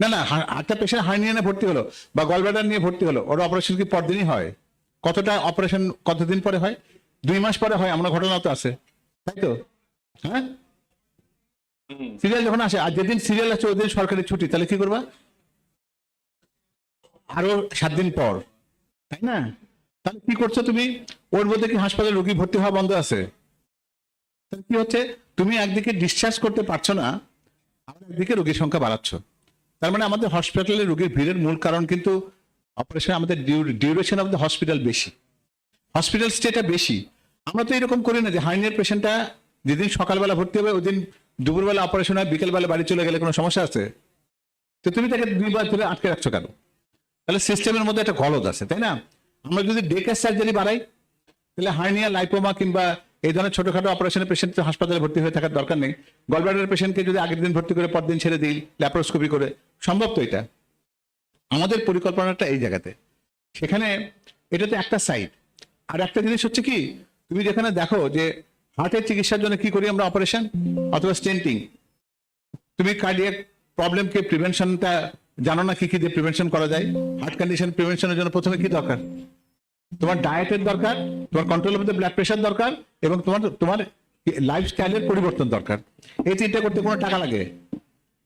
না না, একটা পেশেন্ট হার্নিয়া নিয়ে ভর্তি হলো বা গলব্লাডার নিয়ে ভর্তি হলো, ওর অপারেশন কি পরদিনই হয়? কতটা অপারেশন কতদিন পরে হয়? 2 মাস পরে হয়, আমরা ঘটনা তো আছে, তাই তো? হ্যাঁ, সিরিয়াল যখন আসে, আর যেদিন সিরিয়াল আছে ওই দিন সরকারি ছুটি, তাহলে কি করবা? আরো 7 দিন পর, তাই না? তাহলে কি করছো তুমি? ওর মধ্যে কি হাসপাতালে রোগী ভর্তি হওয়া বন্ধ আছে? তাহলে কি হচ্ছে? তুমি একদিকে ডিসচার্জ করতে পারছো না, আর একদিকে রোগীর সংখ্যা বাড়াচ্ছ। তার মানে আমাদের হসপিটালে রোগীর ভিড়ের মূল কারণ কিন্তু অপারেশন, আমাদের ডিউরেশন অফ দ্য হসপিটাল বেশি, হসপিটাল স্টেটা বেশি। আমরা তো এরকম করি না যে হার্নিয়ার পেশেন্টটা যেদিন সকালবেলা ভর্তি হবে ওই দিন দুপুরবেলা অপারেশন হয়, বিকেলবেলা বাড়ি চলে গেলে কোনো সমস্যা আছে? তো তুমি তাকে 2 বার ধরে আটকে রাখছো কেন? তাহলে সিস্টেমের মধ্যে একটা গলদ আছে, তাই না? আমরা যদি ডে কেয়ার সার্জারি বাড়াই, তাহলে হার্নিয়া, লাইপোমা কিংবা এই ধরনের ছোটখাটো অপারেশনের পেশেন্ট হাসপাতালে ভর্তি হয়ে থাকার দরকার নেই। গলব্লাডার পেশেন্টকে যদি আগের দিন ভর্তি করে পরদিন ছেড়ে দিই ল্যাপারোস্কোপি করে, সম্ভব তো এটা? আমাদের পরিকল্পনাটা এই জায়গাতে। সেখানে এটা তো একটা সাইড। আর একটা জিনিস হচ্ছে কি, তুমি যেখানে দেখো যে হার্টের চিকিৎসার জন্য কি করি আমরা, অপারেশন অথবা স্টেন্টিং। তুমি কার্ডিয়াক প্রবলেমকে প্রিভেনশনটা জানো না, কি কি দিয়ে প্রিভেনশন করা যায়? হার্ট কন্ডিশন প্রিভেনশনের জন্য প্রথমে কি দরকার? তোমার ডায়েটের দরকার, তোমার control of the blood pressure দরকার, এবং তোমার লাইফস্টাইলের পরিবর্তন দরকার। এই তিনটা করতে কোনো টাকা লাগে?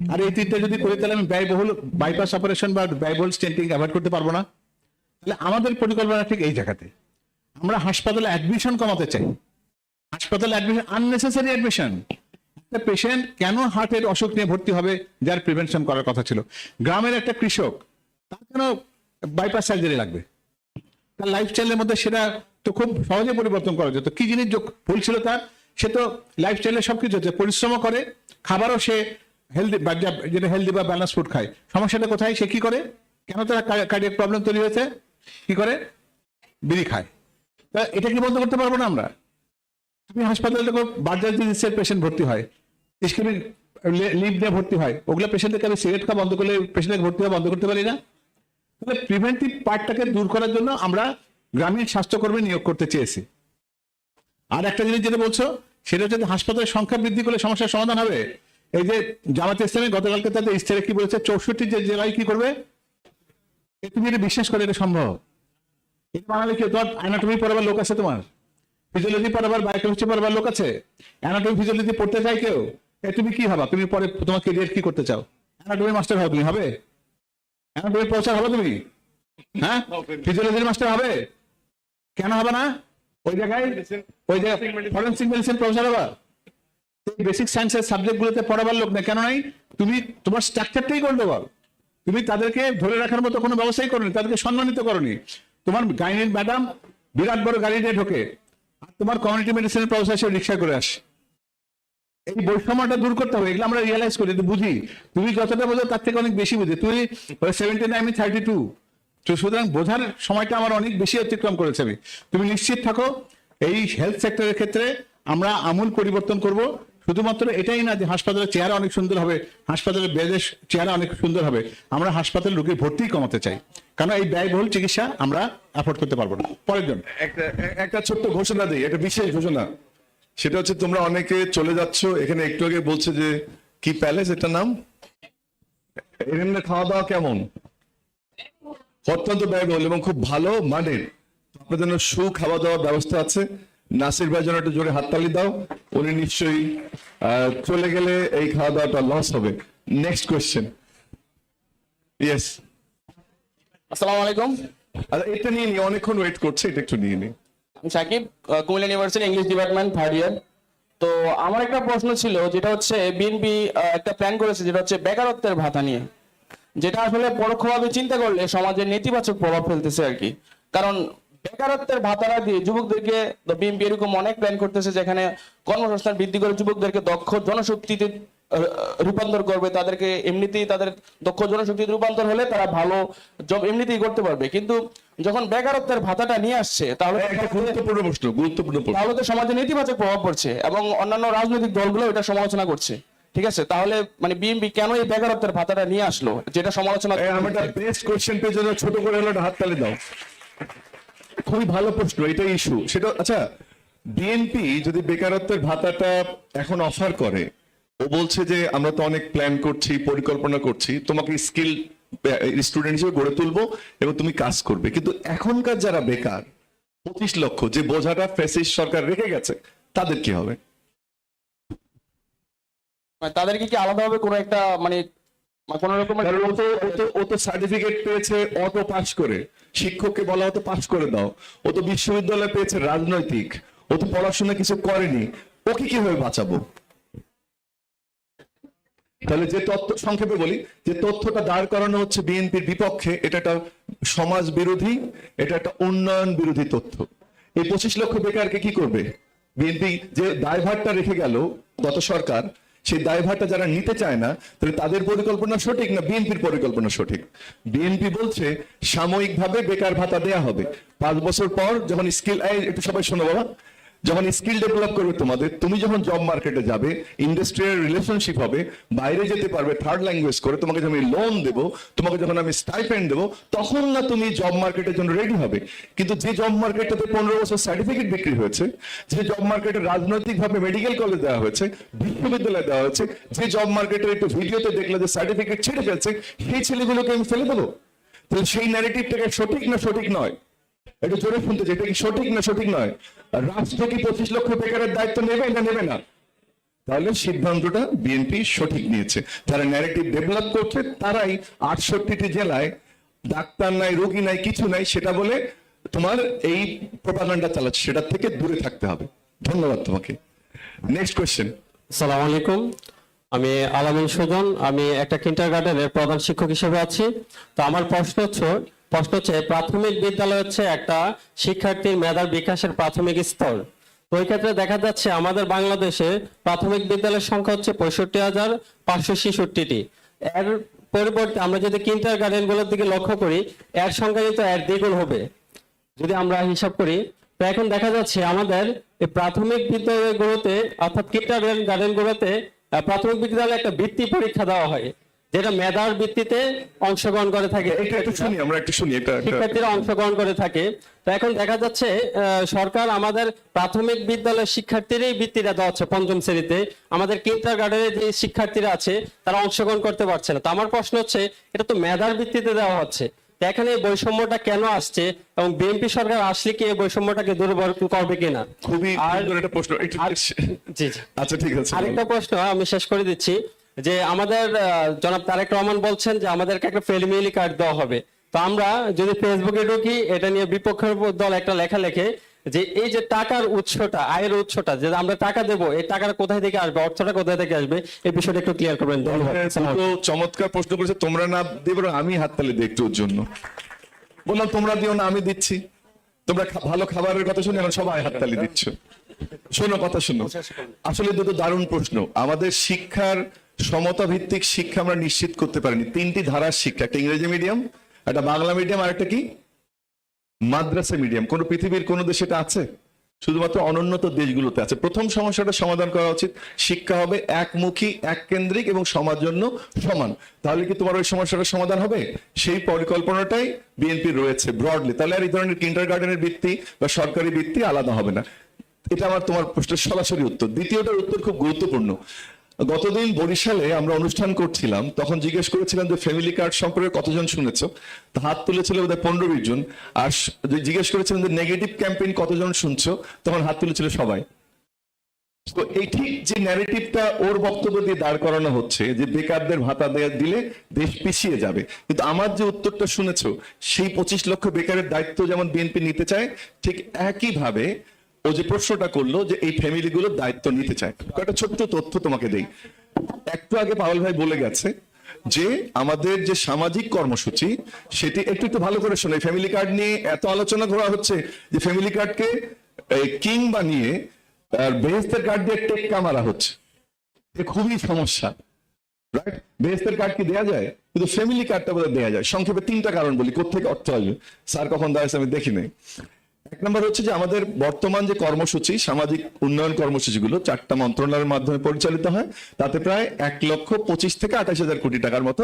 আর এই তিনটা যদি করি তাহলে আমি ব্যয়বহুল বাইপাস অপারেশন বা ব্যয়বহুল স্টেন্টিং অ্যাভয়েড করতে পারবো না। তাহলে আমাদের পরিকল্পনা ঠিক এই জায়গাতে। আমরা হাসপাতালে অ্যাডমিশন কমাতে চাই। হাসপাতালে অ্যাডমিশন, আননেসেসারি অ্যাডমিশন। একটা পেশেন্ট কেন হার্টের অসুখ নিয়ে ভর্তি হবে যার প্রিভেনশন করার কথা ছিল? গ্রামের একটা কৃষক, তার কেন বাইপাস সার্জারি লাগবে? তার লাইফস্টাইলের মধ্যে সেটা তো খুব সহজে পরিবর্তন করা যেত। কি জিনিস ভুল ছিল তার? সে তো লাইফস্টাইলে সবকিছু হচ্ছে, পরিশ্রম করে, খাবারও সে হেলদি, যেটা হেলদি বা ব্যালেন্স ফুড খায়। সমস্যাটা কোথায়? সে কি করে? কেন তার কার্ডিয়াক প্রবলেম তৈরি হয়েছে? কি করে? বিড়ি খায়। তা এটা কি বন্ধ করতে পারবো না আমরা? তুমি হাসপাতালে দেখো বার্জার ডিজিজের পেশেন্ট ভর্তি হয়, ইসকেমিক লিভ নিয়ে ভর্তি হয়, ওগুলো পেশেন্টকে আমি সিগারেট খাওয়া বন্ধ করলে পেশেন্টকে ভর্তি হওয়া বন্ধ করতে পারি না? তাহলে প্রিভেন্টিভ পার্টটাকে দূর করার জন্য আমরা গ্রামীণ স্বাস্থ্যকর্মী নিয়োগ করতে চেয়েছি। আর একটা জিনিস যেটা বলছো সেটা হচ্ছে হাসপাতালের সংখ্যা বৃদ্ধি করলে সমস্যার সমাধান হবে। এই যে জামাতে ইসলামী গতকালকে তাদের ইস্তারে কি বলেছে, 64 যে জেলায় কি করবে, তুমি এটা বিশ্বাস করে এটা সম্ভব? এটা বানালে কি তোমার অ্যানাটমি পড়াবার লোক আছে, তোমার ফিজিওলজি পড়াবার, বায়োকেমিস্ট্রি পড়াবার লোক আছে? অ্যানাটমি ফিজিওলজি পড়তে চাই কেউ? তুমি কি হবা? তুমি পরে তোমার কেরিয়ার কি করতে চাও? অ্যানাটমি মাস্টার হবে? তুমি হবে? অ্যানাটমি প্রফেসর হবে তুমি? হ্যাঁ, ফিজিওলজির মাস্টার হবে? কেন হবে না? ওই জায়গায় ফরেনসিক মেডিসিন প্রফেসর হবা? বেসিক সায়েন্সের সাবজেক্ট গুলোতে পড়াবার লোক না, কেন নাই? তুমি তোমার স্ট্রাকচারটাই করতে বল। তুমি তাদেরকে ধরে রাখার মতো কোনো ব্যবস্থাই করনি, তাদেরকে সম্মানিত করনি। তোমার গাইনির ম্যাডাম বিরাট বড় গাড়ি নিয়ে ঢোকে, আর তোমার কমিউনিটি মেডিসিনের প্রফেসর সে রিক্সা করে আসে। এই বৈষম্যটা দূর করতে হবে, এগুলো আমরা রিয়েলাইজ করি, বুঝি। তুমি যতটা বোঝো তার থেকে অনেক বেশি বুঝি। তুমি 79, আমি 32, তো সুতরাং বোঝার সময়টা আমার অনেক বেশি অতিক্রম করেছে আমি। তুমি নিশ্চিত থাকো, এই হেলথ সেক্টরের ক্ষেত্রে আমরা আমূল পরিবর্তন করব। শুধুমাত্র এটাই না যে হাসপাতালের চেহারা অনেক সুন্দর হবে, হাসপাতালের বেডের চেহারা অনেক সুন্দর হবে, আমরা হাসপাতালে রোগীর ভর্তি কমাতে চাই, কারণ এই ব্যয়বহুল চিকিৎসা আমরা অ্যাফোর্ড করতে পারবো না। পরের জন্য একটা ছোট্ট ঘোষণা দিই, একটা বিশেষ ঘোষণা। সেটা হচ্ছে তোমরা অনেকে চলে যাচ্ছ, এখানে একটু আগে বলছে যে কি প্যালেস, এটা নাম, এখানে খাওয়া দাওয়া কেমন? অত্যন্ত ব্যয়বহুল এবং খুব ভালো মানের। আপনার জন্য খাওয়া দাওয়ার ব্যবস্থা আছে। নাসির ভাই জন্য একটু জোরে হাততালি দাও, উনি নিশ্চয়ই চলে গেলে এই খাওয়া দাওয়াটা লস হবে। Next question. ইয়েস, আসসালামু আলাইকুম। এটা নিয়ে অনেকক্ষণ ওয়েট করছে, এটা একটু নিয়ে নি। আমি Sakib, Comilla university English department 3rd year. তো আমার একটা প্রশ্ন ছিল, যেটা হচ্ছে বিএনপি একটা প্ল্যান করেছে, যেটা হচ্ছে বেকারত্বের ভাতা নিয়ে, যেটা আসলে পরোক্ষভাবে চিন্তা করলে সমাজের নেতিবাচক প্রভাব ফেলতেছে আর কি। কারণ বেকারত্বের ভাতাটা দিয়ে যুবকদেরকে, বিএনপি এরকম অনেক প্ল্যান করতেছে যেখানে কর্মসংস্থান বৃদ্ধি করে যুবকদেরকে দক্ষ জনশক্তিতে রূপান্তর করবে। তাদেরকে এমনিতেই তাদের দক্ষ জনশক্তিতে রূপান্তর হলে তারা ভালো জব এমনিতেই করতে পারবে। কিন্তু যখন বেকারত্বের ভাতাটা নিয়ে আসছে, তাহলে তাহলে তো সমাজে নেতিবাচক প্রভাব পড়ছে এবং অন্যান্য রাজনৈতিক দলগুলো এটা সমালোচনা করছে। ঠিক আছে, তাহলে মানে বিএনপি কেন এই বেকারত্বের ভাতাটা নিয়ে আসলো, যেটা সমালোচনা? বেস্ট কোশ্চেন পেয়ে জন্য ছোট করে হলো হাততালি দাও। খুবই ভালো প্রশ্ন, এটাই ইস্যু। সেটা আচ্ছা, বিএনপি যদি বেকারত্বের ভাতাটা এখন অফার করে, ও বলছে যে আমরা তো অনেক প্ল্যান করছি, পরিকল্পনা করছি, তোমাকে স্কিল স্টুডেন্ট হিসেবে গড়ে তুলবো এবং তুমি কাজ করবে। কিন্তু এখনকার যারা বেকার 25 লক্ষ, যে বোঝাটা ফ্যাসিস্ট সরকার রেখে গেছে, তাদের কি হবে? তাদেরকে কি আলাদাভাবে কোনো একটা মানে কোন রকমের, ও তো সার্টিফিকেট পেয়েছে অটো পাস করে, শিক্ষককে বলা হতো পাস করে দাও। ও তো বিশ্ববিদ্যালয় পেয়েছে রাজনৈতিক, ও তো পড়াশোনা কিছু করেনি, ওকে কিভাবে বাঁচাবো? তাহলে যে তথ্য, সংক্ষেপে বলি, যে তথ্যটা দাঁড় করানো হচ্ছে বিএনপির বিপক্ষে, এটা একটা সমাজ বিরোধী, এটা একটা উন্নয়ন বিরোধী তথ্য। এই 25 লক্ষ বেকারকে কি করবে? বিএনপি যে দায়ভারটা রেখে গেল গত সরকার, সেই দায়ভারটা যারা নিতে চায় না, তাহলে তাদের পরিকল্পনা সঠিক না বিএনপির পরিকল্পনা সঠিক? বিএনপি বলছে সাময়িকভাবে বেকার ভাতা দেয়া হবে, 5 বছর পর যখন স্কিল, একটু সবাই শোনো বাবা, যখন স্কিল ডেভেলপ করবে তোমাদের, তুমি যখন জব মার্কেটে যাবে, ইন্ডাস্ট্রিয়াল রিলেশনশিপ হবে, বাইরে যেতে পারবে থার্ড ল্যাঙ্গুয়েজ করে, তোমাকে যখন আমি লোন দেবো, তোমাকে যখন আমি স্টাইপেন্ড দেবো, তখন না তুমি জব মার্কেটের জন্য রেডি হবে। কিন্তু যে জব মার্কেটে 15 বছর সার্টিফিকেট বিক্রি হয়েছে, যে জব মার্কেটে রাজনৈতিকভাবে মেডিকেল কলেজ দেওয়া হয়েছে, বিশ্ববিদ্যালয় দেওয়া হয়েছে, যে জব মার্কেটের একটু ভিডিওতে দেখলে যে সার্টিফিকেট ছেড়ে ফেলছে, সেই ছেলেগুলোকে আমি ফেলে দেবো? তাহলে সেই ন্যারেটিভটাকে সঠিক না সঠিক নয়? একটু জোরে শুনতে চাই, এটা কি সঠিক না সঠিক নয়? রাষ্ট্র কি 25 লক্ষ বেকারের দায়িত্ব নেবে না নেবে না? তাহলে সিদ্ধান্তটা বিএনপি সঠিক নিয়েছে। যারা ন্যারেটিভ ডেভেলপ করছে তারাই 68টি জেলায় ডাক্তার নাই, রোগী নাই, কিছু নাই সেটা বলে তোমার এই প্রোপাগান্ডা চালাচ্ছে, সেটা থেকে দূরে থাকতে হবে। ধন্যবাদ তোমাকে। Next question. আসসালামু আলাইকুম, আমি আলামিন সুজন, আমি একটা কিন্ডারগার্টেনের প্রধান শিক্ষক হিসেবে আছি। তো আমার প্রশ্ন হচ্ছে প্রাথমিক বিদ্যালয় হচ্ছে একটা শিক্ষার্থীর মেধার বিকাশের প্রাথমিক স্তর। তো ওই ক্ষেত্রে দেখা যাচ্ছে আমাদের বাংলাদেশে প্রাথমিক বিদ্যালয়ের সংখ্যা হচ্ছে 65,566টি। এর পরিবর্তে আমরা যদি কিন্ডারগার্টেন গুলোর দিকে লক্ষ্য করি, এর সংখ্যা কিন্তু এর দ্বিগুণ হবে যদি আমরা হিসাব করি। তো এখন দেখা যাচ্ছে আমাদের এই প্রাথমিক বিদ্যালয়গুলোতে অর্থাৎ কিন্ডারগার্টেন গুলোতে প্রাথমিক বিদ্যালয়ে একটা বৃত্তি পরীক্ষা দেওয়া হয়, যেটা মেধার ভিত্তিতে অংশগ্রহণ করে থাকে, শিক্ষার্থীরা অংশগ্রহণ করে থাকে। তো এখন দেখা যাচ্ছে সরকার আমাদের প্রাথমিক বিদ্যালয়ের শিক্ষার্থীরই বৃত্তিটা দেওয়া হচ্ছে 5ম শ্রেণীতে, আমাদের কিন্ডারগার্টেনের যে শিক্ষার্থীরা আছে তারা অংশগ্রহণ করতে পারছে না। তো আমার প্রশ্ন হচ্ছে এটা তো মেধার ভিত্তিতে দেওয়া হচ্ছে, এখানে এই বৈষম্যটা কেন আসছে এবং বিএনপি সরকার আসলে কি এই বৈষম্যটাকে দূরীভূত করবে কিনা? খুবই সুন্দর একটা প্রশ্ন। জি, আচ্ছা ঠিক আছে, আরেকটা প্রশ্ন আমি শেষ করে দিচ্ছি, যে আমাদের জনাব তারেক রহমান বলছেন যে আমাদেরকে একটা ফ্যামিলি কার্ড দেওয়া হবে। তো আমরা যদি ফেসবুকে ঢুকি, এটা নিয়ে বিপক্ষের দল একটা লেখা লেখে যে এই যে টাকার উৎসটা, আয়ের উৎসটা, যে আমরা টাকা দেবো, এই টাকাটা কোথায় থেকে আসবে, অর্থটা কোথায় থেকে আসবে, এই বিষয়টা একটু ক্লিয়ার করবেন। ধন্যবাদ। চমৎকার প্রশ্ন করেছে। তোমরা না দেব, আমি হাততালি দিই একটুর জন্য। বললাম তোমরা দিও না, আমি দিচ্ছি। তোমরা ভালো খাবারের কথা শুনে এখন সবাই হাততালি দিচ্ছ। শোনো কথা শোনো, আসলে দুটো দারুণ প্রশ্ন। আমাদের শিক্ষার সমতা ভিত্তিক শিক্ষা আমরা নিশ্চিত করতে পারিনি। 3টি ধারার শিক্ষা, একটা ইংরেজি মিডিয়াম, একটা বাংলা মিডিয়াম, আর একটা কি মাদ্রাসা মিডিয়াম। কোন পৃথিবীর কোন দেশে এটা আছে? শুধুমাত্র অনুন্নত দেশগুলোতে আছে। প্রথম সমস্যাটা সমাধান করা উচিত, শিক্ষা হবে একমুখী, এক কেন্দ্রিক এবং সমাজ জন্য সমান। তাহলে কি তোমার ওই সমস্যাটার সমাধান হবে? সেই পরিকল্পনাটাই বিএনপি রয়েছে ব্রডলি। তাহলে আর এই ধরনের কিন্ডারগার্টেনের বৃত্তি বা সরকারি বৃত্তি আলাদা হবে না। এটা আমার তোমার প্রশ্নের সরাসরি উত্তর। দ্বিতীয়টার উত্তর খুব গুরুত্বপূর্ণ। গতদিন বরিশালে আমরা অনুষ্ঠান করছিলাম, তখন জিজ্ঞেস করেছিলাম যে ফ্যামিলি কার্ড সম্পর্কে কতজন শুনেছো? তো হাত তুলেছিল বোধহয় 15-20 জন। আর জিজ্ঞেস করেছিলাম যে নেগেটিভ ক্যাম্পেইন কতজন শুনছো, তখন হাত তুলেছিল সবাই। তো এই ঠিক যে ন্যারেটিভটা ওর বক্তব্য দিয়ে দাঁড় করানো হচ্ছে যে বেকারদের ভাতা দিলে দেশ পিছিয়ে যাবে, কিন্তু আমার যে উত্তরটা শুনেছো, সেই 25 লক্ষ বেকারের দায়িত্ব যেমন বিএনপি নিতে চায়, ঠিক একইভাবে ও যে প্রশ্নটা করলো যে এই ফ্যামিলিগুলোর দায়িত্ব নিতে চায়। একটা ছোট্ট তথ্য তোমাকে দেই। একটু আগে পাওয়াল ভাই বলে গেছে যে আমাদের যে সামাজিক কর্মসূচি, সেটি একটু ভালো করে শোনে। ফ্যামিলি কার্ড নিয়ে এত আলোচনা করা হচ্ছে যে ফ্যামিলি কার্ডকে কিং বানিয়ে আর বেহেস্তের কার্ড দিয়ে টেক্কা মারা হচ্ছে। খুবই সমস্যা, রাইট? বেহেস্তের কার্ড কি দেওয়া যায়, কিন্তু ফ্যামিলি কার্ডটা বোধহয় দেওয়া যায়। সংক্ষেপে 3টা কারণ বলি কোত্থেকে অর্থ আসবে। স্যার কখন দাঁড়াচ্ছে আমি দেখি নাই। 1 নম্বর হচ্ছে যে আমাদের বর্তমান যে কর্মসূচি, সামাজিক উন্নয়ন কর্মসূচিগুলো 4টা মন্ত্রণালয়ের মাধ্যমে পরিচালিত হয়, তাতে প্রায় 1,25,000 থেকে 28,000 কোটি টাকার মতো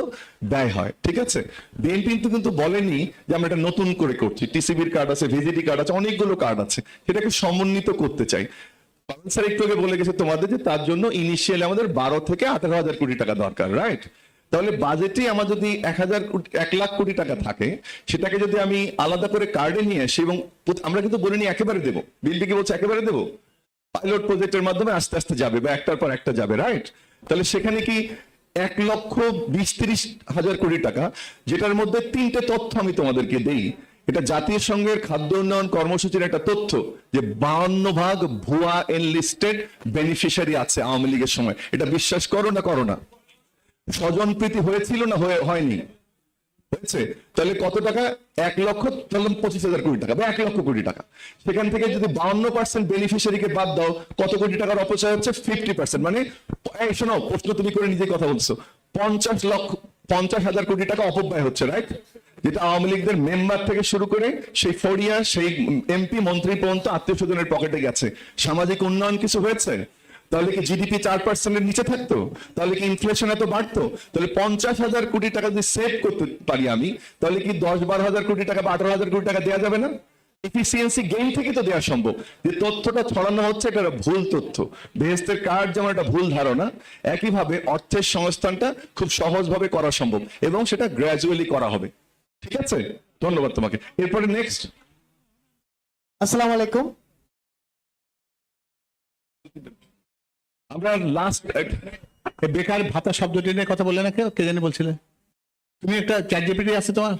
ব্যয় হয়। ঠিক আছে, বিএনপি কিন্তু বলেনি যে আমরা এটা নতুন করে করছি। টিসিবির কার্ড আছে, ভিজিটি কার্ড আছে, অনেকগুলো কার্ড আছে, সেটাকে সমন্বিত করতে চাই। স্যার একটু আগে বলে গেছে তোমাদের যে তার জন্য ইনিশিয়ালি আমাদের 12 থেকে 18,000 কোটি টাকা দরকার, রাইট? তাহলে বাজেটে আমার যদি 1 লাখ কোটি টাকা থাকে, সেটাকে যদি আমি আলাদা করে কার্ডে নিয়ে আসি, এবং আমরা কিন্তু বলিনি একেবারে দেবো, বিএনপি কি বলছে একেবারে দেবো, পাইলট প্রজেক্টের মাধ্যমে আস্তে আস্তে যাবে বা একটার পর একটা যাবে, রাইট? তাহলে সেখানে কি 1,20,30,000 কোটি টাকা, যেটার মধ্যে 3টে তথ্য আমি তোমাদেরকে দেই। এটা জাতিসংঘের খাদ্য উন্নয়ন কর্মসূচির একটা তথ্য যে 52% ভুয়া এনলিস্টেড বেনিফিশিয়ারি আছে আওয়ামী লীগের সময়। এটা বিশ্বাস করো না করো না, স্বজনপ্রীতি হয়েছিল না হয়নি? হয়েছে? তাহলে কত টাকা? 1,25,000 কোটি টাকা বা 1,00,000 কোটি টাকা। সেখান থেকে যদি 52% বেনিফিশিয়ারিকে বাদ দাও, কত কোটি টাকার অপচয় হচ্ছে? 50%। মানে এই শোনো, প্রশ্ন তুমি করে নিজে কথা বলছো, 50,000 কোটি টাকা অপব্যয় হচ্ছে, রাইট? যেটা আওয়ামী লীগদের মেম্বার থেকে শুরু করে সেই ফড়িয়া, সেই এমপি মন্ত্রী পর্যন্ত আত্মীয় স্বজনের পকেটে গেছে। সামাজিক উন্নয়ন কিছু হয়েছে? তাহলে কি জিডিপি 4%-এর নিচে থাকতো? তাহলে কি ইনফ্লেশন এত বাড়তো? তাহলে 50,000 কোটি টাকা যদি সেভ করতে পারি আমি, তাহলে কি 10-12,000 কোটি টাকা বা 18,000 কোটি টাকা দেওয়া যাবে না? এফিসিয়েন্সি গেইন থেকে তো দেওয়া সম্ভব। যে তথ্যটা ছড়ানো হচ্ছে এটা একটা ভুল তথ্য। বেহেশতের কার্ড যেমন একটা ভুল ধারণা, একইভাবে অর্থের সংস্থানটা খুব সহজভাবে করা সম্ভব এবং সেটা গ্র্যাজুয়ালি করা হবে। ঠিক আছে, ধন্যবাদ তোমাকে। এরপরে নেক্সট। আসসালামু আলাইকুম। আমরা লাস্ট বেকার ভাতা শব্দটি নিয়ে কথা বললে না, কে জানি বলছিলে? তুমি একটা চ্যাটজিপিটি আছে তোমার,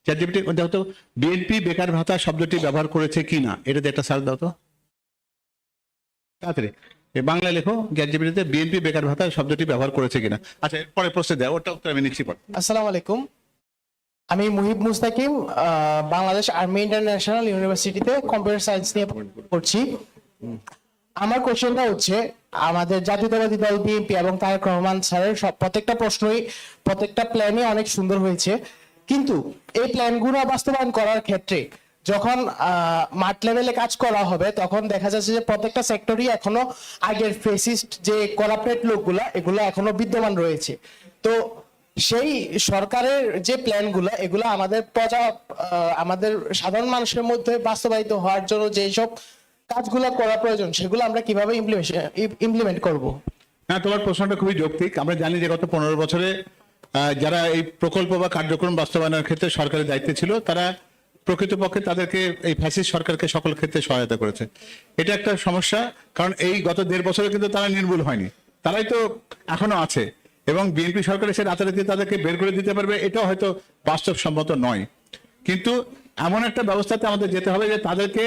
চ্যাটজিপিটি দেখো তো বিএনপি বেকার ভাতা শব্দটি ব্যবহার করেছে কি না, এটাতে একটা সার্চ দাও তো তাড়াতাড়ি। বাংলা লেখো চ্যাটজিপিটিতে বিএনপি বেকার ভাতা শব্দটি ব্যবহার করেছে কিনা। আচ্ছা, পরে প্রশ্ন দেয়, ওটা উত্তর আমি নিচ্ছি পর। আসসালামু আলাইকুম, আমি মুহিব মুস্তাকিম, বাংলাদেশ আর্মি ইন্টারন্যাশনাল ইউনিভার্সিটিতে কম্পিউটার সায়েন্স নিয়ে পড়ছি। আমার কোশ্চেনটা হচ্ছে, আমাদের জাতীয়তাবাদী দল বিএনপি এবং তারেক রহমান স্যারের প্রত্যেকটা প্রশ্নই, প্রত্যেকটা প্ল্যানই অনেক সুন্দর হয়েছে, কিন্তু এই প্ল্যানগুলো বাস্তবায়ন করার ক্ষেত্রে যখন মাঠ লেভেলে কাজ করা হবে, তখন দেখা যাচ্ছে যে প্রত্যেকটা সেক্টরই এখনো আগের ফেসিস্ট যে করাপ্টেড লোকগুলা, এগুলো এখনো বিদ্যমান রয়েছে। তো সেই সরকারের যে প্ল্যানগুলো, এগুলো আমাদের আমাদের সাধারণ মানুষের মধ্যে বাস্তবায়িত হওয়ার জন্য যেসব কাজগুলো করা প্রয়োজন, সেগুলো আমরা কিভাবে ইমপ্লিমেন্ট করব? হ্যাঁ, তোমার প্রশ্নটা খুবই যৌক্তিক। আমরা জানি যে গত 15 বছরে যারা এই প্রকল্প বা কার্যক্রম বাস্তবায়নের ক্ষেত্রে সরকারের দায়িত্বে ছিল, তারা প্রকৃতপক্ষে তাদেরকে এই ফ্যাসিস্ট সরকারকে সকল ক্ষেত্রে সহায়তা করেছে। এটা একটা সমস্যা, কারণ এই গত 1.5 বছরে কিন্তু তারা নির্মূল হয়নি, তারাই তো এখনো আছে। এবং বিএনপি সরকার এসে রাতারাতি তাদেরকে বের করে দিতে পারবে, এটাও হয়তো বাস্তবসম্মত নয়। কিন্তু এমন একটা ব্যবস্থাতে আমাদের যেতে হবে যে তাদেরকে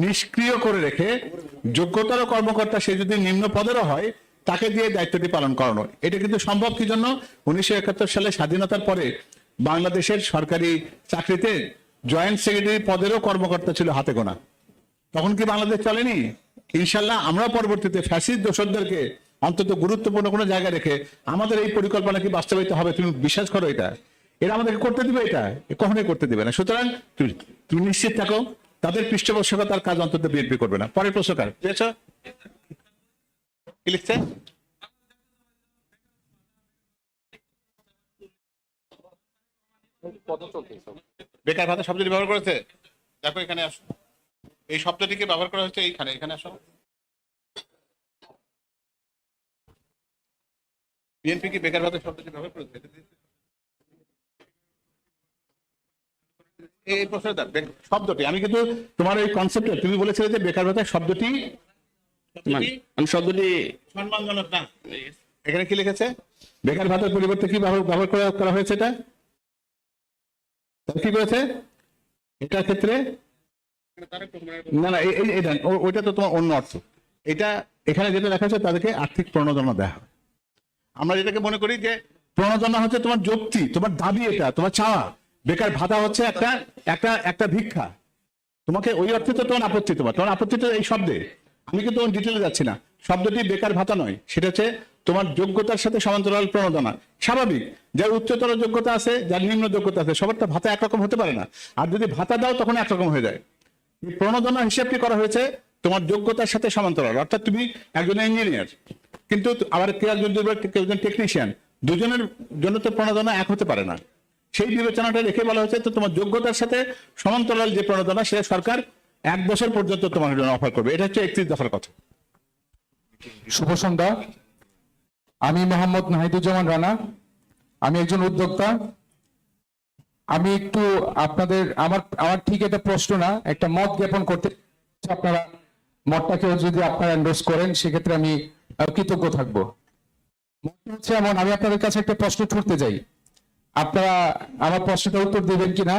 নিষ্ক্রিয় করে রেখে যোগ্যতর কর্মকর্তা, সে যদি নিম্ন পদেরও হয়, তাকে দিয়ে দায়িত্বটি পালন করানো। এটা কিন্তু সম্ভব কি জন্য? 1971 সালে স্বাধীনতার পরে বাংলাদেশের সরকারি চাকরিতে জয়েন্ট সেক্রেটারি পদেরও কর্মকর্তা ছিল হাতে গোনা। তখন কি বাংলাদেশ চলেনি? ইনশাল্লাহ আমরা পরবর্তীতে ফ্যাসিস্ট দোসরদেরকে অন্তত গুরুত্বপূর্ণ কোনো জায়গায় রেখে আমাদের এই পরিকল্পনা কি বাস্তবায়িত হবে? তুমি বিশ্বাস করো এটা? এরা আমাদেরকে করতে দিবে? এটা কখনোই করতে দিবে না। সুতরাং তুমি নিশ্চিত থাকো, তাদের পৃষ্ঠপোষকতার কাজ অন্তত বিএনপি করবে না। পরের প্রশ্নকার কি লিখছে? বেকার ভাতা শব্দটি ব্যবহার করেছে, দেখো এখানে আসো, এই শব্দটিকে ব্যবহার করা হচ্ছে এইখানে, এখানে আসো। বিএনপি কি বেকার ভাতা শব্দটি ব্যবহার করেছে? এই প্রশ্নটা শব্দটি, আমি কিন্তু তোমার এই কনসেপ্টে তুমি বলেছিলে যে বেকার ভাতা শব্দটি, আমি শব্দটি সম্মানজনক না। এখানে কি লিখেছে? বেকার ভাতার পরিবর্তে কি ব্যবহার করা হয়েছে? এটা কি করেছে এটার ক্ষেত্রে? না না, ওইটা তো তোমার অন্য অর্থ। এটা এখানে যেটা লেখা আছে, তাদেরকে আর্থিক প্রণোদনা দেওয়া হয়। আমরা যেটাকে মনে করি যে প্রণোদনা হচ্ছে তোমার যুক্তি, তোমার দাবি, এটা তোমার চাওয়া। বেকার ভাতা হচ্ছে একটা ভিক্ষা। তোমাকে ওই অর্থে তো তোমার আপত্তি তো এই শব্দে। আমি কিন্তু ডিটেলে যাচ্ছি না। শব্দটি বেকার ভাতা নয়, সেটা হচ্ছে তোমার যোগ্যতার সাথে সমান্তরাল প্রণোদনা। স্বাভাবিক, যার উচ্চতর যোগ্যতা আছে, যার নিম্ন যোগ্যতা আছে, সবার তো ভাতা একরকম হতে পারে না। আর যদি ভাতা দাও তখন একরকম হয়ে যায়। প্রণোদনা হিসেবটি করা হয়েছে তোমার যোগ্যতার সাথে সমান্তরাল। অর্থাৎ তুমি একজন ইঞ্জিনিয়ার, কিন্তু আবার কেউ একজন টেকনিশিয়ান, দুজনের জন্য তো প্রণোদনা এক হতে পারে না। সেই বিবেচনাটা রেখে বলা হয়েছে তো তোমার যোগ্যতার সাথে সমান্তরাল যে প্রণোদনা, সেটা সরকার 1 বছর পর্যন্ত তোমার জন্য অফার করবে। এটা হচ্ছে 31 দফার কথা। শুভ সন্ধ্যা, আমি মোহাম্মদ নাহিদুজ্জামান রানা, আমি একজন উদ্যোক্তা। আমি একটু আপনাদের আমার ঠিক এটা প্রশ্ন না, একটা মত জ্ঞাপন করতে, আপনারা মতটাকেও যদি আপনারা এন্ডোর্স করেন সেক্ষেত্রে আমি কৃতজ্ঞ থাকবো। মতটা হচ্ছে এমন, আমি আপনাদের কাছে একটা প্রশ্ন ছুড়তে যাই, আপনারা আমার প্রশ্নটা উত্তর দেবেন কিনা।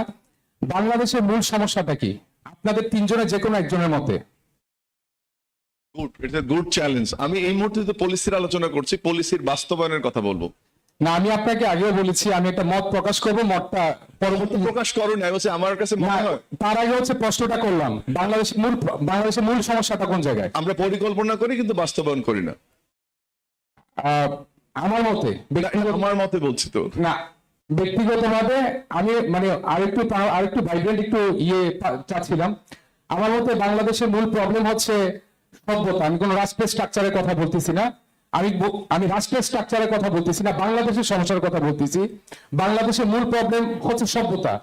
বাংলাদেশের মূল সমস্যাটা কি আপনাদের তিনজনের যে কোনো একজনের মতে? Good challenge. আমি এই মুহূর্তে পলিসির আলোচনা করছি, পলিসির বাস্তবায়নের কথা বলবো। না, আমি আপনাকে আগেও বলেছি আমি একটা মত প্রকাশ করব, মতটা পরবর্তী প্রকাশ করো না, বলছে আমার কাছে মনে হয় তার আগে হচ্ছে প্রশ্নটা করলাম, বাংলাদেশের মূল সমস্যাটা কোন জায়গায়? আমরা পরিকল্পনা করি কিন্তু বাস্তবায়ন করি না। আমার মতে আমার মতে বলছি তো না, ব্যক্তিগতভাবে আমি মানে আরেকটু ভাইব্রেন্ট একটু চাচ্ছিলাম। আমার মতে বাংলাদেশের মূল প্রবলেম হচ্ছে সভ্যতা। আমি কোনো রাষ্ট্রের স্ট্রাকচারের কথা বলতেছি না, আমি রাষ্ট্রের স্ট্রাকচারের কথা বলতেছি না, বাংলাদেশের সমস্যার কথা বলতেছি। বাংলাদেশের মূল প্রবলেম হচ্ছে সভ্যতা,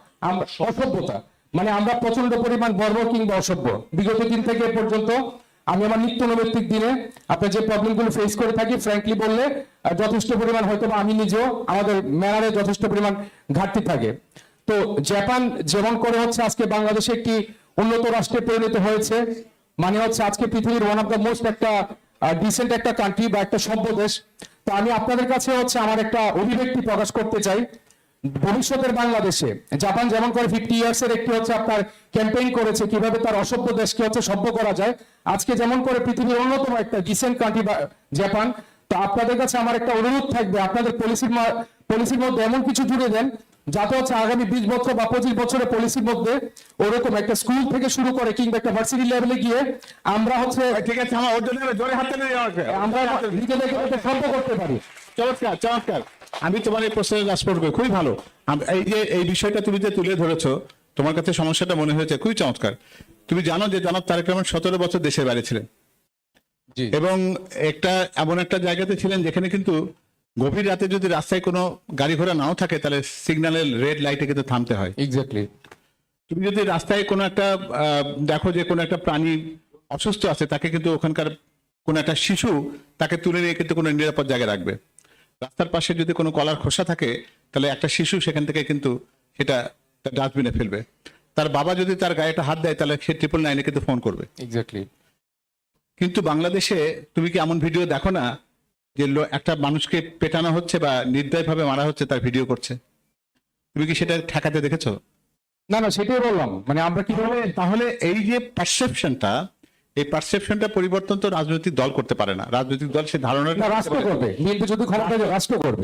অসভ্যতা। মানে আমরা প্রচন্ড পরিমাণ বর্বর কিংবা অসভ্য। বিগত দিন থেকে এ পর্যন্ত আমি আমার নিত্য নৈমিত্তিক দিনে আপনার যে প্রবলেমগুলো ফেস করে থাকি, ফ্র্যাঙ্কলি বললে যথেষ্ট পরিমাণ হয়তো আমি নিজেও আমাদের ম্যানারে যথেষ্ট পরিমাণ ঘাটতি থাকে। তো জাপান যেমন করে হচ্ছে আজকে বাংলাদেশে একটি উন্নত রাষ্ট্রে পরিণত হয়েছে, মানে হচ্ছে আজকে পৃথিবীর ওয়ান অফ দ্য মোস্ট একটা ডিসেন্ট একটা কান্ট্রি বা একটা সভ্য দেশ। তো আমি আপনাদের কাছে হচ্ছে আমার একটা অভিব্যক্তি প্রকাশ করতে চাই, ভবিষ্যতের বাংলাদেশে জাপান যেমন করে 50 ইয়ার্সের একটি হচ্ছে আপনার ক্যাম্পেইন করেছে কিভাবে তার অসভ্য দেশকে হচ্ছে সভ্য করা যায়, আজকে যেমন করে পৃথিবীর অন্যতম একটা ডিসেন্ট কান্ট্রি জাপান। তো আপনাদের কাছে আমার একটা অনুরোধ থাকবে, আপনাদের পলিসির মধ্যে এমন কিছু জুড়ে দেন যাতে হচ্ছে আগামী 20 বছর বা 25 বছরের পলিসির মধ্যে ওরকম একটা স্কুল থেকে শুরু করে কিংবা একটা ভার্সিটি লেভেলে গিয়ে আমরা হচ্ছে ঠিক আছে, আমার ওর জন্য জোরে হাত তালি দেওয়া হবে। আমরা নিজেদেরকে একটা সভ্য করতে পারি। চমৎকার চমৎকার। আমি তোমার এই প্রশ্নের রেসপন্স করি, খুবই ভালো। এই যে এই বিষয়টা তুমি যে তুলে ধরেছো, তোমার কাছে সমস্যাটা মনে হয়েছে, খুবই চমৎকার। তুমি জানো যে জনাব তারেক রহমান 17 বছর দেশের বাইরে ছিলেন এবং এমন একটা জায়গাতে ছিলেন যেখানে কিন্তু গভীর রাতে যদি রাস্তায় কোনো গাড়ি ঘোড়া নাও থাকে তাহলে সিগন্যালের রেড লাইটে কিন্তু থামতে হয়। এক্স্যাক্টলি। তুমি যদি রাস্তায় কোনো একটা দেখো যে কোনো একটা প্রাণী অসুস্থ আছে, তাকে কিন্তু ওখানকার কোনো একটা শিশু তাকে তুলে নিয়ে কিন্তু কোনো নিরাপদ জায়গায় রাখবে। রাস্তার পাশে যদি কোনো কলার খোসা থাকে তাহলে একটা শিশু সেখান থেকে কিন্তু সেটা ডাস্টবিনে ফেলবে। তার বাবা যদি তার গায়ে একটা হাত দেয় তাহলে সে 999-এ কিন্তু ফোন করবে। এক্স্যাক্টলি। কিন্তু বাংলাদেশে তুমি কি এমন ভিডিও দেখো না যে একটা মানুষকে পেটানো হচ্ছে বা নির্দয়ভাবে মারা হচ্ছে, তার ভিডিও করছে? তুমি কি সেটা ঠেকাতে দেখেছো? না না, সেটাই বললাম, মানে আমরা কিভাবে তাহলে এই যে পারসেপশনটা, এই পারসেপশনটা পরিবর্তন তো রাজনৈতিক দল করতে পারে না। রাজনৈতিক দল সে ধারণাটা রাষ্ট্র করবে, বিএনপি যদি ক্ষমতা রাষ্ট্র করবে,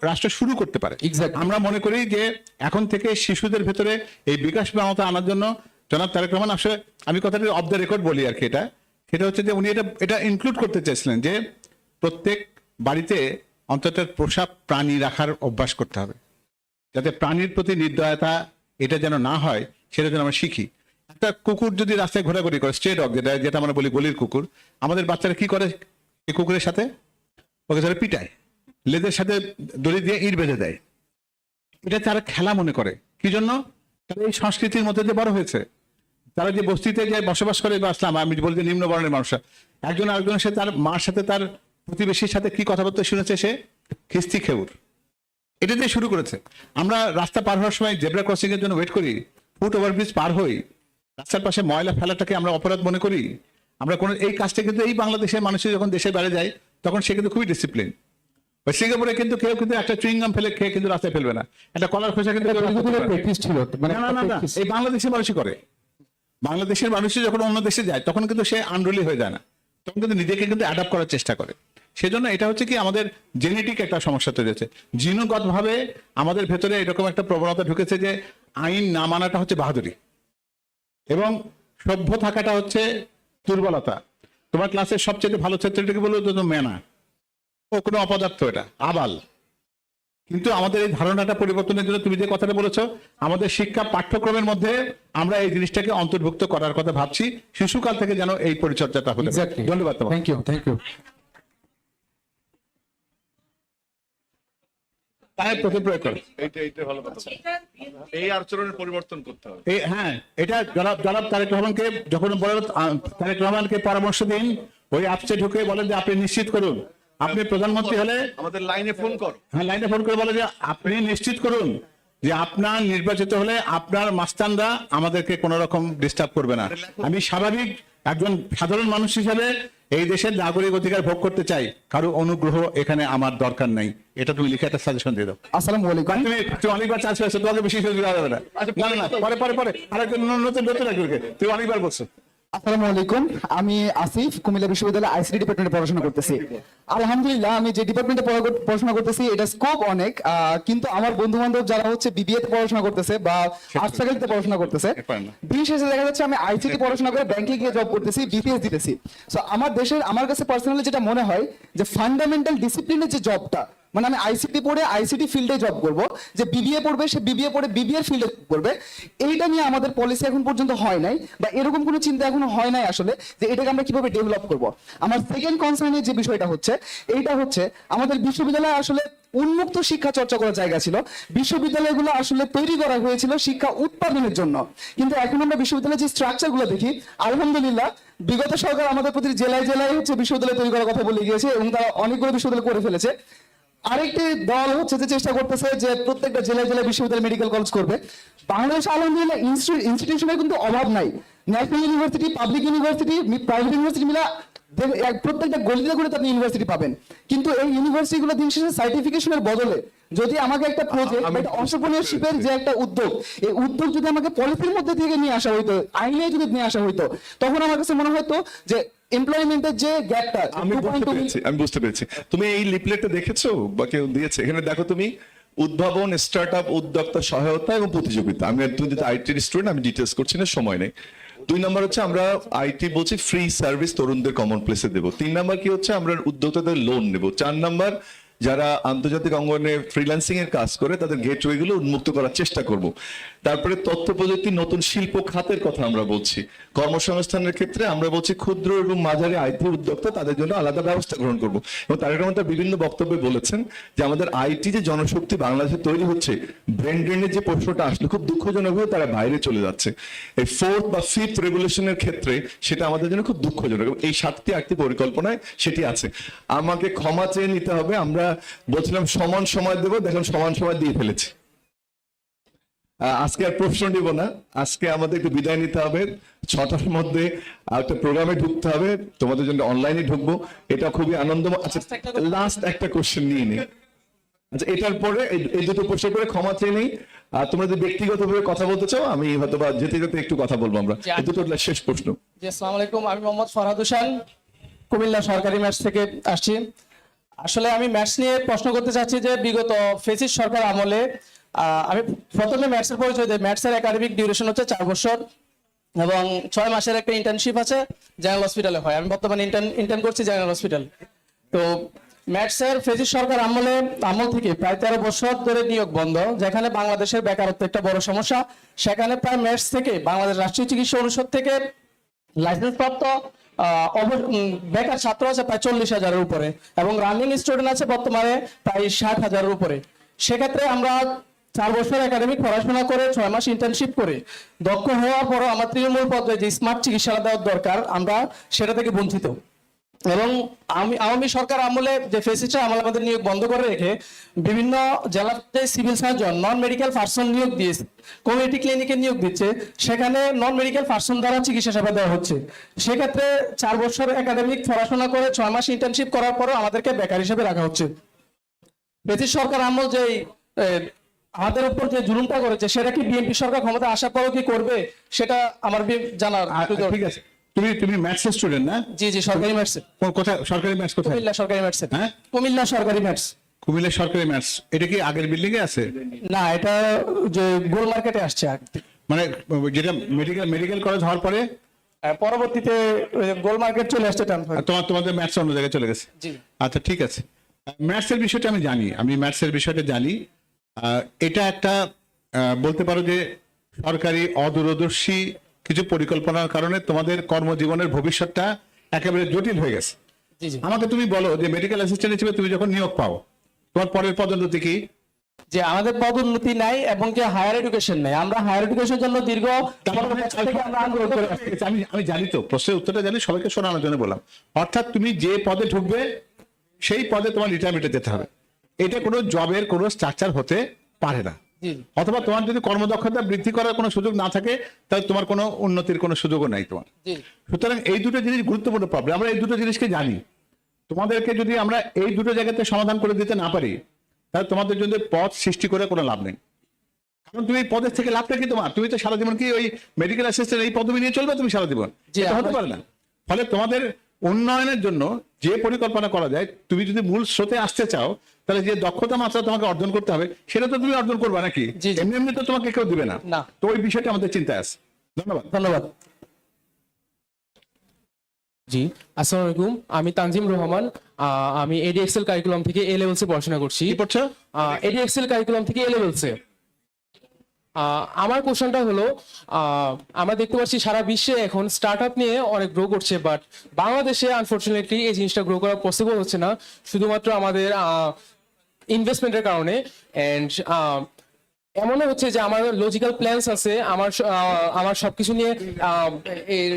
রাষ্ট্র শুরু করতে পারে। এক্স্যাক্টলি। আমরা মনে করি যে এখন থেকে শিশুদের ভেতরে এই বিকাশ ক্ষমতা আনার জন্য জনাব তারেক রহমান আসলে, আমি কথাটা অফ দ্য রেকর্ড বলি আর কি, সেটা হচ্ছে যে উনি এটা ইনক্লুড করতে চেয়েছিলেন যে প্রত্যেক বাড়িতে অন্তত পোষা প্রাণী রাখার অভ্যাস করতে হবে, যাতে প্রাণীর প্রতি নির্দয়তা এটা যেন না হয়, সেটা যেন আমরা শিখি। একটা কুকুর যদি রাস্তায় ঘোরাঘুরি করে, স্ট্রে ডগ যেটা আমরা বলি গলির কুকুর, আমাদের বাচ্চারা কি করে এই কুকুরের সাথে? ওকে ধরে পিটায়, লেজের সাথে দড়ি দিয়ে ইট বেঁধে দেয়। এটা তারা খেলা মনে করে। কি জন্য? তারা এই সংস্কৃতির মধ্যে যে বড় হয়েছে। তারা যে বস্তিতে যে বসবাস করে বা আসলাম, আমি বলছি নিম্ন বর্ণের মানুষরা, একজন আরেকজনের সাথে, তার মার সাথে তার প্রতিবেশীর সাথে কি কথাবার্তা শুনেছে, সে খিস্তি খেউর, এটা দিয়ে শুরু করেছে। আমরা রাস্তা পার হওয়ার সময় জেব্রা ক্রসিং এর জন্য ওয়েট করি, ফুট ওভারব্রিজ পার হই, রাস্তার পাশে ময়লা ফেলাটাকে আমরা অপরাধ মনে করি। আমরা এই কাজটা কিন্তু এই বাংলাদেশের মানুষের যখন দেশের বাইরে যায় তখন সে কিন্তু খুবই ডিসিপ্লিন। ওই সিঙ্গাপুরে কিন্তু কেউ কিন্তু একটা চুইংগাম ফেলে খেয়ে কিন্তু রাস্তায় ফেলবে না, একটা কলার খোসা কিন্তু প্র্যাকটিস ছিল। না, এই বাংলাদেশের মানুষই করে। বাংলাদেশের মানুষই যখন অন্য দেশে যায় তখন কিন্তু সে আনরুলি হয়ে যায় না, তখন কিন্তু নিজেকে কিন্তু অ্যাডাপ্ট করার চেষ্টা করে। সেজন্য এটা হচ্ছে কি আমাদের জেনেটিক একটা সমস্যা তৈরি হচ্ছে, জিনগতভাবে আমাদের ভেতরে এরকম একটা প্রবণতা ঢুকেছে যে আইন না মানাটা হচ্ছে বাহাদুরি এবং সভ্য থাকাটা হচ্ছে দুর্বলতা। তোমার ক্লাসের সবচেয়ে ভালো ছাত্রীটাকে বললো তো মেনা, ও কোনো অপদার্থ, এটা আবাল। কিন্তু আমাদের এই ধারণাটা পরিবর্তনের জন্য তুমি যে কথাটা বলেছো, আমাদের শিক্ষা পাঠ্যক্রমের মধ্যে আমরা এই জিনিসটাকে অন্তর্ভুক্ত করার কথা ভাবছি, শিশুকাল থেকে যেন এই পরিচর্যাটা হলে। ধন্যবাদ। Thank you. এই আচরণের পরিবর্তন করতে হবে। হ্যাঁ, এটা জনাব তারেক রহমানকে যখন বলেন, তারেক রহমানকে পরামর্শ দিন, ওই অ্যাপসে ঢুকে বলেন যে আপনি নিশ্চিত করুন, আপনি প্রধানমন্ত্রী হলে আমাদের লাইনে ফোন করো। হ্যাঁ, লাইনে ফোন করে বলে যে আপনি নিশ্চিত করুন যে আপনার নির্বাচিত হলে আপনার মাস্তানরা আমাদেরকে কোনো রকম ডিস্টার্ব করবে না। আমি স্বাভাবিক একজন সাধারণ মানুষ হিসেবে এই দেশের নাগরিক অধিকার ভোগ করতে চাই, কারো অনুগ্রহ এখানে আমার দরকার নাই। এটা তুমি লিখে একটা সাজেশন দিয়ে দাও। আসসালামু আলাইকুম। তুমি অনেকবার চান্স পেয়েছো, তোমাকে বেশি যাবে না। না, আরেকজন নতুন তুমি অনেকবার বলছো। আসসালামু আলাইকুম, আমি আসিফ কুমিল্লা বিশ্ববিদ্যালয়ে আইসিটি ডিপার্টমেন্টে পড়াশোনা করতেছি। আলহামদুলিল্লাহ, আমি যে ডিপার্টমেন্টে পড়াশোনা করতেছি এটা স্কোপ অনেক, কিন্তু আমার বন্ধু বান্ধব যারা হচ্ছে বিবিএ তে পড়াশোনা করতেছে বা আর্টস ফ্যাকাল্টিতে পড়াশোনা করতেছে, দিন শেষে দেখা যাচ্ছে আমি আইসিটি পড়াশোনা করে ব্যাংকে গিয়ে জব করতেছি, বিপিএস দিতেছি। সো আমার কাছে পার্সোনালি যেটা মনে হয় যে ফান্ডামেন্টাল ডিসিপ্লিনের যে জবটা, মানে আমি আইসিটি পড়ে আইসিটি ফিল্ডে জব করব, যে বিবিএ পড়বে সে বিবিএ পড়ে বিবিএর ফিল্ডে করবে, এইটা নিয়ে আমাদের পলিসি এখন পর্যন্ত হয় নাই, বা এরকম কোনো চিন্তা এখনো হয় নাই আসলে যে এটাকে আমরা কিভাবে ডেভেলপ করব। আমার সেকেন্ড কনসার্নের যে বিষয়টা হচ্ছে, এইটা হচ্ছে আমাদের বিশ্ববিদ্যালয়ে আসলে উন্মুক্ত শিক্ষা চর্চা করার জায়গা ছিল। বিশ্ববিদ্যালয়গুলো আসলে তৈরি করা হয়েছিল শিক্ষা উৎপাদনের জন্য, কিন্তু এখন আমরা বিশ্ববিদ্যালয়ের যে স্ট্রাকচার গুলো দেখি, আলহামদুলিল্লাহ বিগত সরকার আমাদের প্রতি জেলায় জেলায় হচ্ছে বিশ্ববিদ্যালয় তৈরি করার কথা বলে গিয়েছে এবং তারা অনেকগুলো বিশ্ববিদ্যালয় করে ফেলেছে। আরেকটি দল হচ্ছে যে চেষ্টা করতেছে যে প্রত্যেকটা জেলায় জেলায় বিশ্ববিদ্যালয় মেডিকেল কলেজ করবে। বাংলাদেশ আলহামদুলিল্লাহ ইনস্টিটিউশনের কিন্তু অভাব নাই, national university, public university, private university মিলা প্রত্যেকটা গলিতে গলিতে আপনি ইউনিভার্সিটি পাবেন। কিন্তু এই ইউনিভার্সিটি গুলো দিন শেষে সার্টিফিকেশনের বদলে যদি আমাকে একটা প্রজেক্ট, একটা অন্টারপ্রেনিয়রশিপের যে একটা উদ্যোগ, এই উদ্যোগ যদি আমাকে পলিসির মধ্যে থেকে নিয়ে আসা হইতো, আইনে যদি নিয়ে আসা হইতো, তখন আমার কাছে মনে হতো যে এমপ্লয়মেন্টের যে গ্যাপটা আমি বুঝতে পেরেছি। তুমি এই লিফলেটটা দেখেছো বা কেউ দিয়েছে? এখানে দেখো তুমি, উদ্ভাবন, স্টার্টআপ, উদ্যোক্তা সহায়তা এবং প্রতিযোগিতা। তুমি যদি আইটির স্টুডেন্ট, আমি ডিটেলস করছি না, সময় নেই। 2 নম্বর হচ্ছে আমরা আইটি বলছি ফ্রি সার্ভিস তরুণদের কমন প্লেসে দেবো। 3 নম্বর কি হচ্ছে, আমরা উদ্যোক্তাদের লোন নেব। 4 নম্বর যারা আন্তর্জাতিক অঙ্গনে ফ্রিল্যান্সিং এর কাজ করে তাদের গেটওয়ে গুলো উন্মুক্ত করার চেষ্টা করব। তারপরে তথ্য প্রযুক্তি নতুন শিল্প খাতের কথা আমরা বলছি। কর্মসংস্থানের ক্ষেত্রে আমরা বলছি ক্ষুদ্র এবং মাঝারি আইটি উদ্যোক্তা, তাদের জন্য আলাদা ব্যবস্থা গ্রহণ করব। এবং তারেক রহমান তার বিভিন্ন বক্তব্যে বলেছেন যে আমাদের আইটি যে জনশক্তি বাংলাদেশে তৈরি হচ্ছে, ব্রেন ড্রেনের যে প্রশ্নটা আসলে খুব দুঃখজনকভাবে তারা বাইরে চলে যাচ্ছে। এই 4th বা 5th রেভলিউশনের ক্ষেত্রে সেটা আমাদের জন্য খুব দুঃখজনক। এই 7টি 8টি পরিকল্পনায় সেটি আছে। আমাকে ক্ষমা চেয়ে নিতে হবে, আমরা বলছিলাম সমান সময় দেবো, দেখুন সমান সময় দিয়ে ফেলেছি। আজকে আর প্রশ্ন নিব না, আজকে আমাদের একটু বিদায় নিতে হবে। 6টার মধ্যে একটা প্রোগ্রামে ঢুকতে হবে, তোমাদের জন্য অনলাইনে ঢুকবো, এটা খুবই আনন্দময়। আচ্ছা, লাস্ট একটা কোশ্চেন নিয়ে নিই। আচ্ছা, এটার পরে এই দুটো প্রশ্ন করে ক্ষমা চেয়ে নেই। আর তোমরা যদি ব্যক্তিগতভাবে কথা বলতে চাও, আমি হয়তো বা যেতে যেতে একটু কথা বলবো। আমরা এই দুটো শেষ প্রশ্ন। জি, আসসালামু আলাইকুম, আমি মোহাম্মদ ফরহাদ হোসেন, কুমিল্লা সরকারি ম্যাথস থেকে আসছি। আসলে আমি ম্যাথস নিয়ে প্রশ্ন করতে চাচ্ছি যে বিগত ফেসিস সরকার আমলে আমি প্রথমে ম্যাথসের পরিচয় দিই। ম্যাথসের একাডেমিক ডিউরেশন হচ্ছে 4 বছর এবং 6 মাসের একটা ইন্টার্নশিপ আছে, জেনারেল হসপিটালে হয়। আমি বর্তমানে ইন্টার্ন করছি জেনারেল হসপিটাল। তো ম্যাথসের ফেসিস সরকার আমল থেকে প্রায় 13 বছর ধরে নিয়োগ বন্ধ, যেখানে বাংলাদেশের বেকারত্ব একটা বড় সমস্যা। সেখানে প্রায় ম্যাথস থেকে বাংলাদেশ রাষ্ট্রীয় চিকিৎসা অনুষদ থেকে লাইসেন্স প্রাপ্ত বেকার ছাত্র আছে প্রায় 40,000-এর উপরে এবং রানিং স্টুডেন্ট আছে বর্তমানে প্রায় 60,000-এর উপরে। সেক্ষেত্রে আমরা 4 বছর একাডেমিক পড়াশোনা করে 6 মাস ইন্টার্নশিপ করে দক্ষ হওয়ার পরও আমার তৃণমূল পর্যায়ে যে স্মার্ট চিকিৎসা দেওয়ার দরকার, আমরা সেটা থেকে বঞ্চিত। এবং আওয়ামী সরকার আমলে যে ফেসিসটা আমলে আমাদের নিয়োগ বন্ধ করে রেখে বিভিন্ন জেলাতে civil surgeon, non medical person নিয়োগ দিয়েছে, কমিউনিটি ক্লিনিকে নিয়োগ দিচ্ছে, সেখানে নন মেডিকেল পার্সন দ্বারা চিকিৎসা সেবা দেওয়া হচ্ছে। সেক্ষেত্রে 4 বছর একাডেমিক পড়াশোনা করে 6 মাস ইন্টার্নশিপ করার পরও আমাদেরকে বেকার হিসেবে রাখা হচ্ছে। ফেসিস সরকার আমল যে আমাদের উপর যে জুলুমটা করেছে, সেটা কি বিএনপি সরকার ক্ষমতা আসার পরও কি করবে, সেটা আমার জানার। ঠিক আছে, তুমি ম্যাথস স্টুডেন্ট না? জি জি, সরকারি ম্যাথস। কোথায় সরকারি ম্যাথস? কোথায়? কুমিল্লা সরকারি ম্যাথস। হ্যাঁ, কুমিল্লা সরকারি ম্যাথস। কুমিল্লা সরকারি ম্যাথস, এটা কি আগের বিল্ডিং এ আছে? না, এটা যে গোল মার্কেটে আসছে, মানে যেটা মেডিকেল কলেজ হওয়ার পরে পরবর্তীতে গোল মার্কেট চলে আসছে। তোমাদের ম্যাথস অন্য জায়গায় চলে গেছে? জি। আচ্ছা, ঠিক আছে। ম্যাথস এর বিষয়টা আমি জানি, ম্যাথসের বিষয়টা জানি। এটা একটা বলতে পারো যে সরকারি অদূরদর্শী কিছু পরিকল্পনার কারণে তোমাদের কর্মজীবনের ভবিষ্যৎটা একেবারে জটিল হয়ে গেছে। আমাকে তুমি বলো যে মেডিকেল অ্যাসিস্ট্যান্ট হিসেবে তুমি যখন নিয়োগ পাও, তোমার পরের পদোন্নতি কি? যে আমাদের পদোন্নতি নাই এবং যে হায়ার এডুকেশন নাই। আমরা হায়ার এডুকেশনের জন্য দীর্ঘ আন্দোলন করে আসছি। আমি জানি, তো প্রশ্নের উত্তরটা জানি, সবাইকে শোনানোর জন্য বললাম। অর্থাৎ তুমি যে পদে ঢুকবে সেই পদে তোমার রিটায়ারমেন্টে যেতে হবে। এটা কোনো জবের কোনো স্ট্রাকচার হতে পারে না। অথবা তোমার যদি কর্মদক্ষতা বৃদ্ধি করার কোনো সুযোগ না থাকে, তাহলে তোমার কোনো উন্নতির কোনো সুযোগও নাই তোমার। সুতরাং এই দুটো জিনিস গুরুত্বপূর্ণ প্রবলেম। আমরা এই দুটো জিনিসকে জানি। তোমাদেরকে যদি আমরা এই দুটো জায়গাতে সমাধান করে দিতে না পারি, তাহলে তোমাদের জন্য পথ সৃষ্টি করে কোনো লাভ নেই। কারণ তুমি এই পদের থেকে লাভটা কি তোমার? তুমি তো সারা জীবন কি ওই মেডিকেল অ্যাসিস্ট্যান্ট এই পদবি নিয়ে চলবে তুমি সারা জীবন? এটা হতে পারে না। ফলে তোমাদের উন্নয়নের জন্য যে পরিকল্পনা করা যায়, তুমি যদি মূল স্রোতে আসতে চাও, তাহলে যে দক্ষতা মাত্রা তোমাকে অর্জন করতে হবে সেটা তো তুমি অর্জন করবে নাকি? এমনি এমনি তো তোমাকে কেউ দিবে না। তো ওই বিষয়টা আমাদের চিন্তায় আছে। ধন্যবাদ। ধন্যবাদ। জি, আসসালামু আলাইকুম, আমি তানজিম রহমান। আমি এডিএক্সএল কারিকুলাম থেকে এ লেভেলসে পড়াশোনা করছি। কি পড়ছো? এডিএক্সএল কারিকুলাম থেকে এ লেভেলসে। আমার কোশ্চেনটা হলো, আমরা দেখতে পাচ্ছি সারা বিশ্বে এখন স্টার্টআপ নিয়ে অনেক গ্রো করছে, বাট বাংলাদেশে আনফরচুনেটলি এই জিনিসটা গ্রো করা পসিবল হচ্ছে না, শুধুমাত্র আমাদের ইনভেস্টমেন্টের কারণে। এন্ড এমনও হচ্ছে যে আমার লজিক্যাল প্ল্যানস আছে, আমার সবকিছু নিয়ে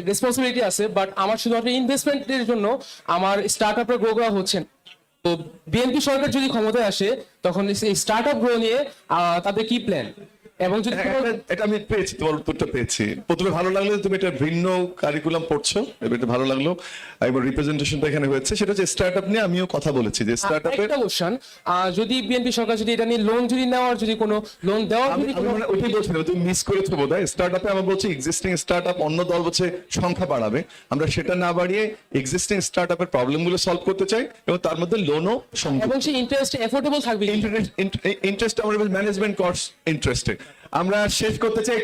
রেসপন্সিবিলিটি আছে, বাট আমার শুধুমাত্র ইনভেস্টমেন্টের জন্য আমার স্টার্টআপটা গ্রো করা হচ্ছে না। তো বিএনপি সরকার যদি ক্ষমতায় আসে তখন এই স্টার্টআপ গ্রো নিয়ে তাদের কি প্ল্যান? এবং যদি এটা আমি পেয়েছি, তোমার উত্তরটা পেয়েছি। প্রথমে ভালো লাগলো যে তুমি একটা ভিন্ন কারিকুলাম পড়ছো, এটা ভালো লাগলো। এবং রিপ্রেজেন্টেশনটা এখানে হয়েছে, সেটা হচ্ছে স্টার্টআপ নিয়ে আমিও কথা বলেছি যে স্টার্টআপের একটা কোশ্চেন, যদি বিএনপি সরকার যদি এটা নিয়ে লোন যদি নেওয়ার যদি কোনো লোন দেওয়ার যদি কোনো ওইটাই বলছিলাম, তুমি মিস করেছো বোধহয়। স্টার্টআপে আমরা বলছি এক্সিস্টিং স্টার্টআপ, অন্য দল বলছে সংখ্যা বাড়াবে। আমরা সেটা না বাড়িয়ে এক্সিস্টিং স্টার্টআপের প্রবলেমগুলো সলভ করতে চাই এবং তার মধ্যে লোনও এবং সেই ইন্টারেস্ট এফোর্ডেবল থাকবে। ইন্টারেস্ট আমরা ম্যানেজমেন্ট কস্ট ইন্টারেস্টে আমরা শেষ করতে চাই।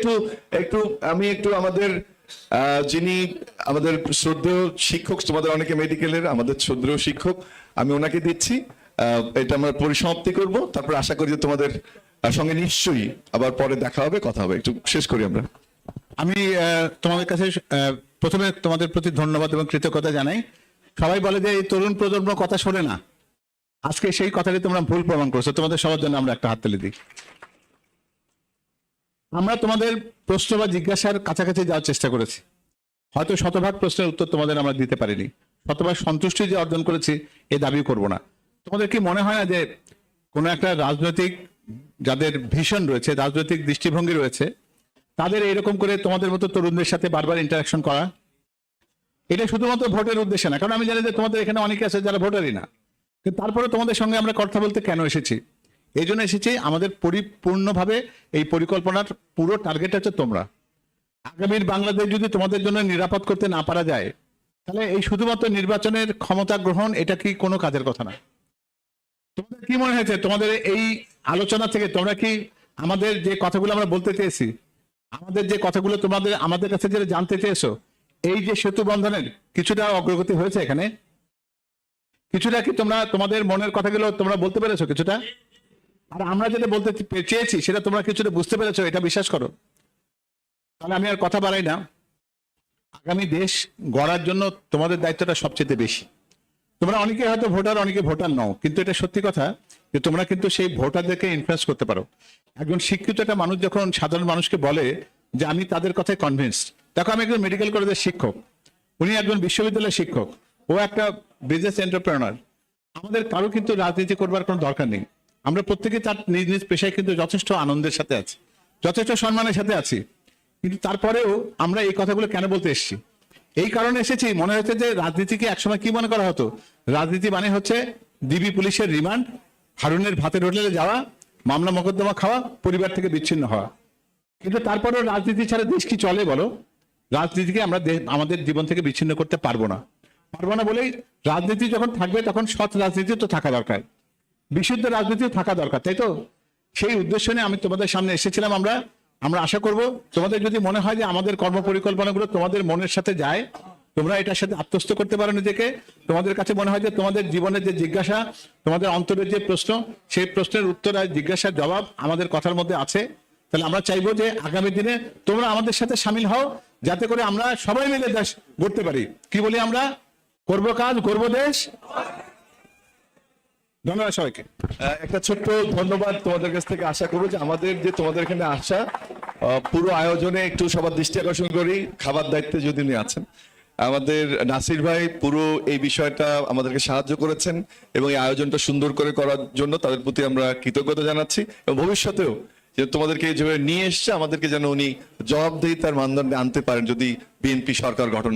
আমি একটু আমাদের যিনি আমাদের শ্রদ্ধেয় শিক্ষক, তোমাদের অনেকে মেডিকেলের, আমাদের শ্রদ্ধেয় শিক্ষক, আমি ওনাকে দিচ্ছি। এটা আমরা পরিসমাপ্তি করব, তারপর আশা করি যে তোমাদের সঙ্গে নিশ্চয়ই আবার পরে দেখা হবে, কথা হবে। একটু শেষ করি আমরা। আমি তোমাদের কাছে প্রথমে তোমাদের প্রতি ধন্যবাদ এবং কৃতজ্ঞতা জানাই। সবাই বলে যে এই তরুণ প্রজন্ম কথা শোনে না, আজকে সেই কথাটি তোমরা ভুল প্রমাণ করছো। তোমাদের সবার জন্য আমরা একটা হাততালি দিই। আমরা তোমাদের প্রশ্ন বা জিজ্ঞাসার কাছাকাছি যাওয়ার চেষ্টা করেছি। হয়তো শতভাগ প্রশ্নের উত্তর তোমাদের আমরা দিতে পারিনি, শতভাগ সন্তুষ্টি যে অর্জন করেছি এ দাবি করব না। তোমাদের কি মনে হয় না যে কোনো একটা রাজনৈতিক যাদের ভিশন রয়েছে, রাজনৈতিক দৃষ্টিভঙ্গি রয়েছে, তাদের এরকম করে তোমাদের মতো তরুণদের সাথে বারবার ইন্টারাকশন করা, এটা শুধুমাত্র ভোটের উদ্দেশ্যে না? কারণ আমি জানি যে তোমাদের এখানে অনেকে আছে যারা ভোটারই না, কিন্তু তারপরে তোমাদের সঙ্গে আমরা কথা বলতে কেন এসেছি? এই জন্য এসেছি, আমাদের পরিপূর্ণভাবে এই পরিকল্পনার পুরো টার্গেট হচ্ছে তোমরা। আগামীর বাংলাদেশ যদি তোমাদের জন্য নিরাপদ করতে না পারা যায়, তাহলে এই শুধুমাত্র নির্বাচনের ক্ষমতা গ্রহণ এটা কি কোনো কাজের কথা না? তোমাদের কি মনে হয়েছে তোমাদের এই আলোচনা থেকে তোমরা কি আমাদের যে কথাগুলো আমরা বলতে চেয়েছি, আমাদের যে কথাগুলো তোমাদের আমাদের কাছে যেটা জানতে চেয়েছো, এই যে সেতু বন্ধনের কিছুটা অগ্রগতি হয়েছে এখানে? কিছুটা কি তোমরা তোমাদের মনের কথাগুলো তোমরা বলতে পেরেছো কিছুটা? আর আমরা যেটা বলতে চেয়েছি সেটা তোমরা কিছুটা বুঝতে পেরেছো, এটা বিশ্বাস করো। তাহলে আমি আর কথা বাড়াই না। আগামী দেশ গড়ার জন্য তোমাদের দায়িত্বটা সবচেয়ে বেশি। তোমরা অনেকে হয়তো ভোটার, অনেকে ভোটার নও, কিন্তু এটা সত্যি কথা যে তোমরা কিন্তু সেই ভোটারদেরকে ইনফ্লুয়েন্স করতে পারো। একজন শিক্ষিত একটা মানুষ যখন সাধারণ মানুষকে বলে যে আমি তাদের কথায় কনভিন্সড, দেখো আমি একজন মেডিকেল কলেজের শিক্ষক, উনি একজন বিশ্ববিদ্যালয়ের শিক্ষক, ও একটা বিজনেস এন্টারপ্রেনার। আমাদের কারো কিন্তু রাজনীতি করবার কোনো দরকার নেই। আমরা প্রত্যেকে তার নিজ নিজ পেশায় কিন্তু যথেষ্ট আনন্দের সাথে আছি, যথেষ্ট সম্মানের সাথে আছি। কিন্তু তারপরেও আমরা এই কথাগুলো কেন বলতে এসেছি? এই কারণে এসেছি, মনে হচ্ছে যে রাজনীতিকে একসময় কি মনে করা হতো, রাজনীতি মানে হচ্ছে ডিবি পুলিশের রিমান্ড, হারুনের ভাতের হোটেলে যাওয়া, মামলা মোকদ্দমা খাওয়া, পরিবার থেকে বিচ্ছিন্ন হওয়া। কিন্তু তারপরেও রাজনীতি ছাড়া দেশ কি চলে বলো? রাজনীতিকে আমরা আমাদের জীবন থেকে বিচ্ছিন্ন করতে পারবো না বলেই রাজনীতি যখন থাকবে তখন সৎ রাজনীতি তো থাকা দরকার, বিশুদ্ধ রাজনীতিও থাকা দরকার, তাই তো? সেই উদ্দেশ্য নিয়ে আমি তোমাদের সামনে এসেছিলাম। আমরা আশা করব তোমাদের যদি মনে হয় যে আমাদের কর্ম পরিকল্পনাগুলো তোমাদের মনের সাথে যায়, তোমরা এটার সাথে আত্মস্থ করতে পারো নিজেকে। তোমাদের কাছে মনে হয় যে তোমাদের জীবনের যে জিজ্ঞাসা, তোমাদের অন্তরের যে প্রশ্ন, সেই প্রশ্নের উত্তর আর জিজ্ঞাসার জবাব আমাদের কথার মধ্যে আছে, তাহলে আমরা চাইবো যে আগামী দিনে তোমরা আমাদের সাথে সামিল হও, যাতে করে আমরা সবাই মিলে দেশ গড়তে পারি। কি বলি আমরা? করবো কাজ, গড়বো দেশ। ধন্যবাদ সবাইকে। একটা ছোট্ট ধন্যবাদ তোমাদের কাছ থেকে আশা করবো যে আমাদের যে তোমাদের এখানে আসা, পুরো আয়োজনে একটু সবার দৃষ্টি আকর্ষণ করি, খাবার দায়িত্বে যদি উনি আছেন আমাদের নাসির ভাই, পুরো এই বিষয়টা আমাদেরকে সাহায্য করেছেন এবং এই আয়োজনটা সুন্দর করে করার জন্য তাদের প্রতি আমরা কৃতজ্ঞতা জানাচ্ছি। এবং ভবিষ্যতেও যে তোমাদেরকে যেভাবে নিয়ে এসছে, আমাদেরকে যেন উনি জবাবদিহিতার মানদণ্ডে আনতে পারেন যদি বিএনপি সরকার গঠন